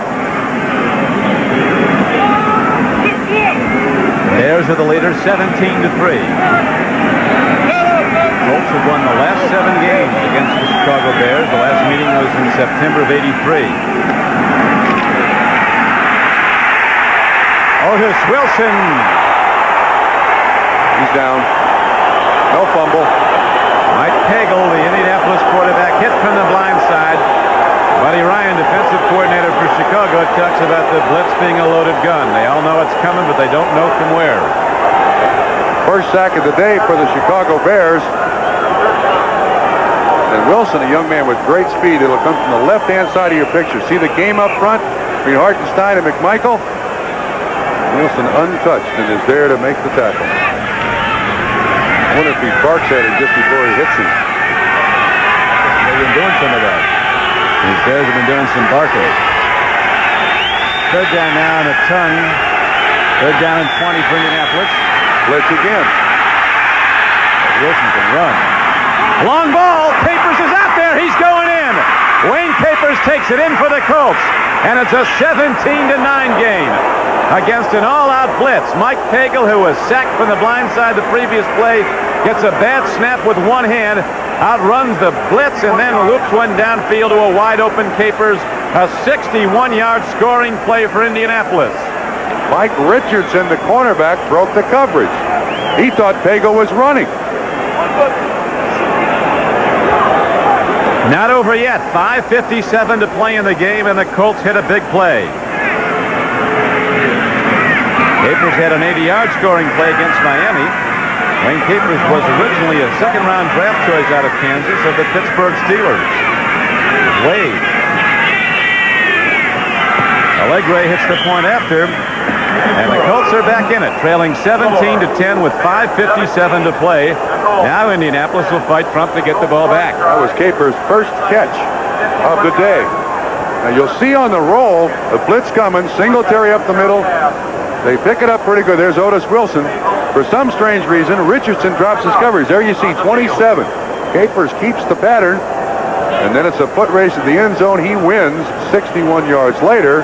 Speaker 1: Bears are the leaders, 17-3. Colts have won the last 7 games against the Chicago Bears. The last meeting was in September of '83. Otis Wilson.
Speaker 2: He's down. No fumble.
Speaker 1: Mike Cagle, the Indianapolis quarterback, hit from the blind side. Buddy Ryan, defensive coordinator for Chicago, talks about the blitz being a loaded gun. They all know it's coming, but they don't know from where.
Speaker 2: First sack of the day for the Chicago Bears. And Wilson, a young man with great speed. It'll come from the left-hand side of your picture. See the game up front between Hartenstein and McMichael? Wilson untouched and is there to make the tackle. I wonder if he barks at him just before he hits him.
Speaker 1: They've been doing some of that. These Bears have been doing some barking. Third down now on a ton. Third down and 20 for Indianapolis.
Speaker 2: Blitz again.
Speaker 1: Wilson can run. Long ball. Capers is out there. He's going in. Wayne Capers takes it in for the Colts. And it's a 17-9 game against an all-out blitz. Mike Cagle, who was sacked from the blind side the previous play, gets a bad snap with one hand, outruns the blitz, and then loops one downfield to a wide-open Capers. A 61-yard scoring play for Indianapolis.
Speaker 2: Mike Richardson, the cornerback, broke the coverage. He thought Cagle was running.
Speaker 1: Not over yet. 5:57 to play in the game, and the Colts hit a big play. Capers had an 80-yard scoring play against Miami. Wayne Capers was originally a second-round draft choice out of Kansas of the Pittsburgh Steelers. Wade. Allegre hits the point after. And the Colts are back in it, trailing 17-10 with 5:57 to play. Now Indianapolis will fight Trump to get the ball back.
Speaker 2: That was Capers' first catch of the day. Now you'll see on the roll, the blitz coming, Singletary up the middle. They pick it up pretty good. There's Otis Wilson. For some strange reason, Richardson drops his coverage. There you see 27. Capers keeps the pattern. And then it's a foot race at the end zone. He wins 61 yards later.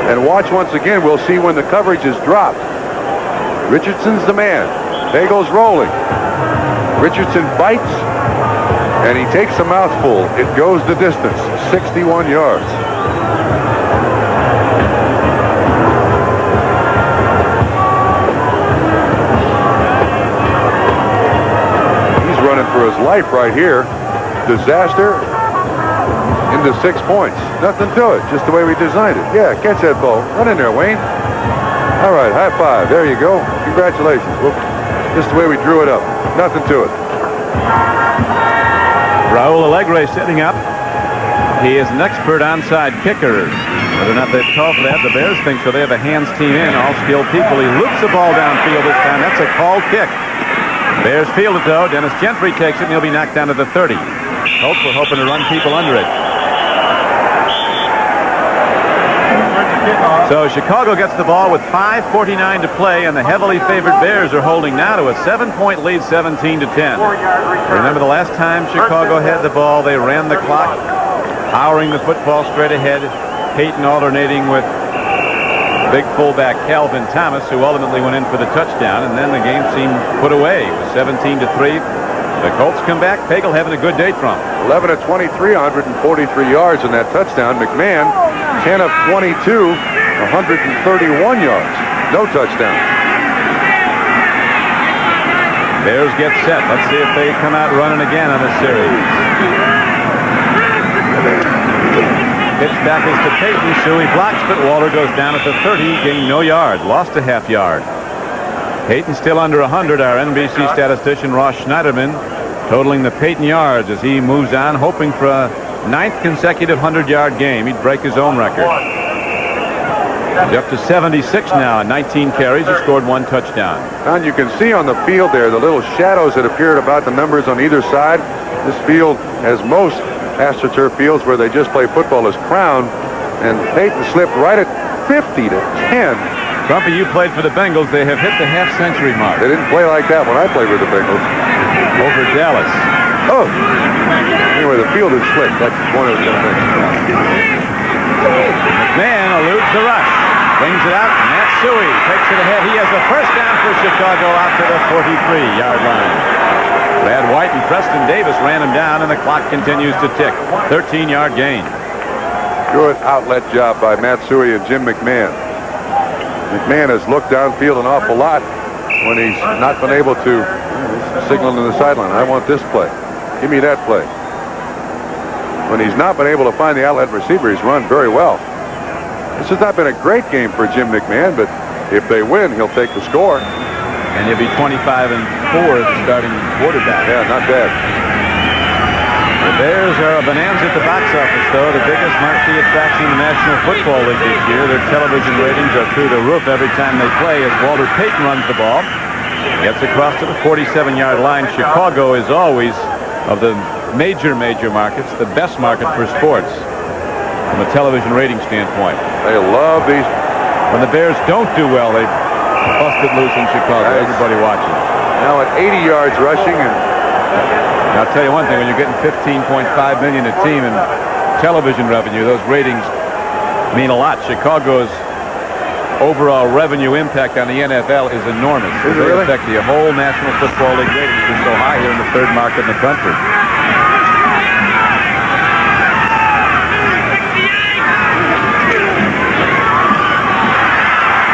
Speaker 2: And watch once again. We'll see when the coverage is dropped. Richardson's the man. Pagel's rolling. Richardson bites. And he takes a mouthful. It goes the distance. 61 yards. He's running for his life right here. Disaster into 6 points. Nothing to it. Just the way we designed it. Yeah, catch that ball. Run in there, Wayne. All right, high five. There you go. Congratulations. Well, just the way we drew it up. Nothing to it.
Speaker 1: Raul Alegre setting up. He is an expert onside kicker. Whether or not they've called for that, the Bears think so. They have a hands team in, all skilled people. He loops the ball downfield this time. That's a called kick. Bears field it, though. Dennis Gentry takes it, and he'll be knocked down to the 30. Colts were hoping to run people under it. So Chicago gets the ball with 5:49 to play, and the heavily favored Bears are holding now to a 7-point lead, 17-10. Remember the last time Chicago had the ball, they ran the clock, powering the football straight ahead, Peyton alternating with big fullback Calvin Thomas, who ultimately went in for the touchdown, and then the game seemed put away. It was 17-3. The Colts come back. Pagel having a good day from
Speaker 2: 11 of 23, 143 yards in that touchdown. McMahon, 10 of 22, 131 yards. No touchdown.
Speaker 1: Bears get set. Let's see if they come out running again on this series. Pitch back is to Peyton. Suey blocks, but Waller goes down at the 30, gained no yards, lost a half yard. Peyton still under 100. Our NBC statistician Ross Schneiderman totaling the Peyton yards as he moves on, hoping for a 9th consecutive 100-yard game. He'd break his own record. He's up to 76 now. 19 carries. He scored 1 touchdown.
Speaker 2: And you can see on the field there the little shadows that appeared about the numbers on either side. This field, as most AstroTurf fields where they just play football, is crowned. And Peyton slipped right at 50-10.
Speaker 1: Trumpy, you played for the Bengals. They have hit the half-century mark.
Speaker 2: They didn't play like that when I played with the Bengals.
Speaker 1: Over Dallas.
Speaker 2: Oh! Anyway, the field is slick. That's one of the things.
Speaker 1: McMahon eludes the rush. Brings it out. Matt Suey takes it ahead. He has a first down for Chicago out to the 43-yard line. Brad White and Preston Davis ran him down, and the clock continues to tick. 13-yard gain.
Speaker 2: Good outlet job by Matt Suey and Jim McMahon. McMahon has looked downfield an awful lot when he's not been able to signal to the sideline. I want this play. Give me that play. When he's not been able to find the outlet receiver, he's run very well. This has not been a great game for Jim McMahon, but if they win, he'll take the score.
Speaker 1: And he'll be 25-4 as the starting quarterback.
Speaker 2: Yeah, not bad.
Speaker 1: The Bears are a bonanza at the box office, though. The biggest marquee attraction in the National Football League this year. Their television ratings are through the roof every time they play as Walter Payton runs the ball. Gets across to the 47-yard line. Chicago is always, of the major markets, the best market for sports from a television rating standpoint.
Speaker 2: They love these.
Speaker 1: When the Bears don't do well, they bust it loose in Chicago. Everybody watching.
Speaker 2: Now at 80 yards rushing, and
Speaker 1: I'll tell you one thing, when you're getting $15.5 million a team in television revenue, those ratings mean a lot. Chicago's overall revenue impact on the NFL is enormous.
Speaker 2: Is it really?
Speaker 1: They affect the whole National Football League ratings. They're so high here in the third market in the country.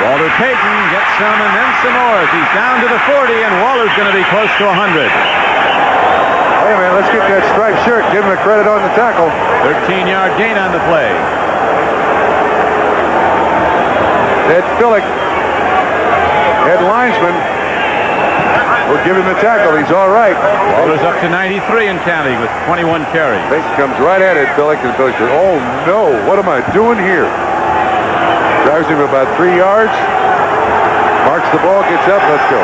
Speaker 1: Walter Payton gets some and then some more. He's down to the 40, and Waller's going to be close to 100.
Speaker 2: Hey, man, let's get that striped shirt. Give him the credit on the tackle.
Speaker 1: 13-yard gain on the play.
Speaker 2: Ed Phillick, head linesman, will give him the tackle. He's all right.
Speaker 1: Waller's up to 93 and counting with 21 carries.
Speaker 2: Payton comes right at Ed Phillick, and Phillick says, "Oh, no, what am I doing here?" Drives fires him about 3 yards. Marks the ball, gets up, let's go.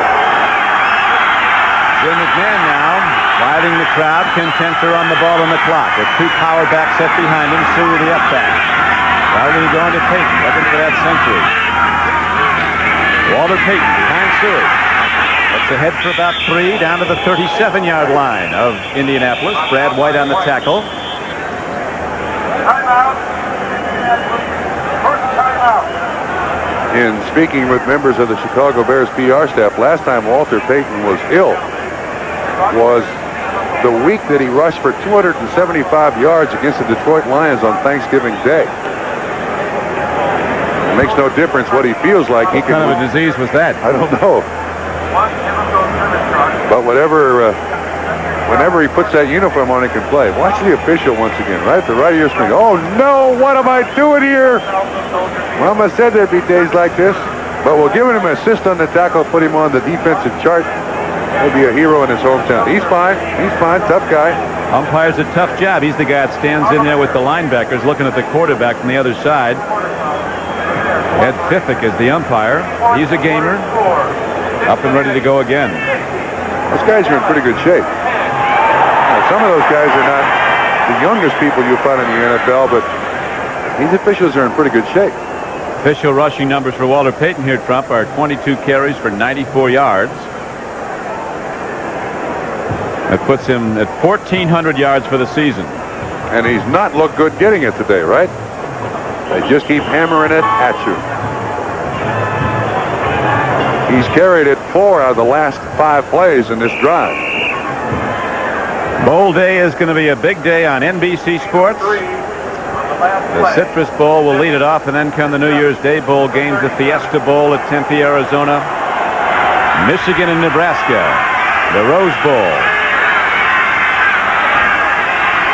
Speaker 1: Jim McMahon now riding the crowd, content to run the ball on the clock. With 2 power backs set behind him, Suey the up back. Riley going to Payton, looking for that century. Walter Payton behind Suey. That's ahead for about 3, down to the 37-yard line of Indianapolis. Brad White on the tackle.
Speaker 5: Timeout. First timeout.
Speaker 2: In speaking with members of the Chicago Bears PR staff, last time Walter Payton was ill was the week that he rushed for 275 yards against the Detroit Lions on Thanksgiving Day. It makes no difference what he feels like. He
Speaker 1: What kind of a disease was that?
Speaker 2: I don't know. But whenever he puts that uniform on, he can play. Watch the official once again, right? The right ear screen. Oh, no, what am I doing here? Mama said there'd be days like this. But we'll give him an assist on the tackle, put him on the defensive chart. He'll be a hero in his hometown. He's fine. He's fine. Tough guy.
Speaker 1: Umpire's a tough job. He's the guy that stands in there with the linebackers looking at the quarterback from the other side. Ed Fiffick is the umpire. He's a gamer. Up and ready to go again.
Speaker 2: Those guys are in pretty good shape. Now, some of those guys are not the youngest people you'll find in the NFL, but these officials are in pretty good shape.
Speaker 1: Official rushing numbers for Walter Payton here, Trump, are 22 carries for 94 yards. That puts him at 1,400 yards for the season.
Speaker 2: And he's not looked good getting it today, right? They just keep hammering it at you. He's carried it 4 out of the last 5 plays in this drive.
Speaker 1: Bowl day is going to be a big day on NBC Sports. The Citrus Bowl will lead it off, and then come the New Year's Day Bowl games, the Fiesta Bowl at Tempe, Arizona, Michigan and Nebraska, the Rose Bowl,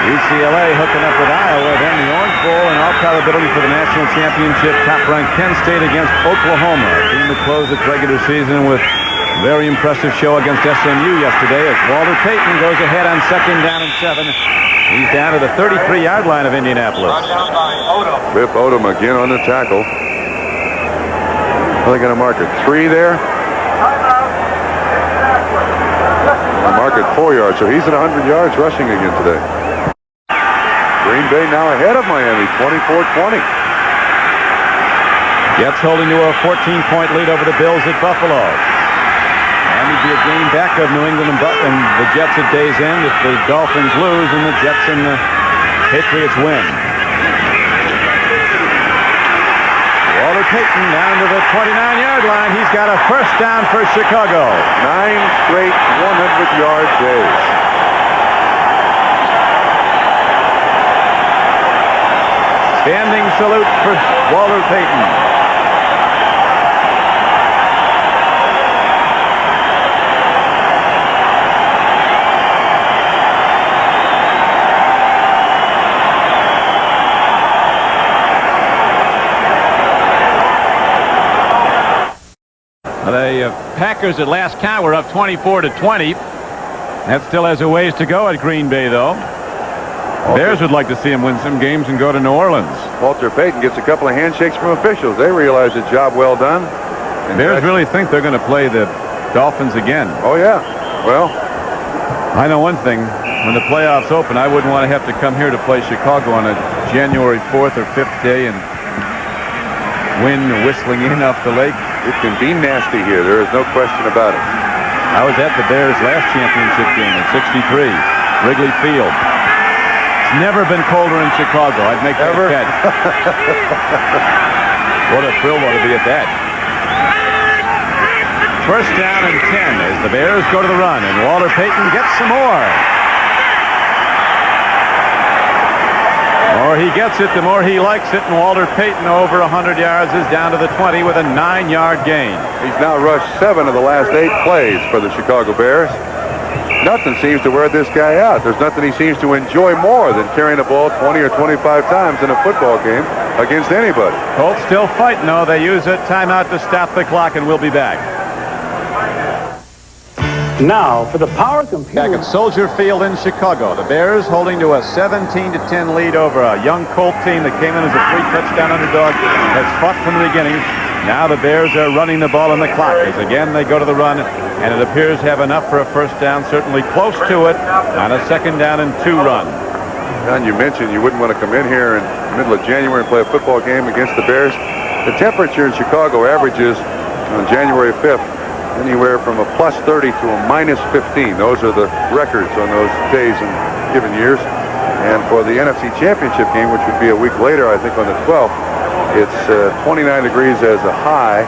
Speaker 1: UCLA hooking up with Iowa, then the Orange Bowl, and all probability for the national championship, top-ranked Penn State against Oklahoma. A team that closed its regular season with a very impressive show against SMU yesterday as Walter Payton goes ahead on 2nd down and 7. He's down to the 33-yard line of Indianapolis.
Speaker 2: Rip Odom again on the tackle. Are they going to mark it 3 there? They'll mark it 4 yards, so he's at 100 yards rushing again today. Green Bay now ahead of Miami, 24-20.
Speaker 1: Jets holding to a 14-point lead over the Bills at Buffalo. Miami'd be a game back of New England and the Jets at day's end if the Dolphins lose and the Jets and the Patriots win. Walter Payton down to the 29-yard line. He's got a first down for Chicago.
Speaker 2: 9 straight 100-yard days.
Speaker 1: Standing salute for Walter Payton. The Packers at last count were up 24-20. That still has a ways to go at Green Bay, though. Bears would like to see him win some games and go to New Orleans.
Speaker 2: Walter Payton gets a couple of handshakes from officials. They realize the job well done.
Speaker 1: And Bears really think they're going to play the Dolphins again.
Speaker 2: Oh, yeah. Well,
Speaker 1: I know one thing. When the playoffs open, I wouldn't want to have to come here to play Chicago on a January 4th or 5th day and wind whistling in off the lake.
Speaker 2: it can be nasty here. There is no question about it.
Speaker 1: I was at the Bears' last championship game in '63, Wrigley Field. It's never been colder in Chicago. I'd make that a bet. What a thrill ought to be at that. First down and 10 as the Bears go to the run, and Walter Payton gets some more. The more he gets it, the more he likes it, and Walter Payton over 100 yards is down to the 20 with a 9-yard gain.
Speaker 2: He's now rushed 7 of the last 8 plays for the Chicago Bears. Nothing seems to wear this guy out. There's nothing he seems to enjoy more than carrying the ball 20 or 25 times in a football game against anybody.
Speaker 1: Colts still fighting, though. They use a timeout to stop the clock, and we'll be back.
Speaker 8: Now for the power computer.
Speaker 1: Back at Soldier Field in Chicago, the Bears holding to a 17-10 lead over a young Colt team that came in as a 3-touchdown underdog, has fought from the beginning. Now the Bears are running the ball on the clock as again they go to the run, and it appears to have enough for a first down, certainly close to it on a 2nd down and 2 run.
Speaker 2: John, you mentioned you wouldn't want to come in here in the middle of January and play a football game against the Bears. The temperature in Chicago averages on January 5th anywhere from a +30 to a -15. Those are the records on those days in given years. And for the NFC Championship game, which would be a week later, I think on the 12th, it's 29 degrees as a high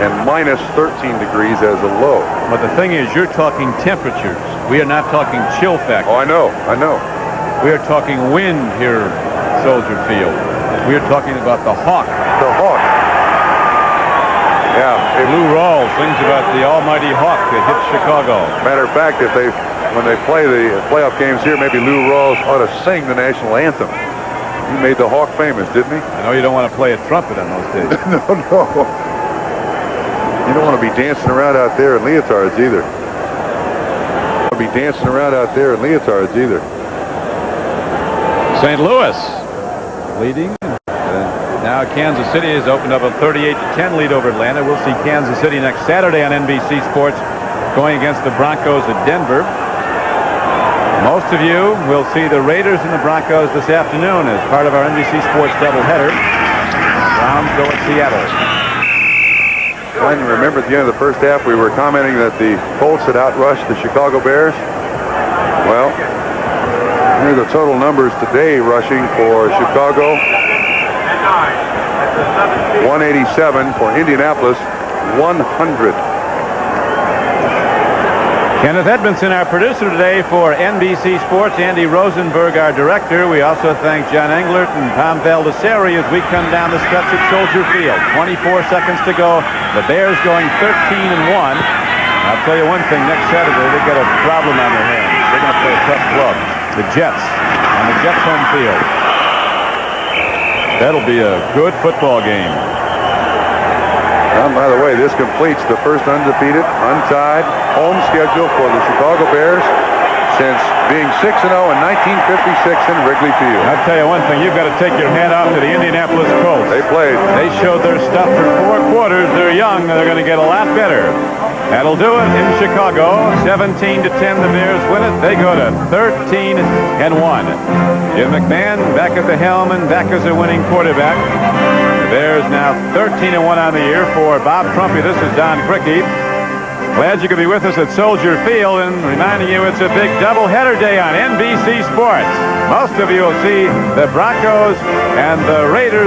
Speaker 2: and -13 degrees as a low.
Speaker 1: But the thing is, you're talking temperatures. We are not talking chill factor.
Speaker 2: Oh, I know.
Speaker 1: We are talking wind here at Soldier Field. We are talking about the Hawk.
Speaker 2: The Hawk. Yeah.
Speaker 1: Lou Rawls sings about the almighty Hawk that hits Chicago.
Speaker 2: Matter of fact, when they play the playoff games here, maybe Lou Rawls ought to sing the national anthem. He made the Hawk famous, didn't he?
Speaker 1: I know you don't want to play a trumpet on those days.
Speaker 2: No. You don't want to be dancing around out there in leotards either. St. Louis leading. Now Kansas City has opened up a 38-10 lead over Atlanta. We'll see Kansas City next Saturday on NBC Sports going against the Broncos at Denver. Most of you will see the Raiders and the Broncos this afternoon as part of our NBC Sports doubleheader. Browns go at Seattle. I remember at the end of the first half we were commenting that the Colts had outrushed the Chicago Bears. Well, here are the total numbers today rushing for Chicago. 187 for Indianapolis, 100.
Speaker 1: Kenneth Edmondson, our producer today for NBC Sports. Andy Rosenberg, our director. We also thank John Englert and Tom Baldessari as we come down the stretch at Soldier Field. 24 seconds to go. The Bears going 13-1. I'll tell you one thing, next Saturday they've got a problem on their hands. They're going to play a tough club, the Jets, on the Jets home field. That'll be a good football game.
Speaker 2: By the way, this completes the first undefeated, untied home schedule for the Chicago Bears since being 6-0 in 1956 in Wrigley Field.
Speaker 1: I'll tell you one thing, you've got to take your hat off to the Indianapolis Colts.
Speaker 2: They played.
Speaker 1: They showed their stuff for 4 quarters. They're young. They're going to get a lot better. That'll do it in Chicago. 17-10, the Bears win it. They go to 13-1. Jim McMahon back at the helm and back as a winning quarterback. The Bears now 13-1 on the year. For Bob Trumpy, this is Don Crickey. Glad you could be with us at Soldier Field, and reminding you it's a big doubleheader day on NBC Sports. Most of you will see the Broncos and the Raiders